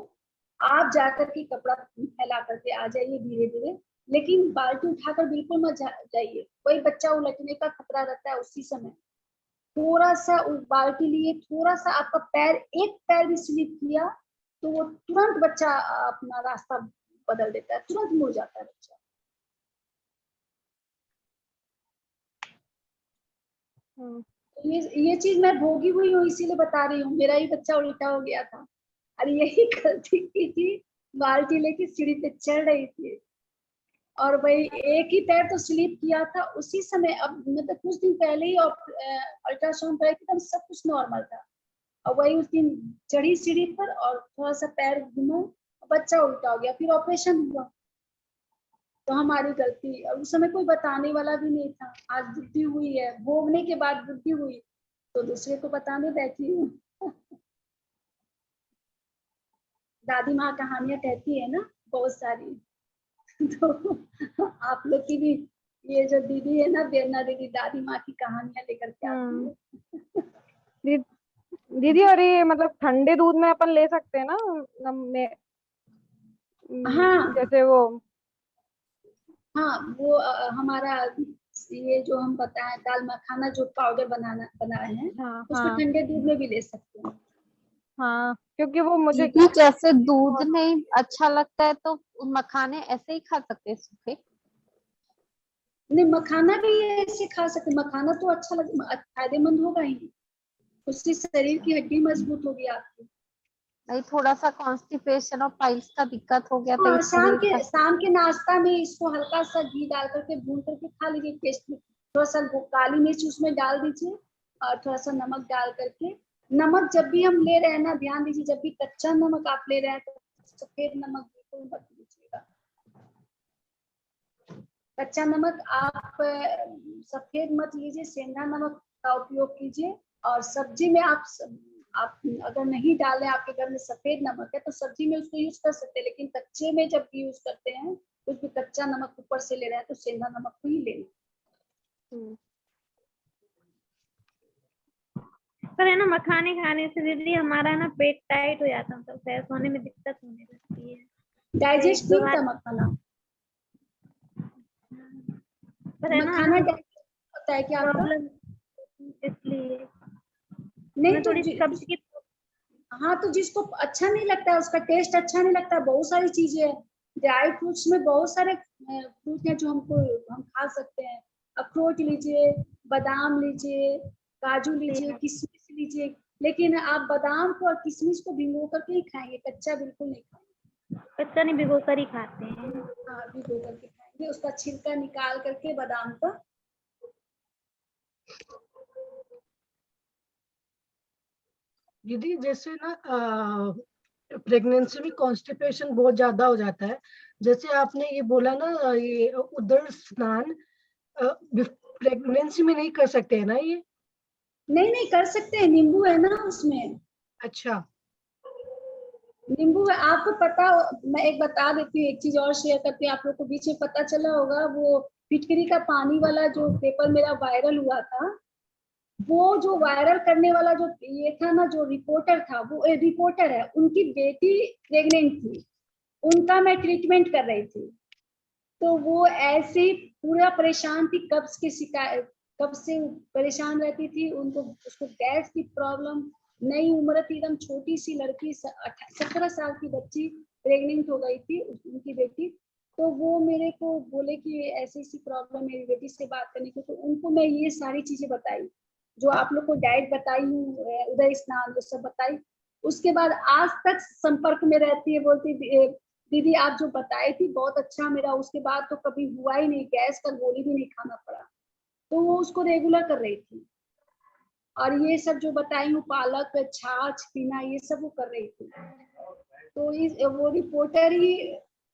आप जाकर के कपड़ा फैला करके आ जाइए धीरे धीरे, लेकिन बाल्टी उठाकर बिल्कुल मत जाइए। कोई बच्चा उलटने का खतरा रहता है उसी समय। थोड़ा सा बाल्टी लिए, थोड़ा सा आपका पैर, एक पैर भी स्लिप किया तो वो तुरंत बच्चा अपना रास्ता बदल देता है, तुरंत मुड़ जाता है बच्चा। ये चीज मैं भोगी हुई हूँ, इसीलिए बता रही हूँ। मेरा ही बच्चा उल्टा हो गया था, अरे यही गलती की थी, बाल्टी लेके सीढ़ी पे चढ़ रही थी और वही एक ही पैर तो स्लिप किया था उसी समय। अब मतलब कुछ दिन पहले ही अल्ट्रासाउंड कराई थी तब सब कुछ नॉर्मल था, और वही उस दिन चढ़ी सीढ़ी पर और थोड़ा सा पैर घुमा, बच्चा उल्टा हो गया, फिर ऑपरेशन हुआ। तो हमारी गलती, और उस समय कोई बताने वाला भी नहीं था। आज बुद्धि हुई है, भोगने के बाद बुद्धि हुई तो दूसरे को बताने बैठी हूँ। दादी माँ कहानियां कहती है ना बहुत सारी। तो आप लोग की भी ये जो दीदी है ना, बेरना दीदी, दादी माँ की कहानियां लेकर के आती है। दीदी और ये मतलब ठंडे दूध में अपन ले सकते हैं ना हाँ जैसे वो हाँ, वो हमारा ये जो हम बताएं दाल मखाना जो पाउडर बनाए हैं, हाँ उसको हाँ ठंडे दूध में भी ले सकते हैं। हाँ, क्योंकि वो मुझे दीदी जैसे दूध नहीं अच्छा लगता है तो मखाने ऐसे ही खा सकते हैं सूखे? नहीं, मखाना भी ऐसे खा सकते, मखाना तो अच्छा फायदेमंद होगा ही, उससे शरीर की हड्डी मजबूत होगी आपकी। नहीं, थोड़ा सा कॉन्स्टिपेशन और पाइल्स का दिक्कत हो गया तो हाँ, इसलिए शाम के नाश्ता में इसको हल्का सा घी डाल करके भून करके खा लीजिए। टेस्ट में थोड़ा सा काली मिर्च उसमें डाल दीजिए और थोड़ा सा नमक डाल करके। नमक जब भी हम ले रहे हैं ना, ध्यान दीजिए, जब भी कच्चा नमक आप ले रहे हैं तो सफेद नमक बिल्कुल मत लीजिएगा। कच्चा नमक आप सफेद मत लीजिए, सेंधा नमक का उपयोग कीजिए। और सब्जी में आप अगर नहीं डालें, आपके घर में सफेद नमक है तो सब्जी में उसको यूज कर सकते हैं, लेकिन कच्चे में जब यूज करते हैं तो उसमें कच्चा नमक ऊपर से ले रहे हैं तो सेंधा नमक को ही लेना। पर है ना, मखाने खाने से दीदी हमारा ना पेट टाइट हो जाता है, तो फ्रेश होने में दिक्कत होने लगती है। डाइजेस्ट नहीं होता मखाना। पर है ना मखाना होता है क्या आपका? प्रॉब्लम, इसलिए नहीं तो थोड़ी सब्जी की। हाँ, तो जिसको अच्छा नहीं लगता है, उसका टेस्ट अच्छा नहीं लगता, बहुत सारी चीजें हैं। ड्राई फ्रूट्स में बहुत सारे फ्रूट हैं जो हम खा सकते हैं। अखरोट लीजिए, बादाम लीजिए, काजू लीजिए, किशमिश लीजिए, लेकिन आप बादाम को और किशमिश को भिगो करके ही खाएंगे, कच्चा बिल्कुल नहीं खाएंगे। कच्चा नहीं, भिगो कर ही खाते हैं। हाँ, भिगो करके खाएंगे, उसका छिलका निकाल करके बादाम का। दीदी जैसे ना प्रेगनेंसी में कॉन्स्टिपेशन बहुत ज्यादा हो जाता है, जैसे आपने ये बोला ना, ये उदर स्नान प्रेगनेंसी में नहीं कर सकते हैं ना ये? नहीं कर सकते हैं, नींबू है ना उसमें। अच्छा, नींबू है, आपको पता मैं एक बता देती हूँ, एक चीज और शेयर करती हूँ। आप लोग को बीच में पता चला होगा, वो फिटकरी का पानी वाला जो पेपर मेरा वायरल हुआ था, वो जो वायरल करने वाला जो ये था ना, जो रिपोर्टर था, वो रिपोर्टर है, उनकी बेटी प्रेग्नेंट थी, उनका मैं ट्रीटमेंट कर रही थी। तो वो ऐसे ही पूरा परेशान थी, कब्ज की शिकायत, कब से परेशान रहती थी, उसको गैस की प्रॉब्लम, नई उम्र थी, एकदम छोटी सी लड़की, 17 साल की बच्ची प्रेग्नेंट हो गई थी उनकी बेटी। तो वो मेरे को बोले कि ऐसी ऐसी प्रॉब्लम, मेरी बेटी से बात करने की, तो उनको मैं ये सारी चीजें बताई, जो आप लोग को डाइट बताई हूँ, उदय स्नान वो सब बताई। उसके बाद आज तक संपर्क में रहती है, बोलती दीदी आप जो बताई थी बहुत अच्छा, मेरा उसके बाद तो कभी हुआ ही नहीं, गैस का गोली भी नहीं खाना पड़ा। तो वो उसको रेगुलर कर रही थी, और ये सब जो बताई हूँ, पालक छाछ पीना, ये सब वो कर रही थी। तो वो रिपोर्टर ही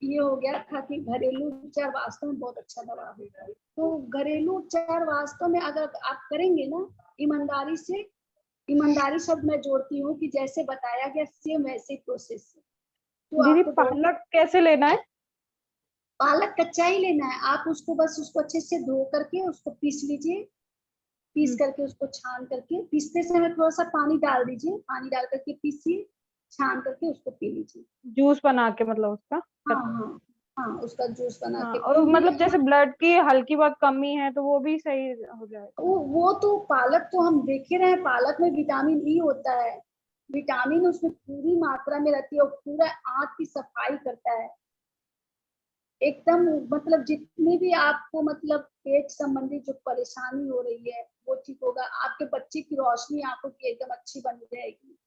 ये हो गया था कि घरेलू उपचार वास्तव में बहुत अच्छा दवा है। तो घरेलू उपचार वास्तव में अगर आप करेंगे ना ईमानदारी से, ईमानदारी शब्द मैं जोड़ती हूँ कि जैसे बताया गया सेम वैसे प्रोसेस से, तो दीदी आपको पालक कैसे लेना है? पालक कच्चा ही लेना है, आप उसको बस उसको अच्छे से धो करके उसको पीस लीजिए, पीस करके उसको छान करके, पीसते समय थोड़ा सा पानी डाल दीजिए, पानी डाल करके पीसिए, छान करके उसको पी लीजिए। जूस बना के मतलब उसका? हाँ, उसका जूस बना हाँ, के और मतलब जैसे ब्लड की हल्की बहुत कमी है तो वो भी सही हो जाएगा? वो तो पालक तो हम देख ही रहे हैं, पालक में विटामिन ई होता है, विटामिन उसमें पूरी मात्रा में रहती है, और पूरा आंत की सफाई करता है एकदम। मतलब जितनी भी आपको मतलब पेट संबंधी जो परेशानी हो रही है वो ठीक होगा, आपके बच्चे की रोशनी आंखों की एकदम अच्छी बन जाएगी।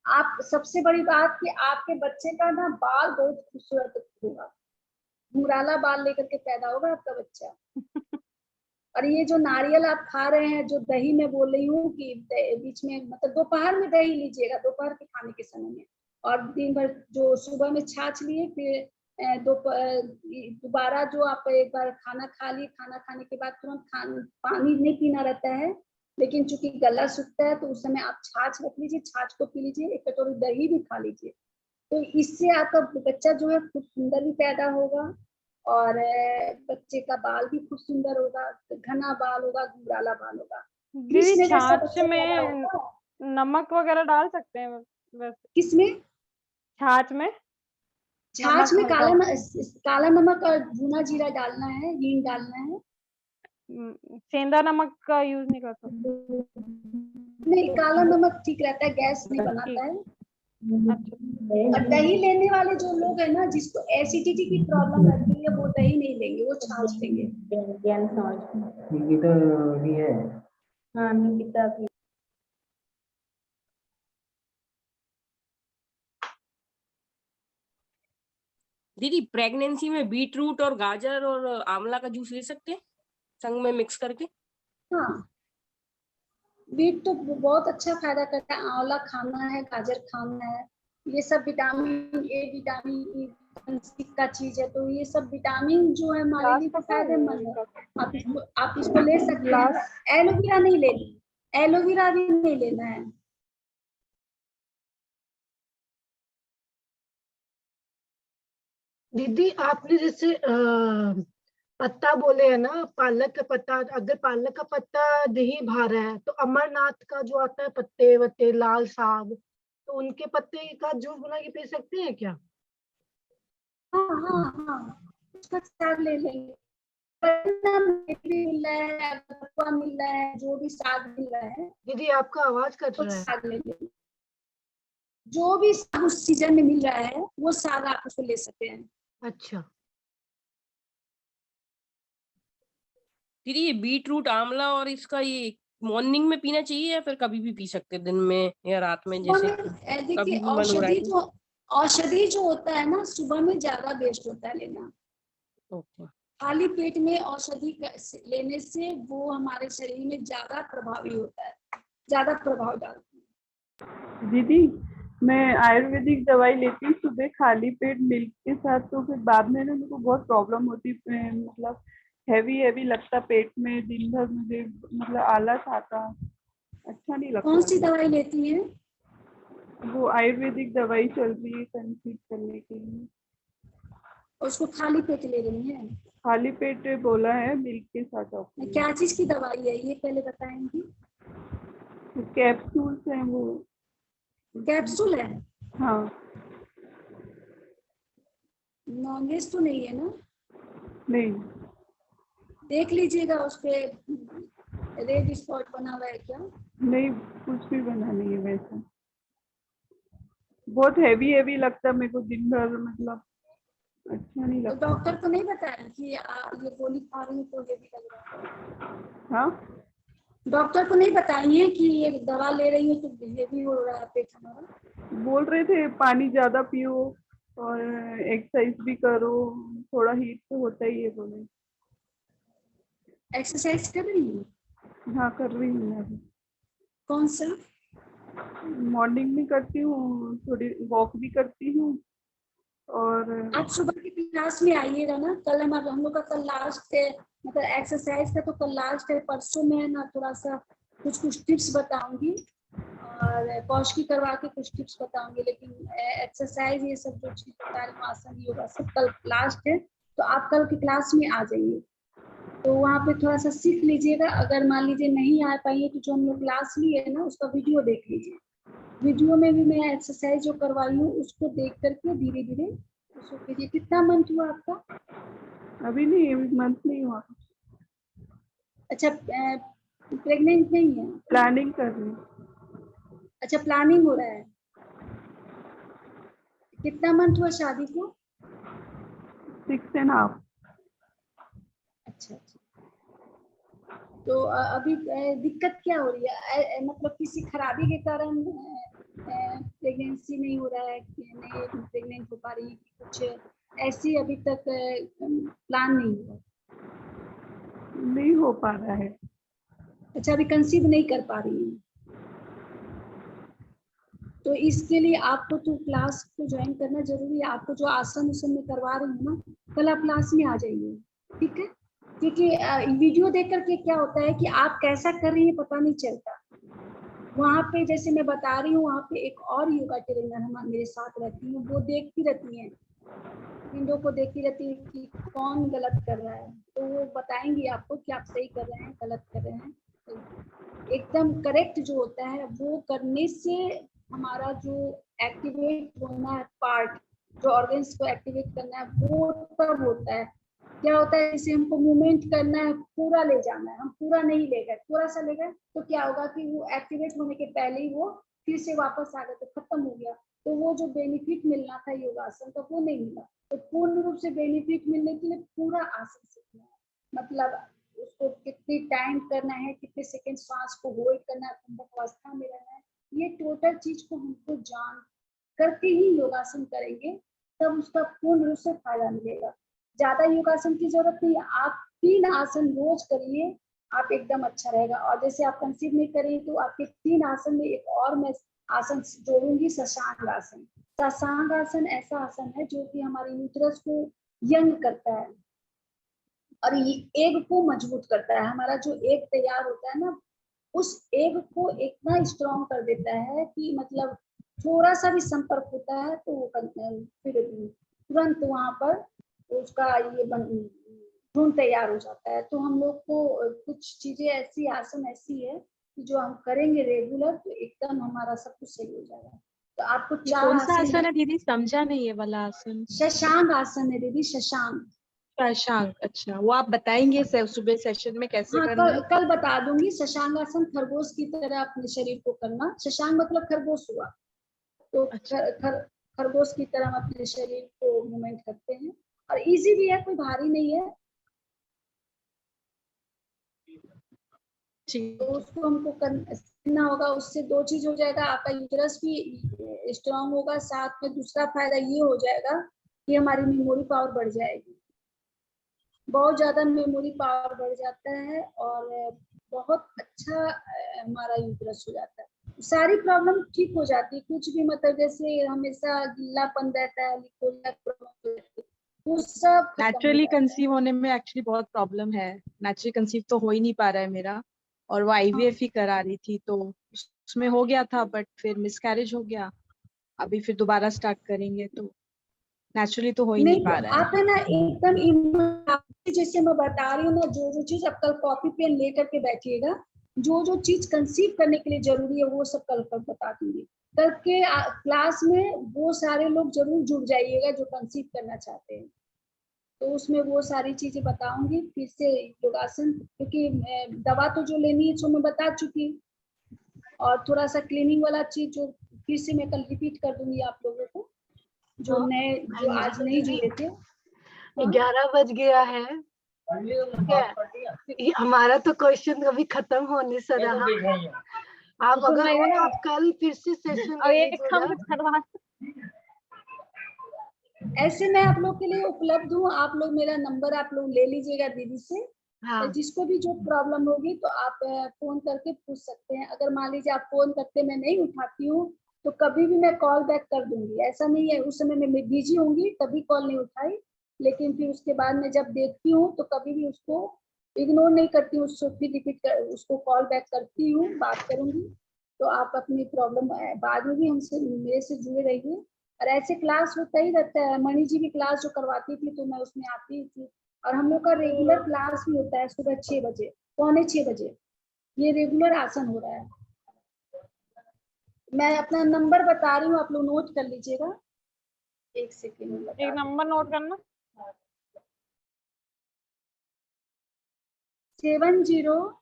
आप सबसे बड़ी बात कि आपके बच्चे का ना बाल बहुत खूबसूरत होगा, घुंघराला बाल लेकर के पैदा होगा आपका बच्चा। और ये जो नारियल आप खा रहे हैं, जो दही मैं बोल रही हूँ कि बीच में मतलब दोपहर में दही लीजिएगा, दोपहर के खाने के समय में, और दिन भर जो सुबह में छाछ लिए, फिर दोबारा जो आप एक बार खाना खा लिए, खाना खाने के बाद तुरंत पानी नहीं पीना रहता है, लेकिन चूंकि गला सूखता है तो उस समय आप छाछ रख लीजिए, छाछ को पी लीजिए, एक कटोरी दही भी खा लीजिए। तो इससे आपका बच्चा जो है खूब सुंदर भी पैदा होगा, और बच्चे का बाल भी खूब सुंदर होगा, घना बाल होगा, घुंघराला बाल होगा। दीदी कृष्ण जैसा छाछ बच्चा पैदा में होगा। नमक वगैरह डाल सकते हैं वैसे? किसमें? छाछ में छाछ नमक में हल्का काला नमक और भुना जीरा डालना है, हींग डालना है। सेंधा नमक का यूज नहीं कर सकते? नहीं, काला नमक ठीक रहता है, गैस नहीं बनाता है। अच्छा। और दही लेने वाले जो लोग है ना, जिसको एसिडिटी की प्रॉब्लम रहती है, वो दही नहीं लेंगे, वो छाछ लेंगे। निकिता भी है। हाँ निकिता भी। दीदी प्रेगनेंसी में बीट रूट और गाजर और आंवला का जूस ले सकते हैं संग में मिक्स करके? हाँ, बीट तो बहुत अच्छा फायदा करता है, आंवला खाना है, गाजर खाना है, ये सब विटामिन ए, विटामिन ई का चीज है, तो ये सब विटामिन जो है हमारे लिए फायदेमंद है। आप इसको ले सकते हैं। एलोवेरा नहीं लेनी, एलोवेरा भी नहीं लेना है। दीदी आपने जैसे पत्ता बोले है ना, पालक का पत्ता, अगर पालक का पत्ता नहीं भा रहा है तो अमरनाथ का जो आता है पत्ते वत्ते, लाल साग, तो उनके पत्ते का जूस बना के पी सकते हैं क्या? हाँ हाँ हाँ, उसका साग ले लेंगे, मिल रहा है, बथुआ मिल रहा है, जो भी साग मिल रहा है। दीदी आपका आवाज कट रहा है। साग ले लेंगे, जो भी साग उस सीजन में मिल रहा है वो साग आप उसको ले सकते हैं। अच्छा दीदी ये बीट रूट, आंवला और इसका ये मॉर्निंग में पीना चाहिए या फिर कभी भी पी सकते हैं, दिन में या रात में, जैसे देखिए, कभी भी मन हो रहा है? औषधि जो होता है ना, सुबह में ज्यादा बेस्ट होता है लेना। ओके। खाली पेट में औषधि लेने से वो हमारे शरीर में ज्यादा प्रभावी होता है, ज्यादा प्रभाव डालता है। दीदी मैं आयुर्वेदिक दवाई लेती हूँ सुबह खाली पेट मिल्क के साथ, तो फिर बाद में ना मेरे को बहुत प्रॉब्लम होती है, मतलब हैवी लगता पेट में, दिन भर मुझे मतलब आलस आता, अच्छा नहीं लगता। कौन सी दवाई लेती हैं? वो आयुर्वेदिक दवाई चल रही है कंसीव करने के लिए। उसको खाली पेट ले रही है? खाली पेट बोला है, मिल्क के साथ डॉक्टर। क्या चीज की दवाई है ये पहले बताएंगी? कैप्सूल्स हैं वो। कैप्सूल है? हाँ। नॉनवेज तो नहीं है ना? नहीं। देख लीजिएगा उस पे रेड स्पॉट बना हुआ है क्या? नहीं, कुछ भी बना नहीं है वैसा। बहुत हैवी लगता है मेरे को दिन भर, मतलब अच्छा नहीं लगता। तो डॉक्टर को नहीं बताया कि ये गोली खा रही है तो हेवी लग रहा है? हाँ, डॉक्टर को नहीं बताइए कि ये दवा ले रही है तो हेवी हो रहा है पेट हमारा? बोल रहे थे पानी ज्यादा पियो और एक्सरसाइज भी करो, थोड़ा हीट तो होता ही है बोले। एक्सरसाइज कर रही है? हाँ कर रही हूँ मैं अभी। कौन सा? मॉर्निंग में करती हूँ, थोड़ी वॉक भी करती हूँ। और आप सुबह की क्लास में आइएगा ना, कल हम लोग का कल लास्ट है, मतलब एक्सरसाइज का तो कल लास्ट है, परसों में ना थोड़ा सा कुछ टिप्स बताऊंगी और पौष्टी करवा के कुछ टिप्स बताऊंगी, लेकिन एक्सरसाइज ये सब जो चीज बता रही हूँ, आसन योगा सब कल लास्ट है, तो आप कल की क्लास में आ जाइए, तो वहाँ पे थोड़ा सा सीख लीजिएगा। अगर मान लीजिए नहीं आ पाइए तो जो हम लोग क्लास लिए है ना उसका वीडियो देख लीजिए, वीडियो में भी मैं एक्सरसाइज जो करवाई हूँ उसको देख करके धीरे धीरे उसको कीजिए। कितना मंथ हुआ आपका? अभी नहीं, अभी मंथ नहीं हुआ। अच्छा, प्रेग्नेंट नहीं है? प्लानिंग कर रही हूँ। अच्छा, प्लानिंग हो रहा है। कितना मंथ हुआ शादी को? 6.5। अच्छा, तो अभी दिक्कत क्या हो रही है? मतलब किसी खराबी के कारण प्रेगनेंसी नहीं हो रहा है, नहीं प्रेग्नेंट हो पा रही है, कुछ ऐसी अभी तक प्लान नहीं हुआ? नहीं हो पा रहा है। अच्छा, अभी कंसीव नहीं कर पा रही हैं? तो इसके लिए आपको तो क्लास को ज्वाइन करना जरूरी है। आपको जो आसन उसन में करवा रही हूँ ना, कल आप क्लास में आ जाइए, ठीक है? क्योंकि वीडियो देख करके क्या होता है कि आप कैसा कर रही है पता नहीं चलता। वहाँ पे जैसे मैं बता रही हूँ, वहाँ पे एक और योगा ट्रेनर हम मेरे साथ रहती है, वो देखती रहती है, विंडो को देखती रहती है कि कौन गलत कर रहा है, तो वो बताएंगी आपको कि आप सही कर रहे हैं, गलत कर रहे हैं। तो एकदम करेक्ट जो होता है वो करने से हमारा जो एक्टिवेट होना है पार्ट, जो ऑर्गन्स को एक्टिवेट करना है, वो तब होता है। क्या होता है, जैसे हमको मूवमेंट करना है, पूरा ले जाना है, हम पूरा नहीं ले गए, थोड़ा सा ले गए, तो क्या होगा कि वो एक्टिवेट होने के पहले ही वो फिर से वापस आ गए, तो खत्म हो गया। तो वो जो बेनिफिट मिलना था योगासन का, वो नहीं मिला। तो पूर्ण रूप से बेनिफिट मिलने के लिए पूरा आसन सीखना है, मतलब उसको कितनी टाइम करना है, कितने सेकंड सांस को होल्ड करना है, कुंभक अवस्था में रहना है, ये टोटल चीज को हमको जान करके ही योगासन करेंगे, तब उसका पूर्ण रूप से फायदा मिलेगा। ज्यादा योगासन की जरूरत नहीं है, आप 3 आसन रोज करिए, आप एकदम अच्छा रहेगा। और जैसे आप कंसीव नहीं करें तो आपके 3 आसन में एक और मैं आसन जोड़ूंगी, शशांक आसन। शशांक आसन ऐसा आसन है जो कि हमारे यूट्रस को यंग करता है और ये एग को मजबूत करता है। हमारा जो एग तैयार होता है ना, उस एग को इतना स्ट्रॉन्ग कर देता है कि मतलब थोड़ा सा भी संपर्क होता है तो वो फिर तुरंत वहां पर उसका ये भ्रूण तैयार हो जाता है। तो हम लोग को कुछ चीजें ऐसी, आसन ऐसी है कि जो हम करेंगे रेगुलर तो एकदम हमारा सब कुछ सही हो जाएगा। तो आपको 4 कौन सा आसन है दीदी? समझा नहीं है वाला आसन। शशांक आसन है दीदी, शशांक। शशांक, अच्छा वो आप बताएंगे सुबह सेशन में कैसे हाँ, करना है? कल बता दूंगी। शशांक आसन खरगोश की तरह अपने शरीर को करना। शशांक मतलब खरगोश हुआ, तो खरगोश की तरह हम अपने शरीर को मूवमेंट करते हैं और इजी भी है, कोई भारी नहीं है। तो उसको हमको करना होगा। उससे 2 चीज हो जाएगा, आपका यूट्रस भी स्ट्रांग होगा, साथ में दूसरा फायदा ये हो जाएगा कि हमारी मेमोरी पावर बढ़ जाएगी। बहुत ज्यादा मेमोरी पावर बढ़ जाता है और बहुत अच्छा हमारा यूट्रस हो जाता है। सारी प्रॉब्लम ठीक हो जाती है, कुछ भी मतलब जैसे हमेशा गिल्लापन रहता है, वो सब नेचुरली कंसीव होने में एक्चुअली बहुत प्रॉब्लम है। नेचुरली कंसीव तो हो ही नहीं पा रहा है मेरा, और वो आईवीएफ ही करा रही थी तो उसमें हो गया था, बट फिर मिसकैरेज हो गया। अभी फिर दोबारा स्टार्ट करेंगे तो नेचुरली तो हो ही नहीं पा रहा है। आप है ना एकदम जैसे मैं बता रही हूँ ना, जो चीज आप कल कॉपी पेन लेकर के बैठिएगा, जो चीज कंसीव करने के लिए जरूरी है वो सब कल बता दूंगी। कल के क्लास में वो सारे लोग जरूर जुड़ जाइएगा जो कंसीव करना चाहते हैं, तो उसमें वो सारी चीजें बताऊंगी। फिर से योगासन, क्योंकि दवा तो जो लेनी है सो मैं बता चुकी, और थोड़ा सा क्लीनिंग वाला चीज जो फिर से मैं कल रिपीट कर दूंगी आप लोगों को, जो नए जो आज नहीं जुड़े थे। 11 बज गया है, ठीक है? हमारा तो क्वेश्चन कभी खत्म होने से रहा। आप अगर आप कल फिर से सेशन ऐसे मैं आप लोग के लिए उपलब्ध हूँ। आप लोग मेरा नंबर आप लोग ले लीजिएगा दीदी से। हाँ। जिसको भी जो प्रॉब्लम होगी तो आप फोन करके पूछ सकते हैं। अगर मान लीजिए आप फोन करते मैं नहीं उठाती हूँ तो कभी भी मैं कॉल बैक कर दूंगी, ऐसा नहीं है उस समय मैं बिजी होंगी तभी कॉल नहीं उठाई, लेकिन फिर उसके बाद में जब देखती हूँ तो कभी भी उसको इग्नोर नहीं करती हूँ, उसको फिर रिपीट कर उसको कॉल बैक करती हूँ, बात करूंगी। तो आप अपनी प्रॉब्लम बाद में भी हमसे मेरे से जुड़े रहिए। और ऐसे क्लास होता ही रहता है। मणि जी की क्लास जो करवाती थी तो मैं उसमें आती थी, और हम लोग का रेगुलर क्लास भी होता है सुबह 6 बजे, 5:45 बजे। ये रेगुलर आसन हो रहा है। मैं अपना नंबर बता रही हूँ, आप लोग नोट कर लीजिएगा। एक सेकेंड में बता, एक नंबर नोट करना। 70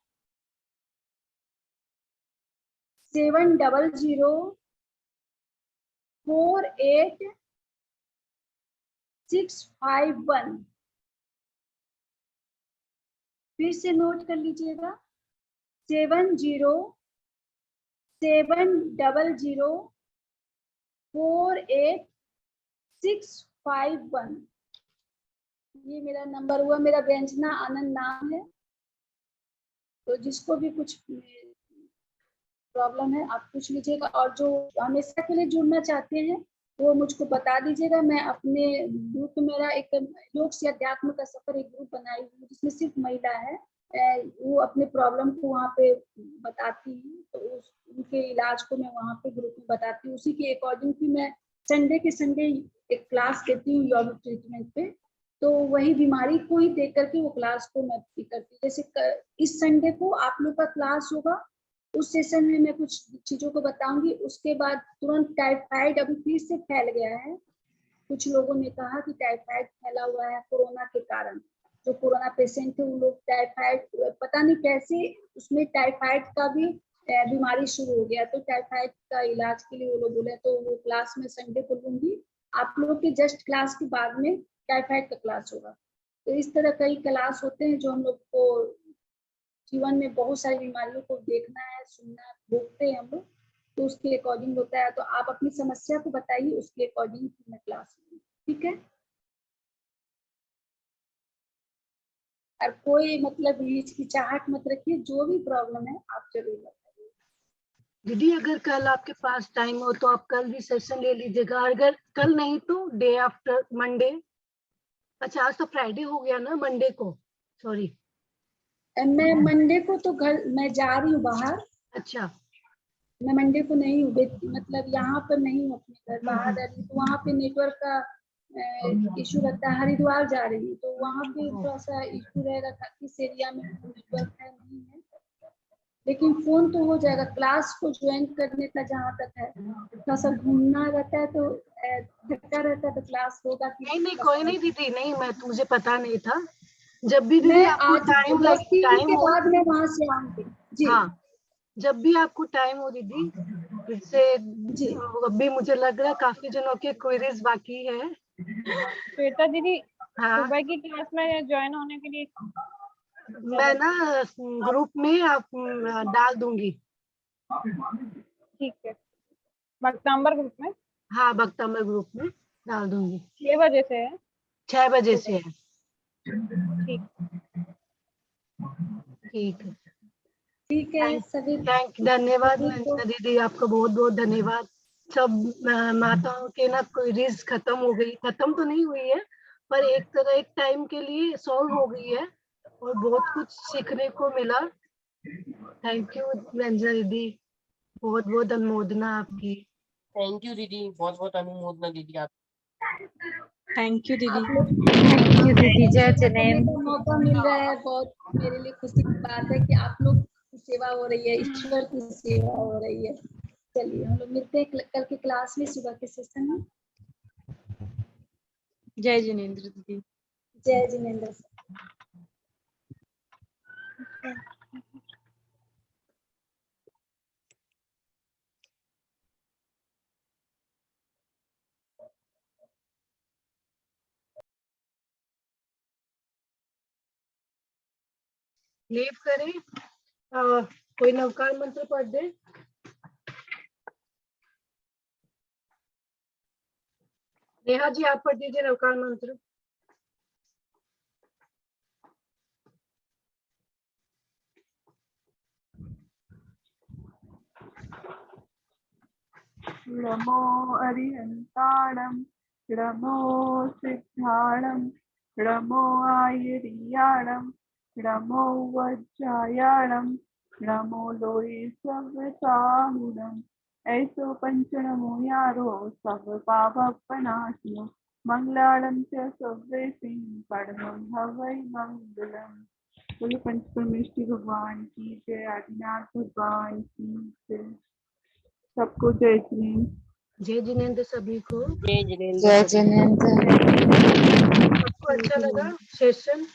700 48651। फिर से नोट कर लीजिएगा, 70 700 48651। ये मेरा नंबर हुआ, मेरा व्यंजना आनंद नाम है। तो जिसको भी कुछ प्रॉब्लम है आप पूछ लीजिएगा, और जो हमेशा के लिए जुड़ना चाहते हैं वो मुझको बता दीजिएगा। मैं अपने ग्रुप, मेरा एक योग से अध्यात्म का सफर एक ग्रुप बनाई हुई हूँ जिसमें सिर्फ महिला है। वो अपने प्रॉब्लम को वहाँ पे बताती है, तो उनके इलाज को मैं वहाँ पे ग्रुप में बताती हूँ। उसी के अकॉर्डिंग भी मैं संडे के संडे एक क्लास देती हूँ योग ट्रीटमेंट पे। तो वही बीमारी को ही देख करके वो क्लास को मैं करती हूँ। जैसे इस संडे को आप लोग का क्लास होगा, उस सेशन में मैं कुछ चीजों को बताऊंगी। उसके बाद तुरंत टाइफाइड अभी फिर से फैल गया है। कुछ लोगों ने कहा कि टाइफाइड फैला हुआ है कोरोना के कारण। जो कोरोना पेशेंट थे वो लोग टाइफाइड, पता नहीं कैसे उसमें टाइफाइड का भी बीमारी शुरू हो गया। तो टाइफाइड का इलाज के लिए वो लोग बोले, तो वो क्लास में संडे को लूंगी। आप लोग के जस्ट क्लास के बाद में टाइफाइड का क्लास होगा। तो इस तरह कई क्लास होते हैं जो हम लोग को जीवन में बहुत सारी बीमारियों को देखना है, सुनना है, भोगते हैं हम लोग, तो उसके अकॉर्डिंग होता है। तो आप अपनी समस्या को बताइए, उसके अकॉर्डिंग मैं क्लास लूंगी, ठीक है। और कोई मतलब हिचकिचाहट मत रखिए, जो भी प्रॉब्लम है आप जरूर बताइए। दीदी अगर कल आपके पास टाइम हो तो आप कल भी सेशन ले लीजिएगा, अगर कल नहीं तो डे आफ्टर मंडे। अच्छा आज तो फ्राइडे हो गया ना, मंडे को सॉरी। मैं मंडे को तो घर मैं जा रही हूँ बाहर। अच्छा मैं मंडे को नहीं हूँ, मतलब यहाँ पर नहीं हूँ, अपने घर बाहर जा रही हूँ। तो वहाँ पे नेटवर्क का इशू रहता है। हरिद्वार जा रही हूँ तो वहाँ पे थोड़ा सा इशू रहेगा, इस एरिया में नेटवर्क है नहीं है। लेकिन फोन तो हो जाएगा। क्लास को ज्वाइन करने का जहाँ तक है, थोड़ा सा घूमना रहता है तो धक्का रहता है, तो क्लास होगा कि नहीं कोई नहीं दीदी, नहीं मैं मुझे पता नहीं था। जब भी दीदी मैं आपको आज टाइम 10 के हो, बाद मैं वहाँ से आऊंगी जी। हाँ जब भी आपको टाइम हो दीदी, फिर से जी। अभी मुझे लग रहा है काफी जनों के क्वेरीज बाकी है। श्वेता दीदी हाँ सुबह की क्लास में ज्वाइन होने के लिए मैं ना ग्रुप में आप डाल दूंगी। ठीक है, भक्तांबर ग्रुप में। हाँ भक्तांबर ग्रुप में डाल दूंगी। 6 बजे से है। 6 बजे से है। ठीक ठीक है, ठीक है सभी। धन्यवाद वंदना दीदी, आपका बहुत बहुत धन्यवाद। सब माताओं के ना क्वेरीज खत्म हो गई, खत्म तो नहीं हुई है पर एक तरह एक टाइम के लिए सॉल्व हो गई है और बहुत कुछ सीखने को मिला। थैंक यू वंदना दीदी, बहुत बहुत अनुमोदना आपकी। थैंक यू दीदी, बहुत बहुत अनुमोदना दीदी आप। थैंक यू दीदी। थैंक यू दीदी, जय जनेम। मौका मिल रहा है, बहुत मेरे लिए खुशी की बात है कि आप लोग की सेवा हो रही है, ईश्वर की सेवा हो रही है। चलिए हम लोग मिलते हैं कल की क्लास में, सुबह के सेशन में। जय जिनेंद्र दीदी। जय जिनेंद्र। लीव करें, कोई नवकार मंत्र पढ़ दे। नेहा जी आप पढ़ दीजिए नवकार मंत्र। नमो अरिहंताणं, नमो सिद्धाणं, नमो आयर्याणं, नमो वज्रायाणं, नमो लोये सर्वसाहुणं। ऐसो पंचनमो यारो सब पापनाशनो, मंगलालं च सर्वेसिं परमं हवै मंगलम्। बोलो पंचपरमेष्ठी भगवान की जय, आदिनाथ भगवान की जय। सबको जय जिनेंद्र। जय जिनेंद्र सभी को। जय जिनेंद्र। जय जिनेंद्र। आपको अच्छा लगा सेशन?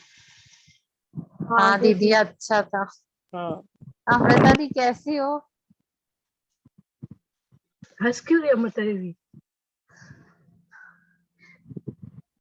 हाँ दीदी अच्छा था। हाँ अमृता दी कैसी हो? हंस क्यों रही अमृता दीदी?